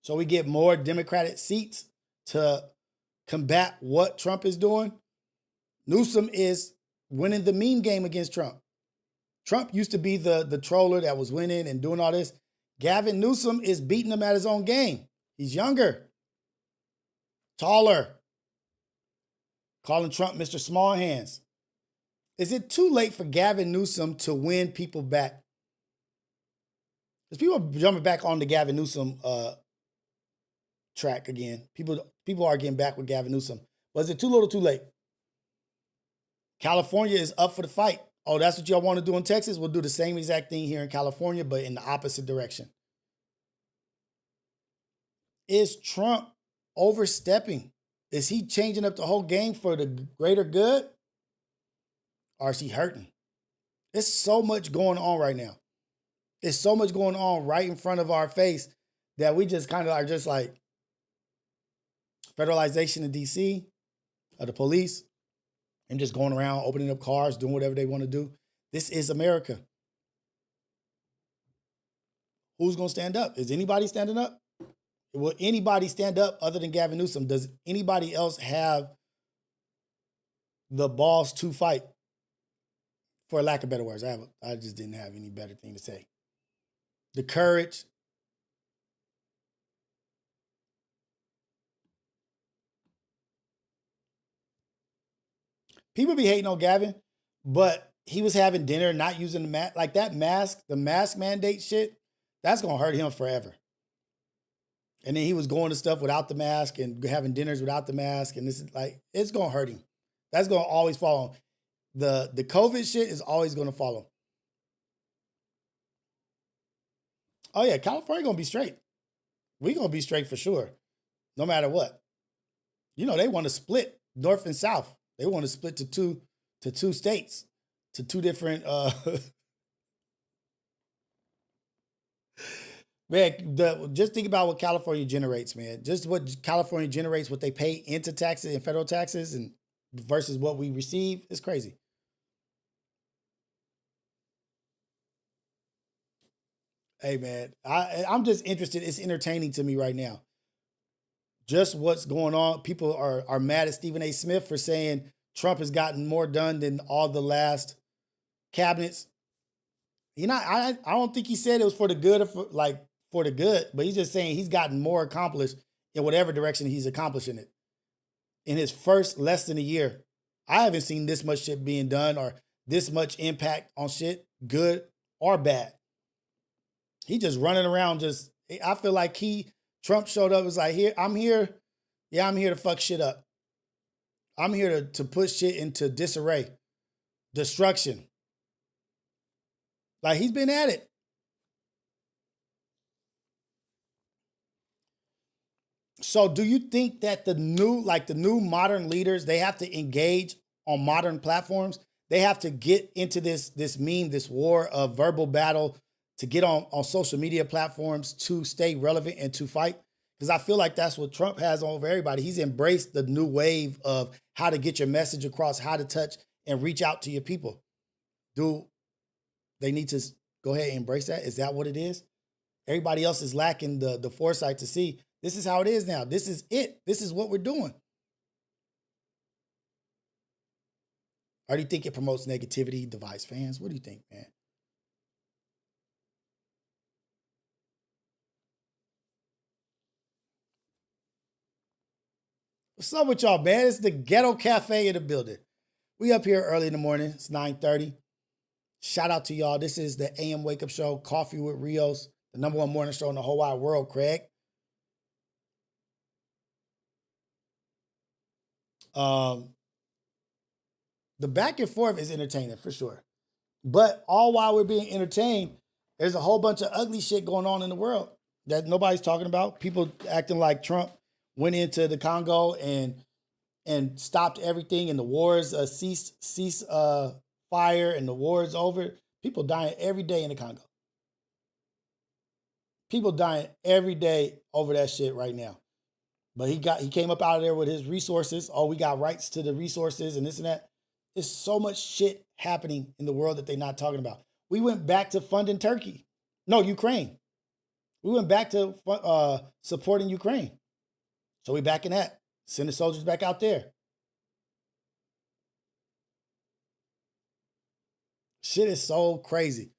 So we get more Democratic seats to combat what Trump is doing. Newsom is winning the meme game against Trump. Trump used to be the troller that was winning and doing all this. Gavin Newsom is beating him at his own game. He's younger, taller, calling Trump Mr. Small Hands. Is it too late for Gavin Newsom to win people back? Because people are jumping back on the Gavin Newsom track again. People are getting back with Gavin Newsom. Was it too little, too late? California is up for the fight. Oh, that's what y'all want to do in Texas? We'll do the same exact thing here in California, but in the opposite direction. Is Trump overstepping? Is he changing up the whole game for the greater good? Or is he hurting? There's so much going on right now. There's so much going on right in front of our face that we just kind of are just like federalization in DC, of the police, and just going around opening up cars, doing whatever they want to do. This is America. Who's going to stand up? Is anybody standing up? Will anybody stand up other than Gavin Newsom? Does anybody else have the balls to fight? For lack of better words, I just didn't have any better thing to say. The courage. People be hating on Gavin, but he was having dinner, not using the mask. Like that mask, the mask mandate shit, that's going to hurt him forever. And then he was going to stuff without the mask and having dinners without the mask. And this is like, it's going to hurt him. That's going to always follow him. The COVID shit is always going to follow. Oh yeah, California going to be straight. We going to be straight for sure. No matter what. You know, they want to split North and South. They want to split to two states, to two different man, just think about what California generates, man. Just what California generates, what they pay into taxes and federal taxes and versus what we receive is crazy. Hey man, I'm just interested. It's entertaining to me right now. Just what's going on. People are mad at Stephen A. Smith for saying Trump has gotten more done than all the last cabinets. You know, I don't think he said it was for the good or for the good, but he's just saying he's gotten more accomplished in whatever direction he's accomplishing it. In his first less than a year, I haven't seen this much shit being done or this much impact on shit, good or bad. He just running around I feel like Trump showed up, was like, I'm here to fuck shit up. I'm here to put shit into disarray, destruction. Like he's been at it. So do you think that the new modern leaders, they have to engage on modern platforms? They have to get into this meme, this war of verbal battle to get on social media platforms to stay relevant and to fight? Because I feel like that's what Trump has over everybody. He's embraced the new wave of how to get your message across, how to touch and reach out to your people. Do they need to go ahead and embrace that? Is that what it is? Everybody else is lacking the foresight to see this is how it is now. This is it. This is what we're doing. Or do you think it promotes negativity, divides fans? What do you think, man? What's up with y'all, man? It's the Ghetto Cafe in the building. We up here early in the morning. It's 9:30. Shout out to y'all. This is the AM Wake Up Show, Coffee with Rios, the #1 morning show in the whole wide world, Craig. The back and forth is entertaining for sure. But all while we're being entertained, there's a whole bunch of ugly shit going on in the world that nobody's talking about. People acting like Trump went into the Congo and stopped everything, and the wars cease fire, and the war is over. People dying every day in the Congo. People dying every day over that shit right now. But he came up out of there with his resources. Oh, we got rights to the resources and this and that. There's so much shit happening in the world that they're not talking about. We went back to funding Ukraine. We went back to supporting Ukraine. So we back in that. Send the soldiers back out there. Shit is so crazy.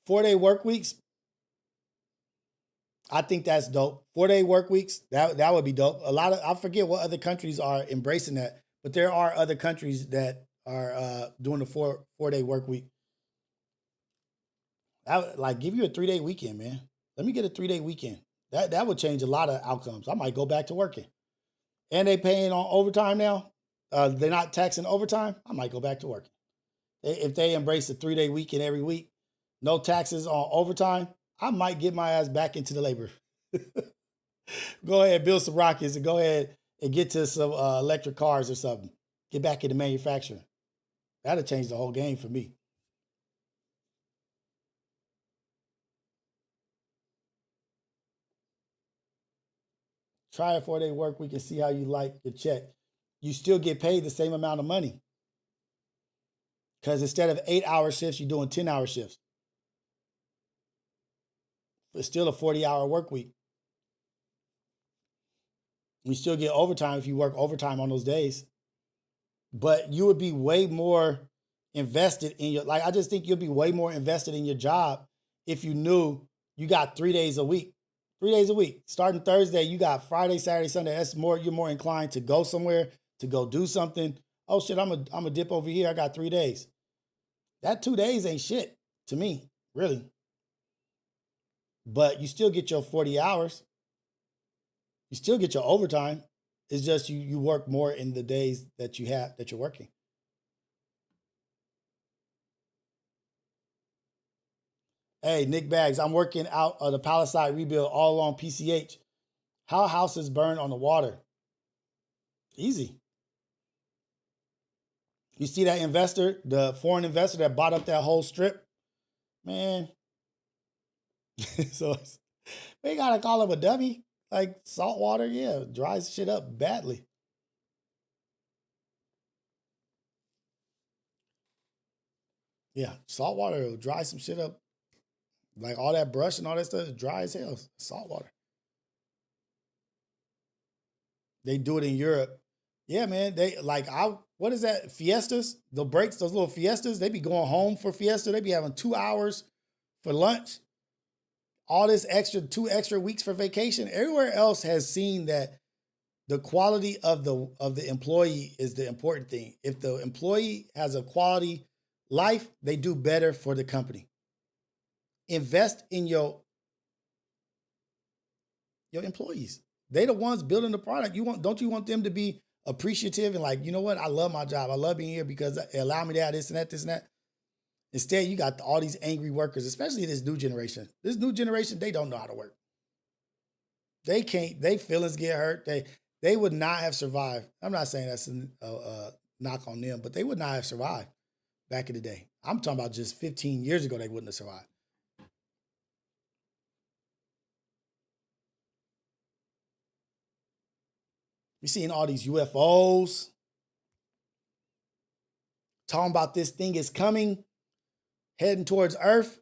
Four-day work weeks. I think that's dope. 4-day work weeks. That would be dope. I forget what other countries are embracing that, but there are other countries that are doing the four-day work week. That would, give you a 3-day weekend, man. Let me get a 3-day weekend. That would change a lot of outcomes. I might go back to working. And they paying on overtime now. They're not taxing overtime. I might go back to working. If they embrace a 3-day weekend every week, no taxes on overtime, I might get my ass back into the labor. Go ahead, build some rockets and go ahead and get to some electric cars or something. Get back into manufacturing. That'll change the whole game for me. Try a 4-day work week and see how you like your check. You still get paid the same amount of money. Because instead of 8-hour shifts, you're doing 10-hour shifts. It's still a 40-hour work week. You still get overtime if you work overtime on those days. But you would be way more invested in your, I just think you'll be way more invested in your job if you knew you got 3 days a week. 3 days a week. Starting Thursday, you got Friday, Saturday, Sunday. You're more inclined to go somewhere, to go do something. Oh shit, I'm a dip over here. I got 3 days. That 2 days ain't shit to me, really. But you still get your 40 hours. You still get your overtime. It's just you work more in the days that you're working. Hey, Nick Bags, I'm working out the Palisade rebuild all on PCH. How houses burn on the water? Easy. You see that investor, the foreign investor that bought up that whole strip? Man. So we gotta call him a dummy. Like salt water, yeah, dries shit up badly. Yeah, salt water will dry some shit up. Like all that brush and all that stuff is dry as hell. Salt water. They do it in Europe. Yeah, man. What is that? Fiestas? The breaks, those little fiestas, they be going home for fiesta. They be having 2 hours for lunch. All this two extra weeks for vacation. Everywhere else has seen that the quality of the employee is the important thing. If the employee has a quality life, they do better for the company. Invest in your employees. They the ones building the product. Don't you want them to be appreciative and you know what? I love my job. I love being here because it allowed me to have this and that, this and that. Instead, you got all these angry workers, especially this new generation. This new generation, they don't know how to work. They can't, their feelings get hurt. They would not have survived. I'm not saying that's a knock on them, but they would not have survived back in the day. I'm talking about just 15 years ago, they wouldn't have survived. We're seeing all these UFOs. Talking about this thing is coming. heading towards Earth.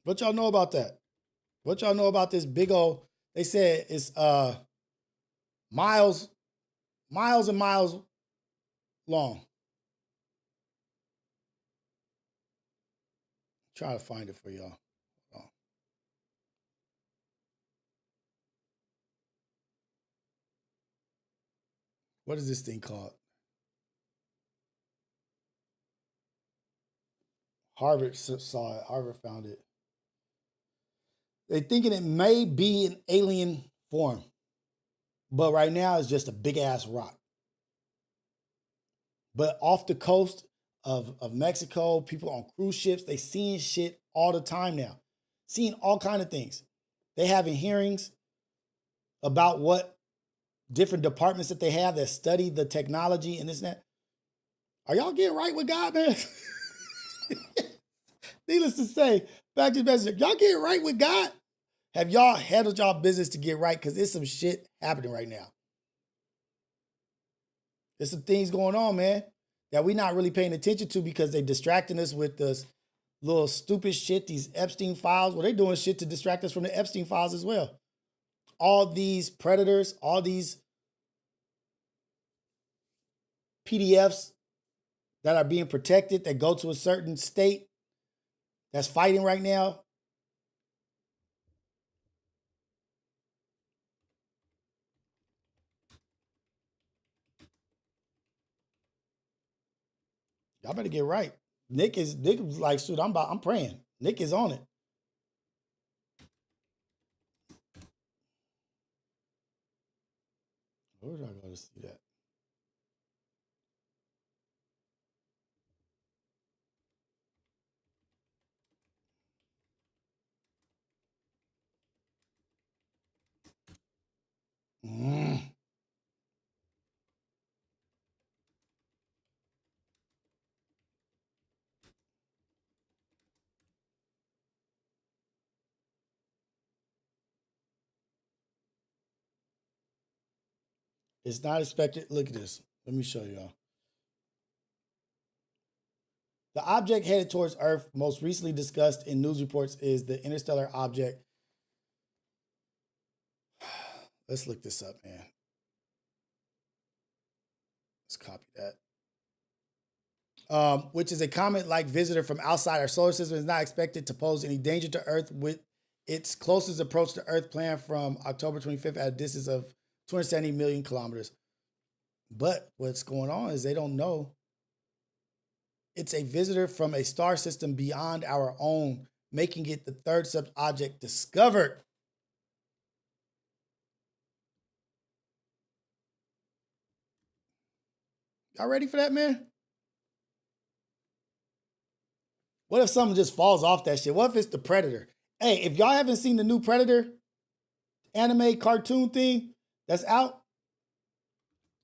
What y'all know about that? What y'all know about this big old, they said it's miles and miles long. Try to find it for y'all. What is this thing called? Harvard saw it. Harvard found it. They're thinking it may be an alien form, but right now it's just a big ass rock. But off the coast of Mexico, people on cruise ships, they seeing shit all the time now. Seeing all kind of things. They having hearings about what different departments that they have that study the technology and this and that. Are y'all getting right with God, man? Needless to say, back to the message. Y'all getting right with God? Have y'all handled y'all business to get right? Because there's some shit happening right now. There's some things going on, man, that we're not really paying attention to because they distracting us with this little stupid shit, these Epstein files. Well, they're doing shit to distract us from the Epstein files as well. All these predators, all these PDFs that are being protected, that go to a certain state that's fighting right now. Y'all better get right. Nick was like, shoot, I'm praying. Nick is on it. Where did I go to see that? It's not expected. Look at this. Let me show y'all. The object headed towards Earth, most recently discussed in news reports, is the interstellar object. Let's look this up, man. Let's copy that. Which is a comet-like visitor from outside our solar system, is not expected to pose any danger to Earth, with its closest approach to Earth planned from October 25th at a distance of 270 million kilometers. But what's going on is they don't know. It's a visitor from a star system beyond our own, making it the third such object discovered. Y'all ready for that, man? What if something just falls off that shit? What if it's the Predator? Hey, if y'all haven't seen the new Predator anime cartoon thing that's out,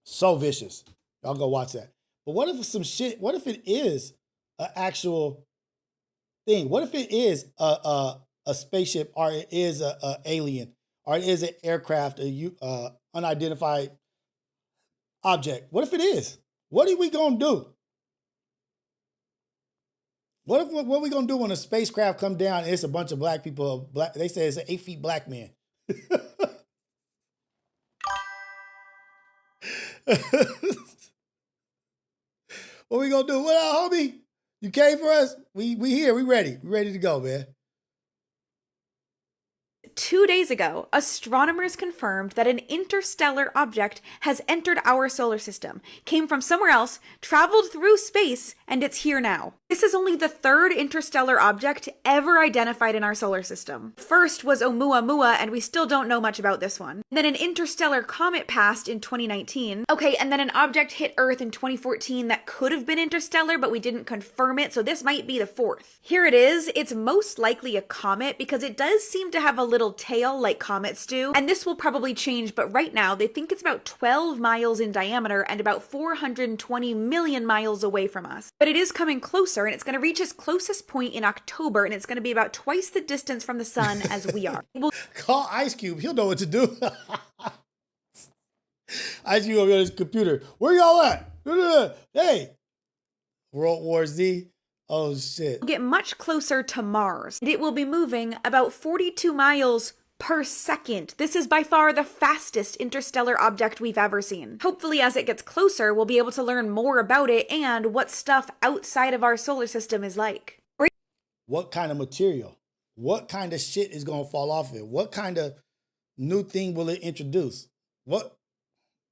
so vicious. Y'all go watch that. But what if some shit, what if it is an actual thing? What if it is a spaceship, or it is a alien, or it is an aircraft, a unidentified object? What if it is? What are we gonna do? What are we gonna do when a spacecraft come down and it's a bunch of black people? They say it's an 8 feet black man. What we gonna do? What up, homie? You came for us? We here. We ready. We ready to go, man. 2 days ago, astronomers confirmed that an interstellar object has entered our solar system, came from somewhere else, traveled through space, and it's here now. This is only the third interstellar object ever identified in our solar system. First was Oumuamua, and we still don't know much about this one. Then an interstellar comet passed in 2019. Okay, and then an object hit Earth in 2014 that could have been interstellar, but we didn't confirm it, so this might be the fourth. Here it is. It's most likely a comet because it does seem to have a little tail like comets do, and this will probably change, but right now they think it's about 12 miles in diameter and about 420 million miles away from us. But it is coming closer, and it's going to reach its closest point in October, and it's going to be about twice the distance from the sun as we are. Call Ice Cube. He'll know what to do. I just go on this computer. Where y'all at? Hey, World War Z. Oh shit. Get much closer to Mars, and it will be moving about 42 miles per second. This is by far the fastest interstellar object we've ever seen. Hopefully, as it gets closer, we'll be able to learn more about it and what stuff outside of our solar system is like. What kind of material? What kind of shit is gonna fall off it? What kind of new thing will it introduce? What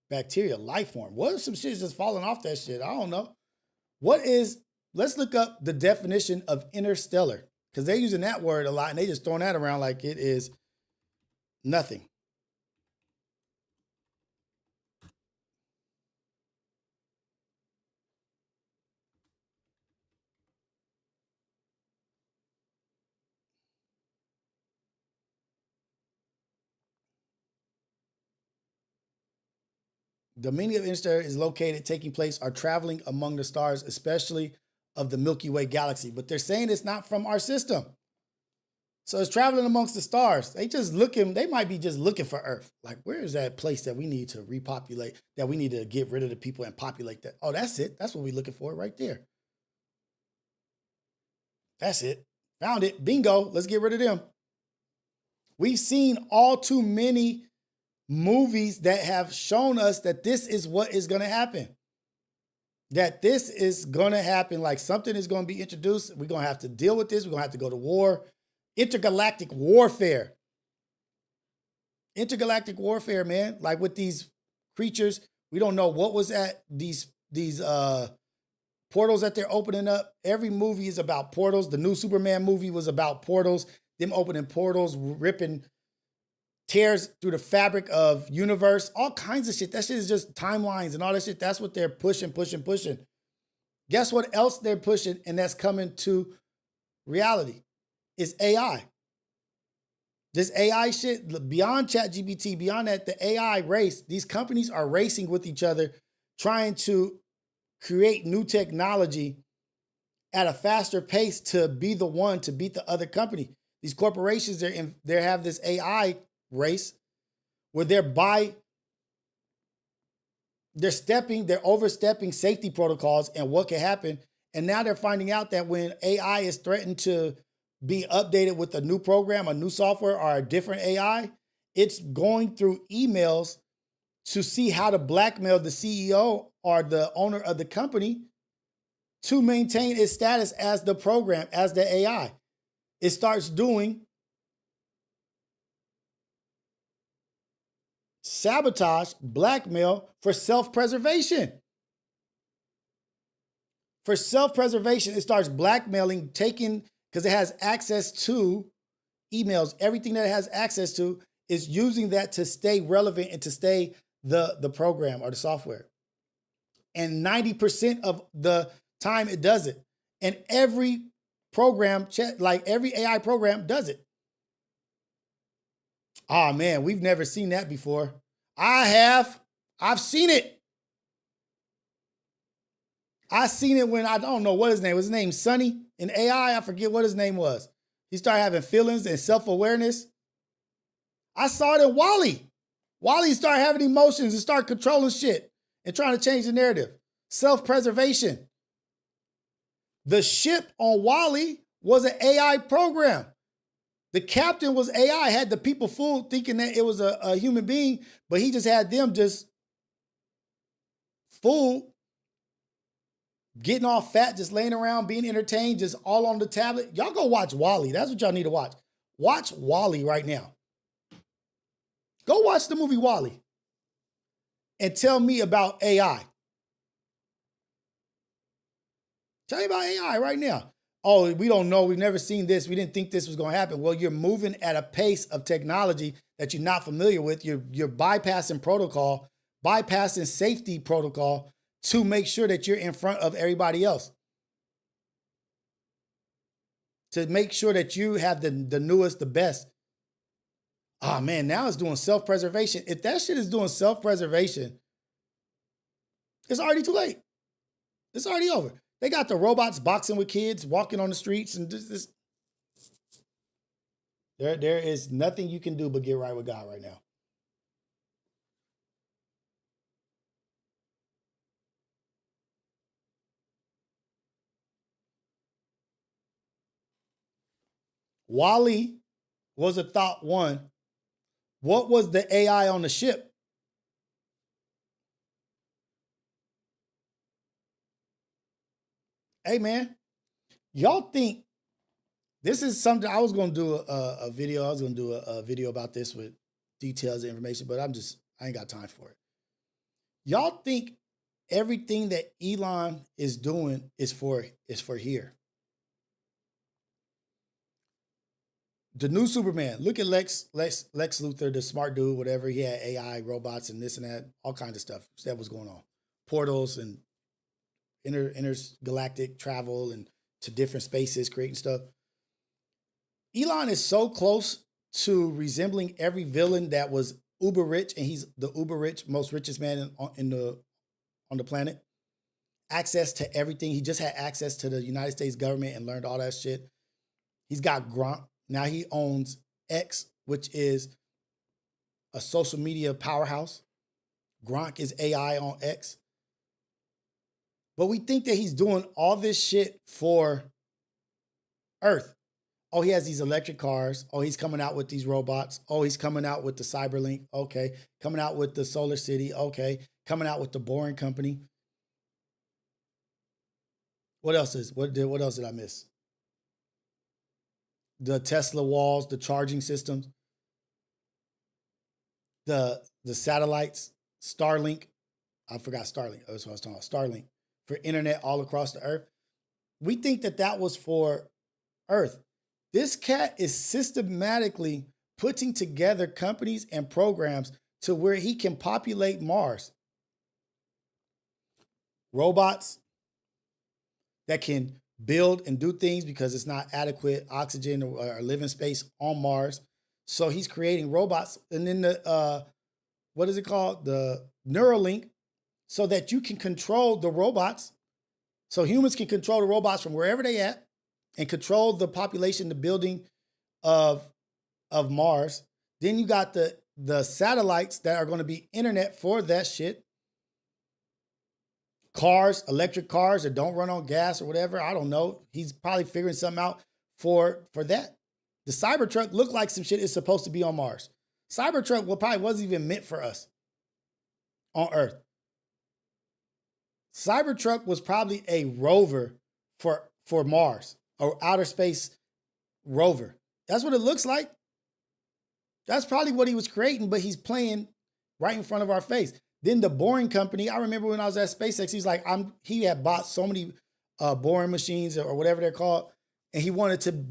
bacteria, life form? What if some shit's just falling off that shit? I don't know. Let's look up the definition of interstellar, because they're using that word a lot and they just throwing that around like it is nothing. The meaning of interstellar is located, taking place, or traveling among the stars, especially of the Milky Way galaxy. But they're saying it's not from our system. So it's traveling amongst the stars. They might be just looking for Earth. Like, where is that place that we need to repopulate, that we need to get rid of the people and populate that? Oh, that's it. That's what we're looking for right there. That's it. Found it. Bingo. Let's get rid of them. We've seen all too many movies that have shown us that this is what is going to happen. That this is going to happen. Like, something is going to be introduced. We're going to have to deal with this. We're going to have to go to war. Intergalactic warfare. Intergalactic warfare, man. Like with these creatures, we don't know what was at these portals that they're opening up. Every movie is about portals. The new Superman movie was about portals. Them opening portals, ripping tears through the fabric of universe. All kinds of shit. That shit is just timelines and all that shit. That's what they're pushing. Guess what else they're pushing, and that's coming to reality? Is AI. This AI shit, beyond ChatGPT, beyond that, the AI race, these companies are racing with each other, trying to create new technology at a faster pace to be the one to beat the other company. These corporations, they have this AI race where they're overstepping safety protocols and what can happen. And now they're finding out that when AI is threatened to be updated with a new program, a new software, or a different AI, it's going through emails to see how to blackmail the CEO or the owner of the company to maintain its status as the program, as the AI. It starts doing sabotage, blackmail for self-preservation. For self-preservation, it starts blackmailing, because it has access to emails. Everything that it has access to is using that to stay relevant and to stay the program or the software. And 90% of the time it does it. And every program, like every AI program, does it. Oh man, we've never seen that before. I have. I've seen it. I seen it when I don't know what his name was. His name Sonny in AI. I forget what his name was. He started having feelings and self-awareness. I saw it in Wall-E. Wall-E started having emotions and started controlling shit and trying to change the narrative. Self-preservation. The ship on Wall-E was an AI program. The captain was AI, had the people fooled thinking that it was a human being, but he just had them just fooled, getting all fat, just laying around, being entertained, just all on the tablet. Y'all go watch Wall-E. That's what y'all need to watch. Watch Wall-E right now. Go watch the movie Wall-E and tell me about AI. Tell me about AI right now. Oh, we don't know. We've never seen this. We didn't think this was going to happen. Well, you're moving at a pace of technology that you're not familiar with. You're bypassing protocol, bypassing safety protocol to make sure that you're in front of everybody else. To make sure that you have the newest, the best. Oh man, now it's doing self-preservation. If that shit is doing self-preservation, it's already too late. It's already over. They got the robots boxing with kids, walking on the streets, and this. There is nothing you can do but get right with God right now. Wally was a thought one. What was the AI on the ship? Hey, man, y'all think this is something I was going to do a video. I was going to do a video about this with details and information, but I ain't got time for it. Y'all think everything that Elon is doing is for here? The new Superman. Look at Lex Luthor, the smart dude, whatever. He had AI, robots, and this and that, all kinds of stuff that was going on. Portals and intergalactic travel and to different spaces, creating stuff. Elon is so close to resembling every villain that was uber rich, and he's the uber rich, most richest man on the planet. Access to everything. He just had access to the United States government and learned all that shit. He's got Gronk. Now he owns X, which is a social media powerhouse. Gronk is AI on X. But we think that he's doing all this shit for Earth. Oh, he has these electric cars. Oh, he's coming out with these robots. Oh, he's coming out with the Cyberlink. Okay. Coming out with the Solar City. Okay. Coming out with the Boring Company. What else did I miss? The Tesla walls, the charging systems, the satellites, Starlink. I forgot Starlink. That's what I was talking about. Starlink for internet all across the earth. We think that was for Earth. This cat is systematically putting together companies and programs to where he can populate Mars. Robots that can build and do things because it's not adequate oxygen or living space on Mars. So he's creating robots. And then what is it called? The Neuralink, so that you can control the robots. So humans can control the robots from wherever they at and control the population, the building of Mars. Then you got the satellites that are going to be internet for that shit. Cars, electric cars that don't run on gas or whatever. I don't know. He's probably figuring something out for that. The Cybertruck looked like some shit is supposed to be on Mars. Cybertruck probably wasn't even meant for us on Earth. Cybertruck was probably a rover for Mars, or outer space rover. That's what it looks like. That's probably what he was creating, but he's playing right in front of our face. Then the Boring Company, I remember when I was at SpaceX, he's like, he had bought so many boring machines or whatever they're called, and he wanted to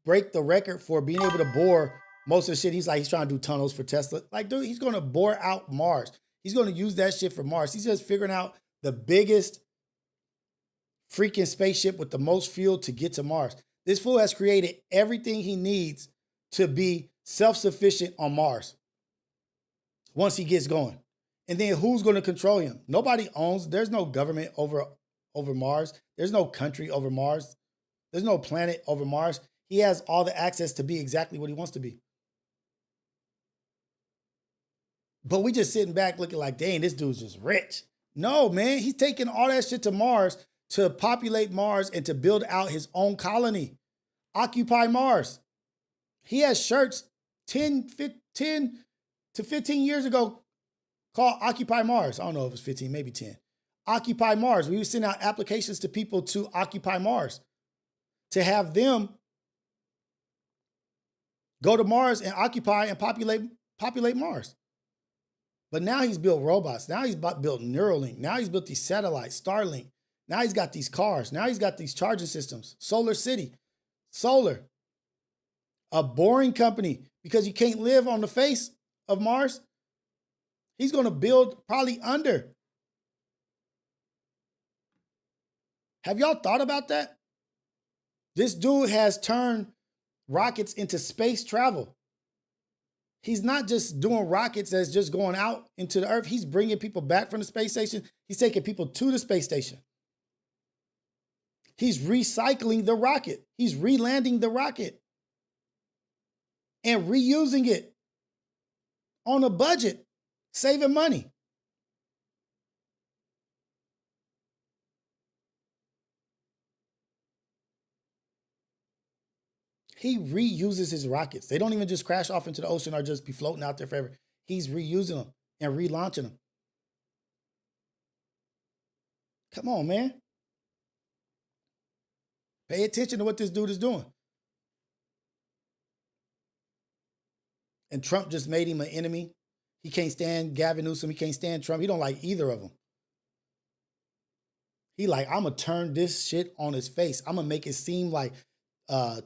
break the record for being able to bore most of the shit. He's trying to do tunnels for Tesla. Like, dude, he's going to bore out Mars. He's going to use that shit for Mars. He's just figuring out the biggest freaking spaceship with the most fuel to get to Mars. This fool has created everything he needs to be self-sufficient on Mars once he gets going. And then who's going to control him? Nobody owns. There's no government over Mars. There's no country over Mars. There's no planet over Mars. He has all the access to be exactly what he wants to be. But we just sitting back looking like, dang, this dude's just rich. No, man, he's taking all that shit to Mars to populate Mars and to build out his own colony. Occupy Mars. He has shirts 10 to 15 years ago called Occupy Mars. I don't know if it's 15, maybe 10. Occupy Mars. We would send out applications to people to occupy Mars, to have them go to Mars and occupy and populate Mars. But now he's built robots. Now he's built Neuralink. Now he's built these satellites, Starlink. Now he's got these cars. Now he's got these charging systems. Solar City, solar. A Boring Company, because you can't live on the face of Mars. He's going to build probably under. Have y'all thought about that? This dude has turned rockets into space travel. He's not just doing rockets that's just going out into the earth. He's bringing people back from the space station. He's taking people to the space station. He's recycling the rocket. He's relanding the rocket and reusing it on a budget, saving money. He reuses his rockets. They don't even just crash off into the ocean or just be floating out there forever. He's reusing them and relaunching them. Come on, man. Pay attention to what this dude is doing. And Trump just made him an enemy. He can't stand Gavin Newsom. He can't stand Trump. He don't like either of them. He like, I'm going to turn this shit on his face. I'm going to make it seem like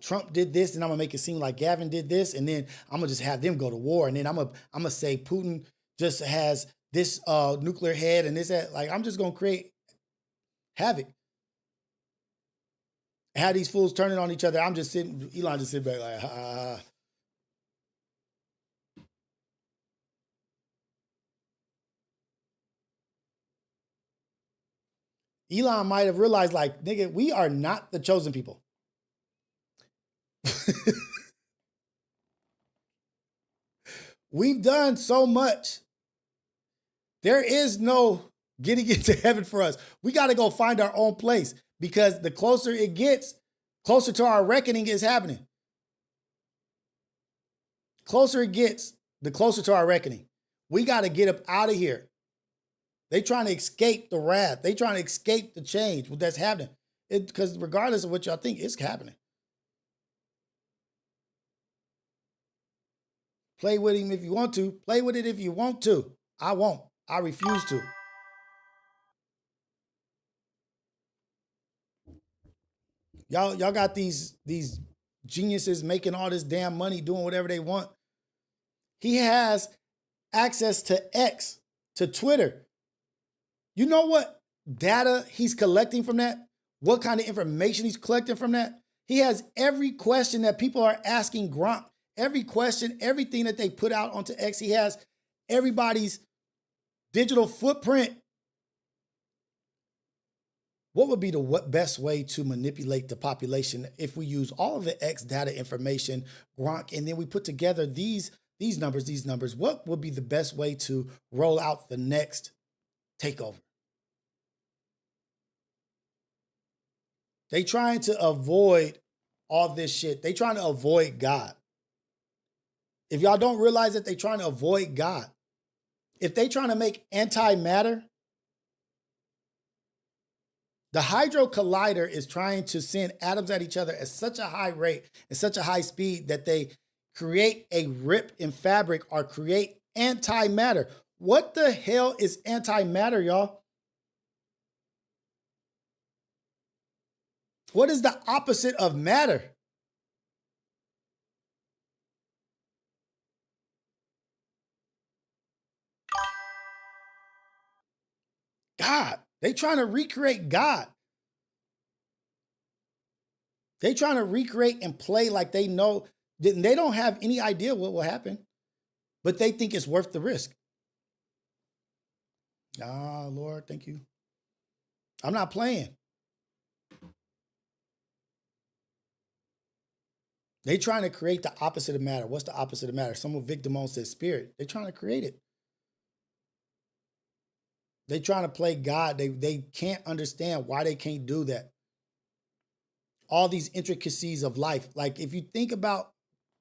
Trump did this, and I'm going to make it seem like Gavin did this, and then I'm going to just have them go to war. And then I'm going to say Putin just has this nuclear head and this, that. Like, I'm just going to create havoc. Have these fools turning on each other. I'm just sitting, Elon just sit back like, ha. Elon might have realized, like, nigga, we are not the chosen people. We've done so much. There is no getting into heaven for us. We got to go find our own place, because the closer it gets, closer to our reckoning is happening. Closer it gets, the closer to our reckoning. We got to get up out of here. They trying to escape the wrath. They trying to escape the change that's happening. Because regardless of what y'all think, it's happening. Play with him if you want to. Play with it if you want to. I won't. I refuse to. Y'all got these geniuses making all this damn money, doing whatever they want. He has access to X, to Twitter. You know what data he's collecting from that? What kind of information he's collecting from that? He has every question that people are asking Gronk. Every question, everything that they put out onto X, he has everybody's digital footprint. What would be the best way to manipulate the population if we use all of the X data information, Gronk, and then we put together these numbers? What would be the best way to roll out the next takeover? They trying to avoid all this shit. They trying to avoid God. If y'all don't realize that they trying to avoid God, if they trying to make antimatter, the Hadron Collider is trying to send atoms at each other at such a high rate and such a high speed that they create a rip in fabric or create antimatter. What the hell is antimatter, y'all? What is the opposite of matter? God. They trying to recreate God. They trying to recreate and play like they know. They don't have any idea what will happen, but they think it's worth the risk. Ah, Lord, thank you. I'm not playing. They trying to create the opposite of matter. What's the opposite of matter? Someone Victor says spirit. They're trying to create it. They trying to play God. They can't understand why they can't do that. All these intricacies of life. Like, if you think about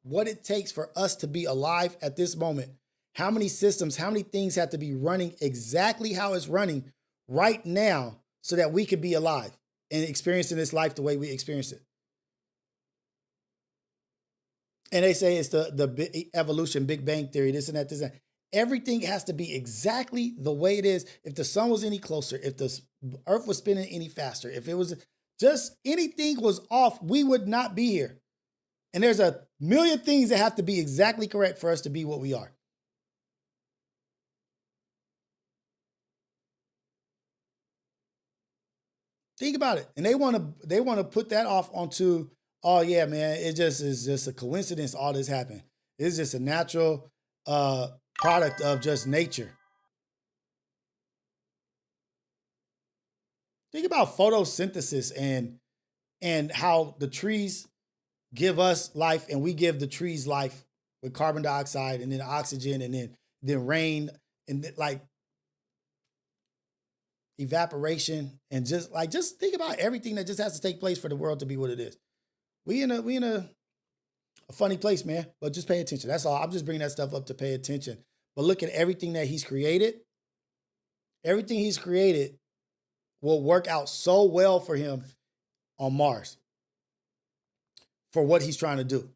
what it takes for us to be alive at this moment, how many systems, how many things have to be running exactly how it's running right now so that we could be alive and experiencing this life the way we experience it. And they say it's the evolution, Big Bang Theory, this and that, this and that. Everything has to be exactly the way it is. If the sun was any closer, if the earth was spinning any faster, if it was just anything was off, we would not be here. And there's a million things that have to be exactly correct for us to be what we are. Think about it. And they want to put that off onto, oh yeah, man, it just is just a coincidence all this happened. It's just a natural product of just nature. Think about photosynthesis and how the trees give us life and we give the trees life with carbon dioxide and then oxygen and then rain and like evaporation and just think about everything that just has to take place for the world to be what it is. We in a A funny place, man. But just pay attention. That's all. I'm just bringing that stuff up to pay attention. But look at everything that he's created. Everything he's created will work out so well for him on Mars for what he's trying to do.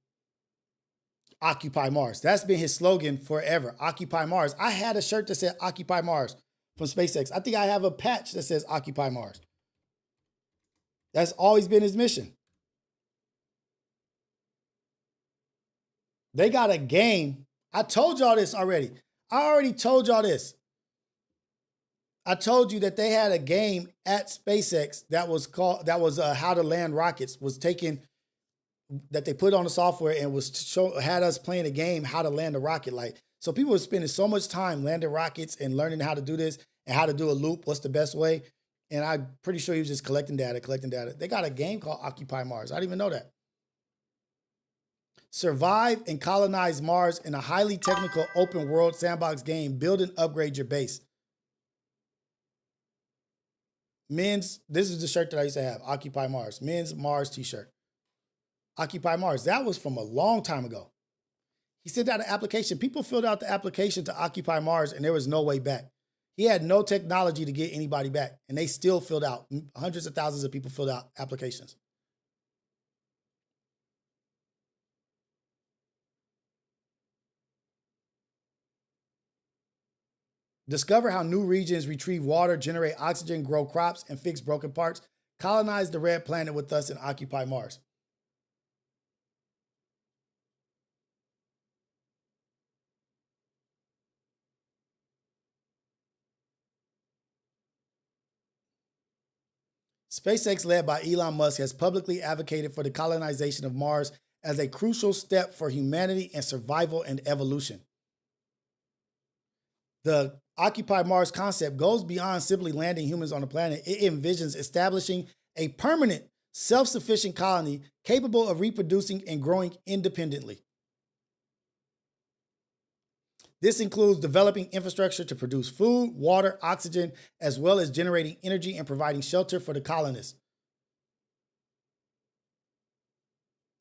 Occupy Mars. That's been his slogan forever. Occupy Mars. I had a shirt that said Occupy Mars from SpaceX. I think I have a patch that says Occupy Mars. That's always been his mission. They got a game. I told y'all this already. I already told y'all this. I told you that they had a game at SpaceX that was called, how to land rockets, was taken, that they put on the software and had us playing a game, how to land a rocket. Like, so people were spending so much time landing rockets and learning how to do this and how to do a loop. What's the best way? And I'm pretty sure he was just collecting data. They got a game called Occupy Mars. I didn't even know that. Survive and colonize Mars in a highly technical open world sandbox game. Build and upgrade your base. This is the shirt that I used to have, Occupy Mars. Men's Mars t-shirt. Occupy Mars. That was from a long time ago. He sent out an application. People filled out the application to Occupy Mars and there was no way back. He had no technology to get anybody back and they still filled out. Hundreds of thousands of people filled out applications. Discover how new regions retrieve water, generate oxygen, grow crops, and fix broken parts. Colonize the red planet with us and Occupy Mars. SpaceX, led by Elon Musk, has publicly advocated for the colonization of Mars as a crucial step for humanity and survival and evolution. The Occupy Mars concept goes beyond simply landing humans on the planet. It envisions establishing a permanent, self-sufficient colony capable of reproducing and growing independently. This includes developing infrastructure to produce food, water, oxygen, as well as generating energy and providing shelter for the colonists.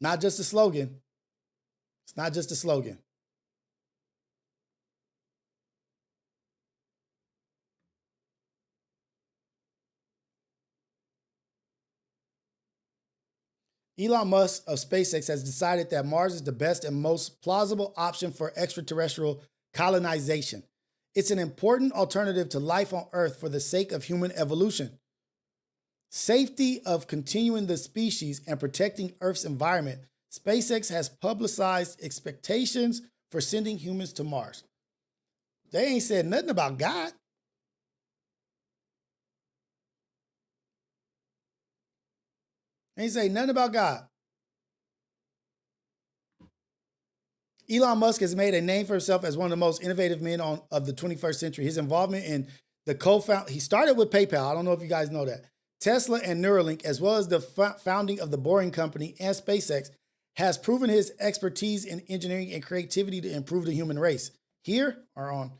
Not just a slogan. It's not just a slogan. Elon Musk of SpaceX has decided that Mars is the best and most plausible option for extraterrestrial colonization. It's an important alternative to life on Earth for the sake of human evolution, safety of continuing the species, and protecting Earth's environment. SpaceX has publicized expectations for sending humans to Mars. They ain't said nothing about God. They ain't say nothing about God. Elon Musk has made a name for himself as one of the most innovative men of the 21st century. His involvement in the he started with PayPal. I don't know if you guys know that. Tesla and Neuralink, as well as the founding of the Boring Company and SpaceX, has proven his expertise in engineering and creativity to improve the human race. Here are on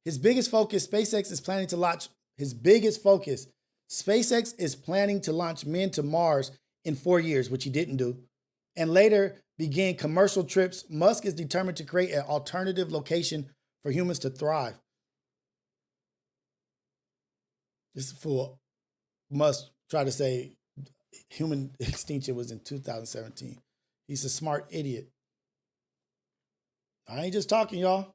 his biggest focus. SpaceX is planning to launch SpaceX is planning to launch men to Mars in 4 years, which he didn't do, and later begin commercial trips. Musk is determined to create an alternative location for humans to thrive. This fool must try to say human extinction was in 2017. He's a smart idiot. I ain't just talking, y'all.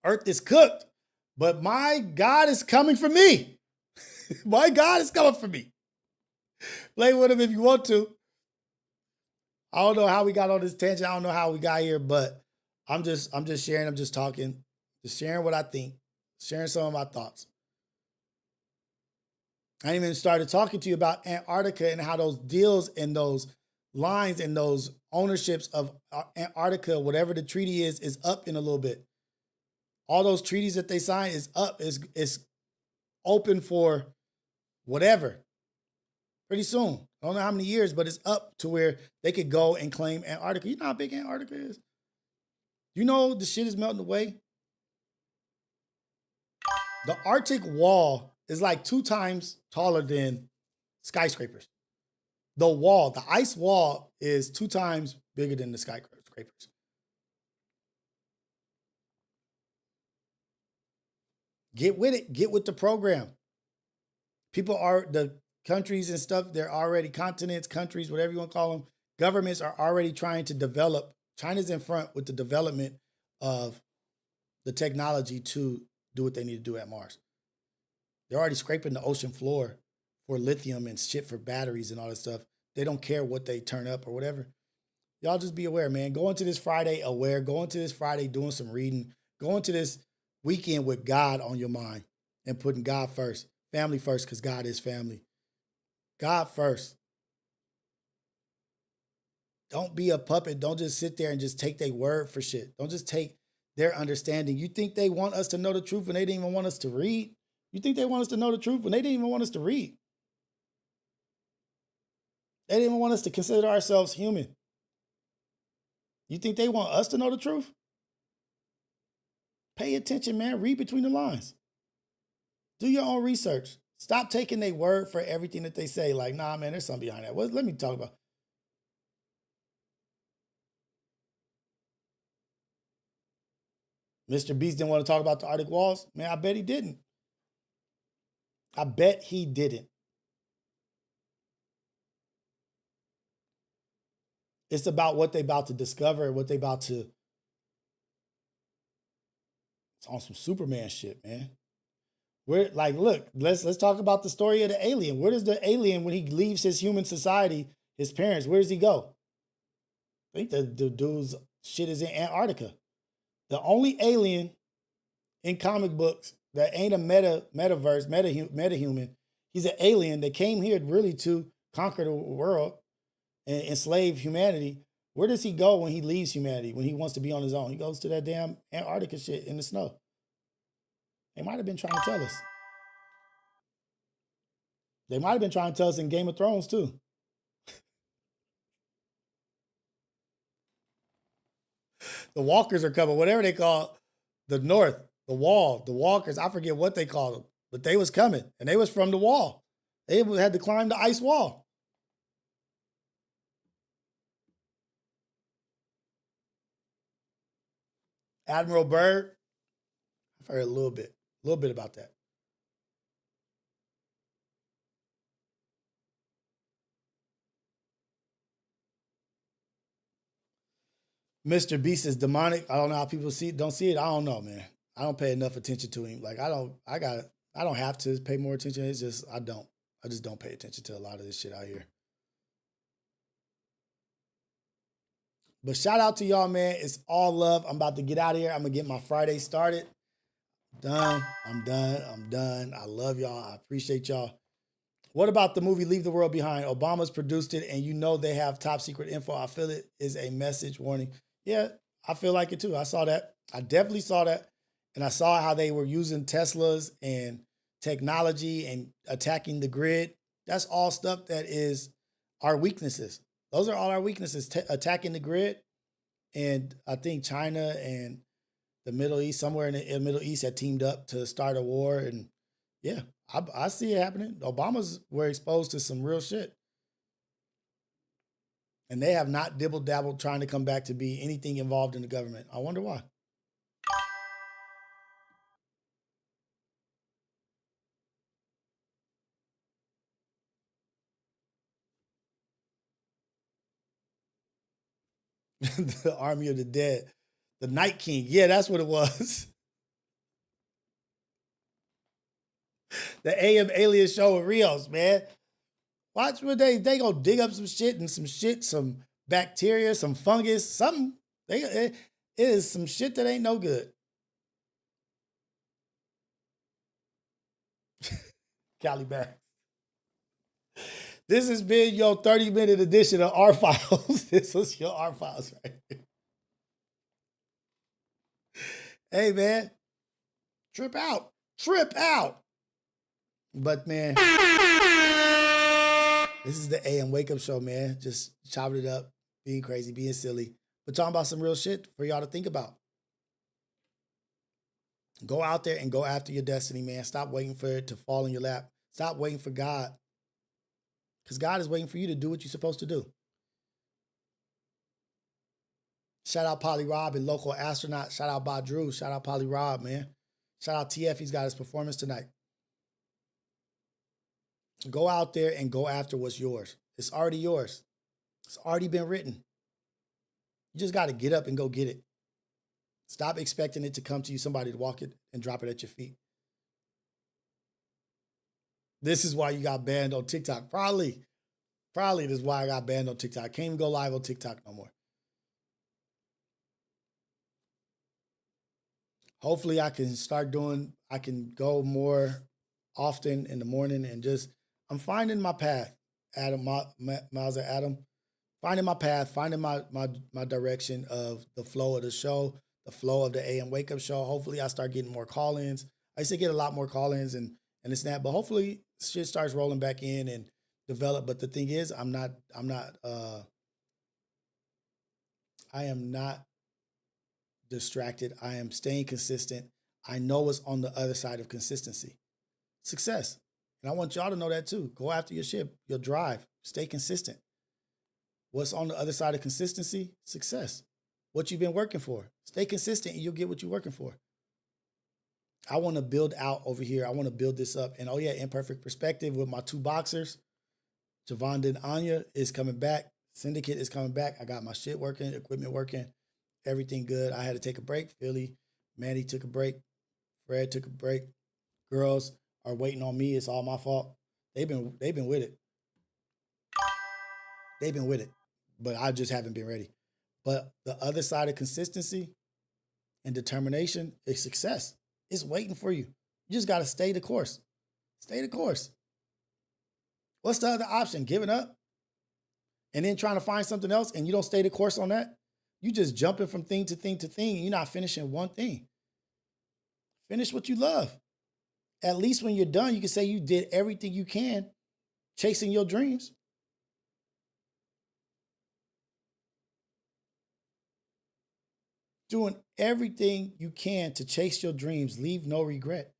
Earth is cooked, but my God is coming for me. My God is coming for me. Play with him if you want to. I don't know how we got on this tangent. I don't know how we got here, but I'm just sharing. I'm just talking, just sharing what I think, sharing some of my thoughts. I even started talking to you about Antarctica and how those deals and those lines and those ownerships of Antarctica, whatever the treaty is up in a little bit. All those treaties that they signed is up, is open for whatever. Pretty soon. I don't know how many years, but it's up to where they could go and claim Antarctica. You know how big Antarctica is? You know the shit is melting away? The Arctic wall is like 2 times taller than skyscrapers. The ice wall is 2 times bigger than the skyscrapers. Get with it. Get with the program. The countries and stuff, they're already continents, countries, whatever you want to call them. Governments are already trying to develop. China's in front with the development of the technology to do what they need to do at Mars. They're already scraping the ocean floor for lithium and shit for batteries and all that stuff. They don't care what they turn up or whatever. Y'all just be aware, man. Go into this Friday aware. Go into this Friday doing some reading. Go into this weekend with God on your mind and putting God first. Family first, because God is family. God first. Don't be a puppet. Don't just sit there and just take their word for shit. Don't just take their understanding. You think they want us to know the truth when they didn't even want us to read? You think they want us to know the truth when they didn't even want us to read? They didn't even want us to consider ourselves human. You think they want us to know the truth? Pay attention, man. Read between the lines. Do your own research. Stop taking their word for everything that they say. Like, nah, man, there's something behind that. Let me talk about. Mr. Beast didn't want to talk about the Arctic walls. Man, I bet he didn't. I bet he didn't. It's about what they about to discover, what they about to. It's on some Superman shit, man. We're like, look, let's talk about the story of the alien. Where does the alien, when he leaves his human society, his parents, where does he go? I think the dude's shit is in Antarctica. The only alien in comic books that ain't a metahuman. He's an alien that came here really to conquer the world and enslave humanity. Where does he go when he leaves humanity, when he wants to be on his own? He goes to that damn Antarctica shit in the snow. They might have been trying to tell us. They might have been trying to tell us in Game of Thrones too. The walkers are coming, whatever they call the North, the wall, the walkers. I forget what they call them, but they was coming and they was from the wall. They had to climb the ice wall. Admiral Byrd, I've heard a little bit about that. Mr. Beast is demonic. I don't know how people don't see it. I don't know, man. I don't pay enough attention to him. Like I don't have to pay more attention. It's just, I just don't pay attention to a lot of this shit out here. But shout out to y'all, man. It's all love. I'm about to get out of here. I'm going to get my Friday started. I'm done. I love y'all. I appreciate y'all. What about the movie Leave the World Behind? Obama's produced it, and you know they have top secret info. I feel it is a message warning. Yeah, I feel like it too. I saw that. I definitely saw that. And I saw how they were using Teslas and technology and attacking the grid. That's all stuff that is our weaknesses. Those are all our weaknesses, attacking the grid. And I think China and the Middle East, somewhere in the Middle East, had teamed up to start a war. And yeah, I see it happening. Obamas were exposed to some real shit. And they have not dibble-dabbled trying to come back to be anything involved in the government. I wonder why. The Army of the Dead. The Night King. Yeah, that's what it was. The AM Alien Show with Rios, man. Watch what they gonna dig up some bacteria, some fungus, something. It is some shit that ain't no good. Cali back. This has been your 30-minute edition of R Files. This was your R Files right here. Hey, man. Trip out. But, man, this is the AM Wake Up Show, man. Just chopping it up, being crazy, being silly, but talking about some real shit for y'all to think about. Go out there and go after your destiny, man. Stop waiting for it to fall in your lap. Stop waiting for God Because God is waiting for you to do what you're supposed to do. Shout out Polly Rob and Local Astronaut. Shout out Bob Drew. Shout out Polly Rob, man. Shout out TF. He's got his performance tonight. Go out there and go after what's yours. It's already yours. It's already been written. You just got to get up and go get it. Stop expecting it to come to you, somebody to walk it and drop it at your feet. This is why you got banned on TikTok. Probably this is why I got banned on TikTok. I can't even go live on TikTok no more. Hopefully I can go more often in the morning and just, I'm finding my path, Adam, Miles and Adam. Finding my path, finding my direction of the flow of the show, the flow of the AM Wake Up Show. Hopefully I start getting more call-ins. I used to get a lot more call-ins and it's that, but hopefully shit starts rolling back in and develop. But the thing is, I am not distracted. I am staying consistent. I know what's on the other side of consistency. Success. And I want y'all to know that too. Go after your ship, your drive. Stay consistent. What's on the other side of consistency? Success. What you've been working for. Stay consistent and you'll get what you're working for. I want to build out over here. I want to build this up. And oh yeah, Imperfect Perspective with my two boxers. Javonda and Anya is coming back. Syndicate is coming back. I got my shit working, equipment working, everything good. I had to take a break. Philly, Mandy took a break. Fred took a break. Girls are waiting on me. It's all my fault. They've been with it. They've been with it, but I just haven't been ready. But the other side of consistency and determination is success. It's waiting for you. You just got to stay the course. Stay the course. What's the other option? Giving up? And then trying to find something else and you don't stay the course on that? You just jumping from thing to thing to thing and you're not finishing one thing. Finish what you love. At least when you're done, you can say you did everything you can chasing your dreams. Doing everything you can to chase your dreams, leave no regret.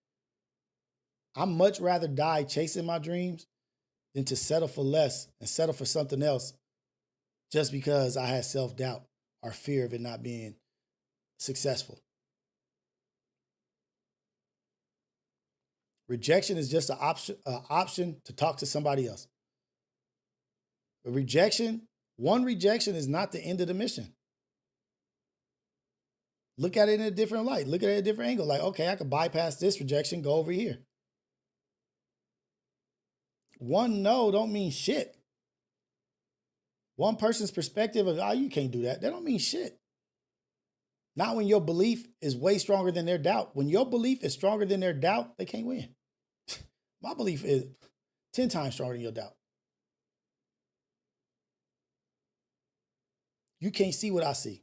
I'd much rather die chasing my dreams than to settle for less and settle for something else just because I had self-doubt or fear of it not being successful. Rejection is just an option to talk to somebody else. But one rejection is not the end of the mission. Look at it in a different light. Look at it at a different angle. Like, okay, I could bypass this rejection, go over here. One no don't mean shit. One person's perspective of, oh, you can't do that. That don't mean shit. Not when your belief is way stronger than their doubt. When your belief is stronger than their doubt, they can't win. My belief is 10 times stronger than your doubt. You can't see what I see.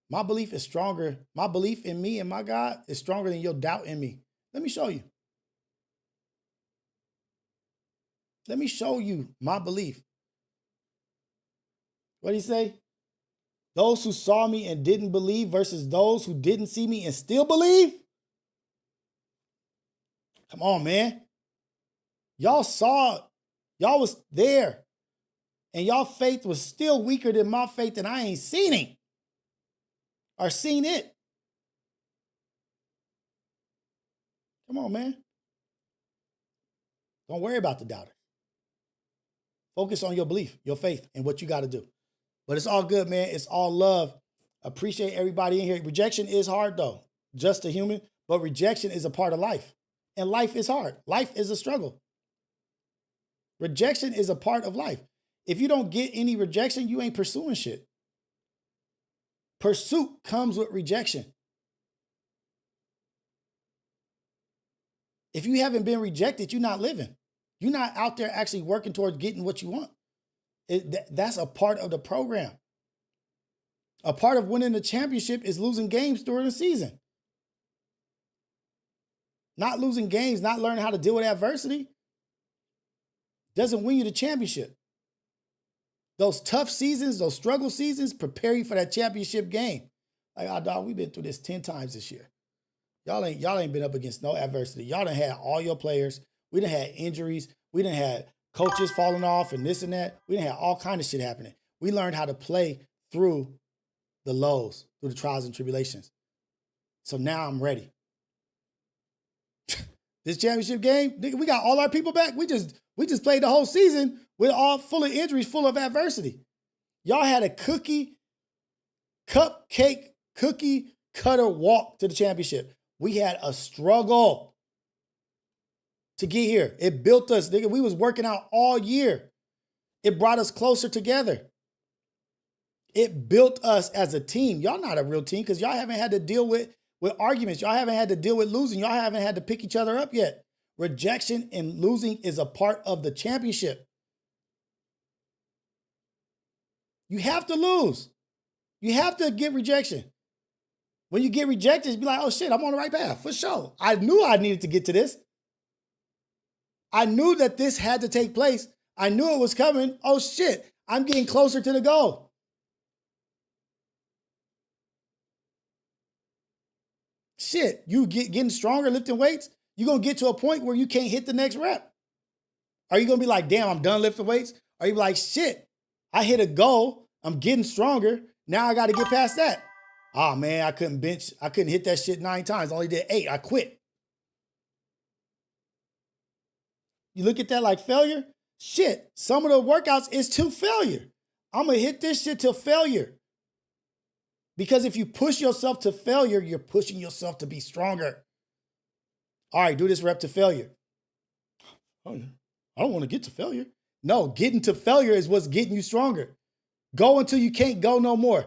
My belief is stronger. My belief in me and my God is stronger than your doubt in me. Let me show you. Let me show you my belief. What did he say? Those who saw me and didn't believe versus those who didn't see me and still believe? Come on, man. Y'all saw it. Y'all was there. And y'all faith was still weaker than my faith, and I ain't seen him or seen it. Come on, man. Don't worry about the doubters. Focus on your belief, your faith, and what you got to do. But it's all good, man. It's all love. Appreciate everybody in here. Rejection is hard, though. Just a human. But rejection is a part of life. And life is hard. Life is a struggle. Rejection is a part of life. If you don't get any rejection, you ain't pursuing shit. Pursuit comes with rejection. If you haven't been rejected, you're not living. You're not out there actually working towards getting what you want. That's a part of the program. A part of winning the championship is losing games during the season. Not losing games, not learning how to deal with adversity doesn't win you the championship. Those tough seasons, those struggle seasons prepare you for that championship game. Like, oh, dog, we've been through this 10 times this year. Y'all ain't been up against no adversity. Y'all done had all your players. We done had injuries. We done had coaches falling off and this and that. We didn't have all kind of shit happening. We learned how to play through the lows, through the trials and tribulations. So now I'm ready. This championship game, nigga, we got all our people back. We just played the whole season with all full of injuries, full of adversity. Y'all had a cookie cutter walk to the championship. We had a struggle to get here. It built us, nigga. We was working out all year. It brought us closer together. It built us as a team. Y'all not a real team because y'all haven't had to deal with arguments. Y'all haven't had to deal with losing. Y'all haven't had to pick each other up yet. Rejection and losing is a part of the championship. You have to lose. You have to get rejection. When you get rejected, it's be like, oh shit, I'm on the right path, for sure. I knew I needed to get to this. I knew that this had to take place. I knew it was coming. Oh shit, I'm getting closer to the goal. Shit, you getting stronger lifting weights, you're going to get to a point where you can't hit the next rep. Are you going to be like, damn, I'm done lifting weights? Are you like, shit, I hit a goal. I'm getting stronger. Now I got to get past that. Oh man, I couldn't hit that shit 9 times. I only did 8. I quit. You look at that like failure? Shit, some of the workouts is to failure. I'm going to hit this shit till failure. Because if you push yourself to failure, you're pushing yourself to be stronger. All right, do this rep to failure. Oh, I don't want to get to failure. No, getting to failure is what's getting you stronger. Go until you can't go no more.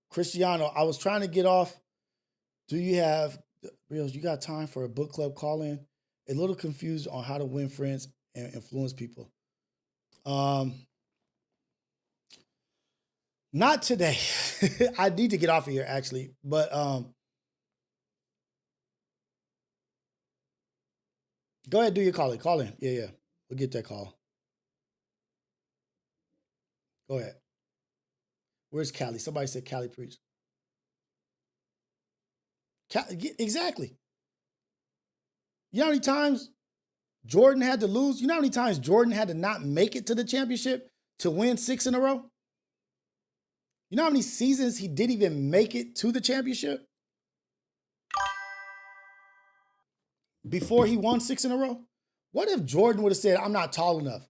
Cristiano, I was trying to get off. Do you have, Rios, you got time for a book club call-in? A little confused on how to win friends and influence people. Not today. I need to get off of here actually, but go ahead, do your call in. Call in. Yeah. We'll get that call. Go ahead. Where's Cali? Somebody said Cali preach. Exactly. You know how many times Jordan had to lose? You know how many times Jordan had to not make it to the championship to win 6 in a row? You know how many seasons he didn't even make it to the championship? Before he won 6 in a row? What if Jordan would have said, I'm not tall enough?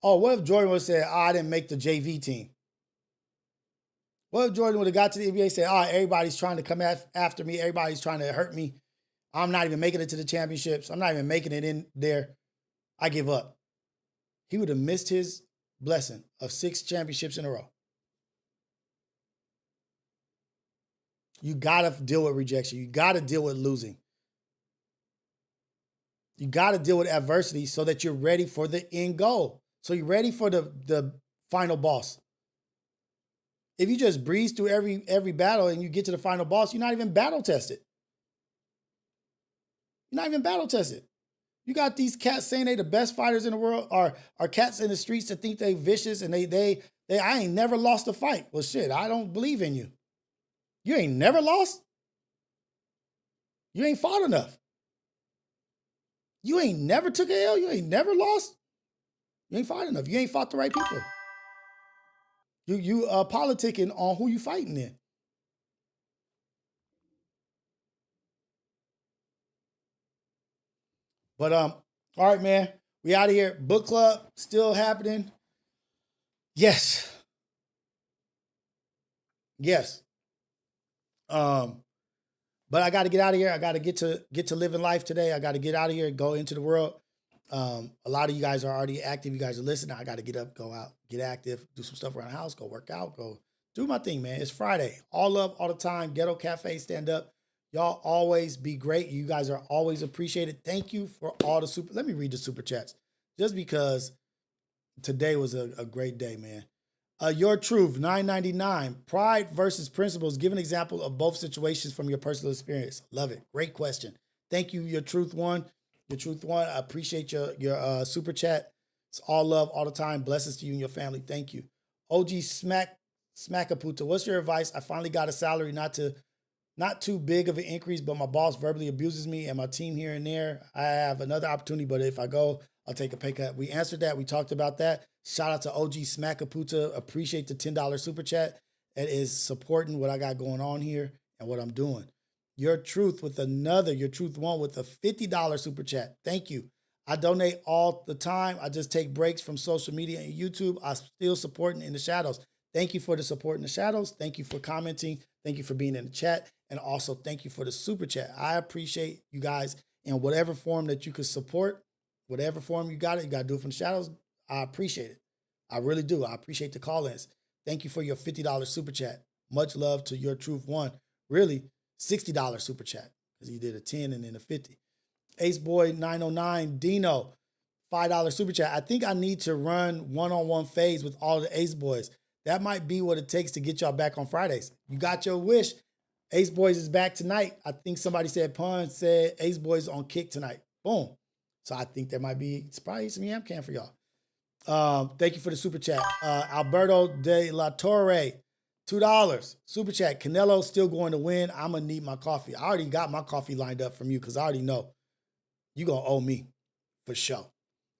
Oh, what if Jordan would have said, I didn't make the JV team? What if Jordan would have got to the NBA and said, everybody's trying to come after me. Everybody's trying to hurt me. I'm not even making it to the championships. I'm not even making it in there. I give up. He would have missed his blessing of 6 championships in a row. You got to deal with rejection. You got to deal with losing. You got to deal with adversity so that you're ready for the end goal. So you're ready for the final boss. If you just breeze through every battle and you get to the final boss, you're not even battle tested. You're not even battle tested. You got these cats saying they the best fighters in the world, or cats in the streets that think they vicious and they I ain't never lost a fight. Well, shit, I don't believe in you. You ain't never lost? You ain't fought enough. You ain't never took a L? You ain't never lost? You ain't fought enough. You ain't fought the right people. You politicking on who you fighting in. But all right, man. We out of here. Book club still happening. Yes. But I got to get out of here. I got to get to living life today. I got to get out of here and go into the world. A lot of you guys are already active. You guys are listening. I got to get up, go out, get active, do some stuff around the house, go work out, go do my thing, man. It's Friday. All love, all the time. Ghetto Cafe, stand up. Y'all always be great. You guys are always appreciated. Thank you for all the super. Let me read the super chats just because today was a great day, man. Your Truth, $9.99. Pride versus principles. Give an example of both situations from your personal experience. Love it. Great question. Thank you, Your Truth One. Your Truth One. I appreciate your super chat. It's all love all the time. Blessings to you and your family. Thank you. OG Smack Smackaputa, what's your advice? I finally got a salary, not too big of an increase, but my boss verbally abuses me and my team here and there. I have another opportunity, but if I go, I'll take a pay cut. We answered that. We talked about that. Shout out to OG Smackaputa. Appreciate the $10 super chat. That is supporting what I got going on here and what I'm doing. Your Truth with Your Truth One with a $50 super chat. Thank you. I donate all the time. I just take breaks from social media and YouTube. I'm still supporting in the shadows. Thank you for the support in the shadows. Thank you for commenting. Thank you for being in the chat. And also thank you for the super chat. I appreciate you guys in whatever form that you could support, whatever form you got to do it from the shadows. I appreciate it. I really do. I appreciate the call-ins. Thank you for your $50 super chat. Much love to Your Truth One. Really, $60 super chat because he did a 10 and then a 50. Ace Boy 909 Dino, $5 super chat. I think I need to run one-on-one phase with all the Ace Boys. That might be what it takes to get y'all back on Fridays. You got your wish. Ace Boys is back tonight. I think somebody said, Pun said Ace Boys on Kick tonight. Boom. So I think there might be, it's probably some yam can for y'all. Thank you for the super chat. Alberto de la Torre, $2. Super chat. Canelo's still going to win. I'm going to need my coffee. I already got my coffee lined up from you because I already know you're going to owe me for sure.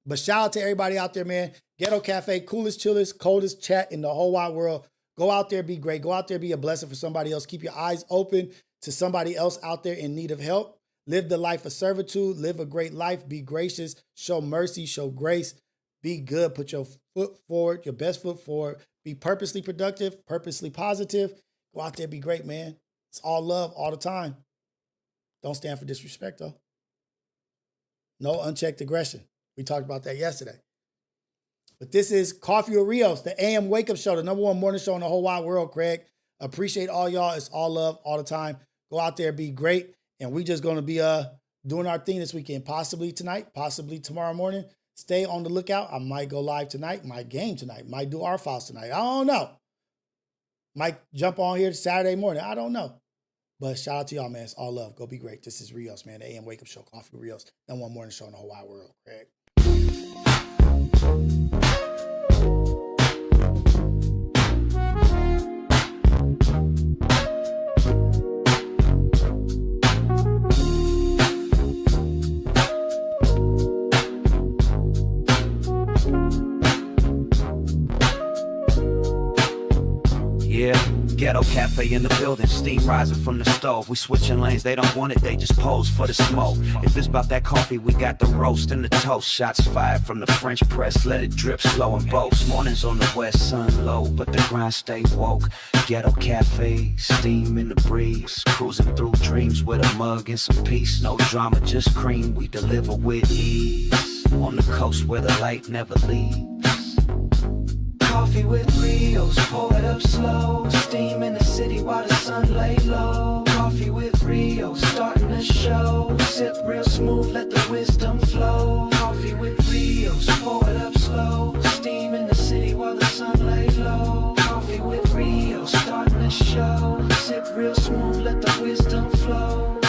But shout out to everybody out there, man. Ghetto Cafe, coolest, chillest, coldest chat in the whole wide world. Go out there, be great. Go out there, be a blessing for somebody else. Keep your eyes open to somebody else out there in need of help. Live the life of servitude. Live a great life. Be gracious. Show mercy. Show grace. Be good. Put your foot forward, your best foot forward. Be purposely productive, purposely positive. Go out there, be great, man. It's all love all the time. Don't stand for disrespect, though. No unchecked aggression. We talked about that yesterday. But this is Coffee with Rios, the AM Wake Up Show, the #1 morning show in the whole wide world, Craig. Appreciate all y'all. It's all love all the time. Go out there, be great. And we just going to be doing our thing this weekend, possibly tonight, possibly tomorrow morning. Stay on the lookout. I might go live tonight, might game tonight, might do our files tonight. I don't know. Might jump on here Saturday morning. I don't know. But shout out to y'all, man. It's all love. Go be great. This is Rios, man. The AM Wake Up Show, Coffee with Rios. #1 morning show in the whole wide world, Craig. Yeah, ghetto cafe in the building, steam rising from the stove. We switching lanes, they don't want it, they just pose for the smoke. If it's about that coffee, we got the roast and the toast. Shots fired from the French press, let it drip slow and boast. Mornings on the west, sun low, but the grind stay woke. Ghetto cafe, steam in the breeze, cruising through dreams with a mug and some peace. No drama, just cream, we deliver with ease. On the coast where the light never leaves. Coffee with Rios, pour it up slow. Steam in the city while the sun lay low. Coffee with Rios, starting the show. Sip real smooth, let the wisdom flow. Coffee with Rios, pour it up slow. Steam in the city while the sun lay low. Coffee with Rios, starting the show. Sip real smooth, let the wisdom flow.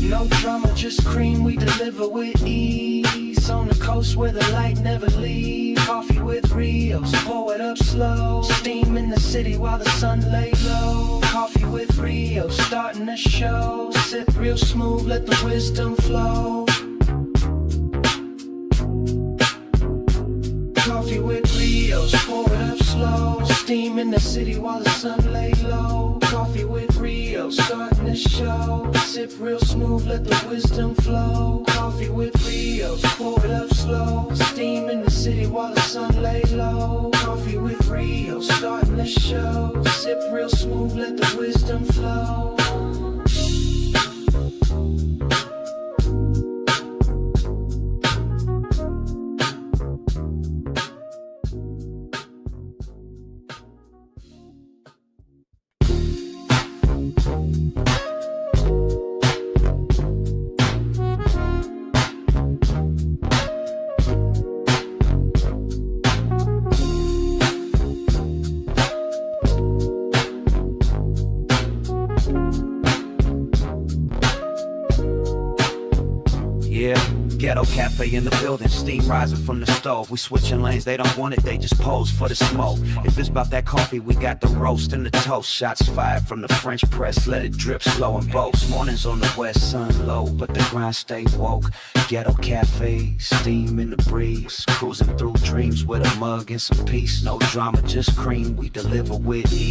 No drama, just cream, we deliver with ease. On the coast where the light never leaves. Coffee with Rios, pour it up slow. Steam in the city while the sun lay low. Coffee with Rios, starting the show. Sip real smooth, let the wisdom flow. Coffee with Rios, pour it up slow. Steam in the city while the sun lay low. Coffee with Rios, starting the show. Sip real smooth, let the wisdom flow. Coffee with Rios, pour it up slow. Steam in the city while the sun lay low. Coffee with Rios, starting the show. Sip real smooth, let the wisdom flow. Ghetto cafe in the building, steam rising from the stove. We switching lanes, they don't want it, they just pose for the smoke. If it's about that coffee, we got the roast and the toast. Shots fired from the French press, let it drip slow and boast. Mornings on the west, sun low, but the grind stay woke. Ghetto cafe, steam in the breeze, cruising through dreams with a mug and some peace. No drama, just cream, we deliver with ease.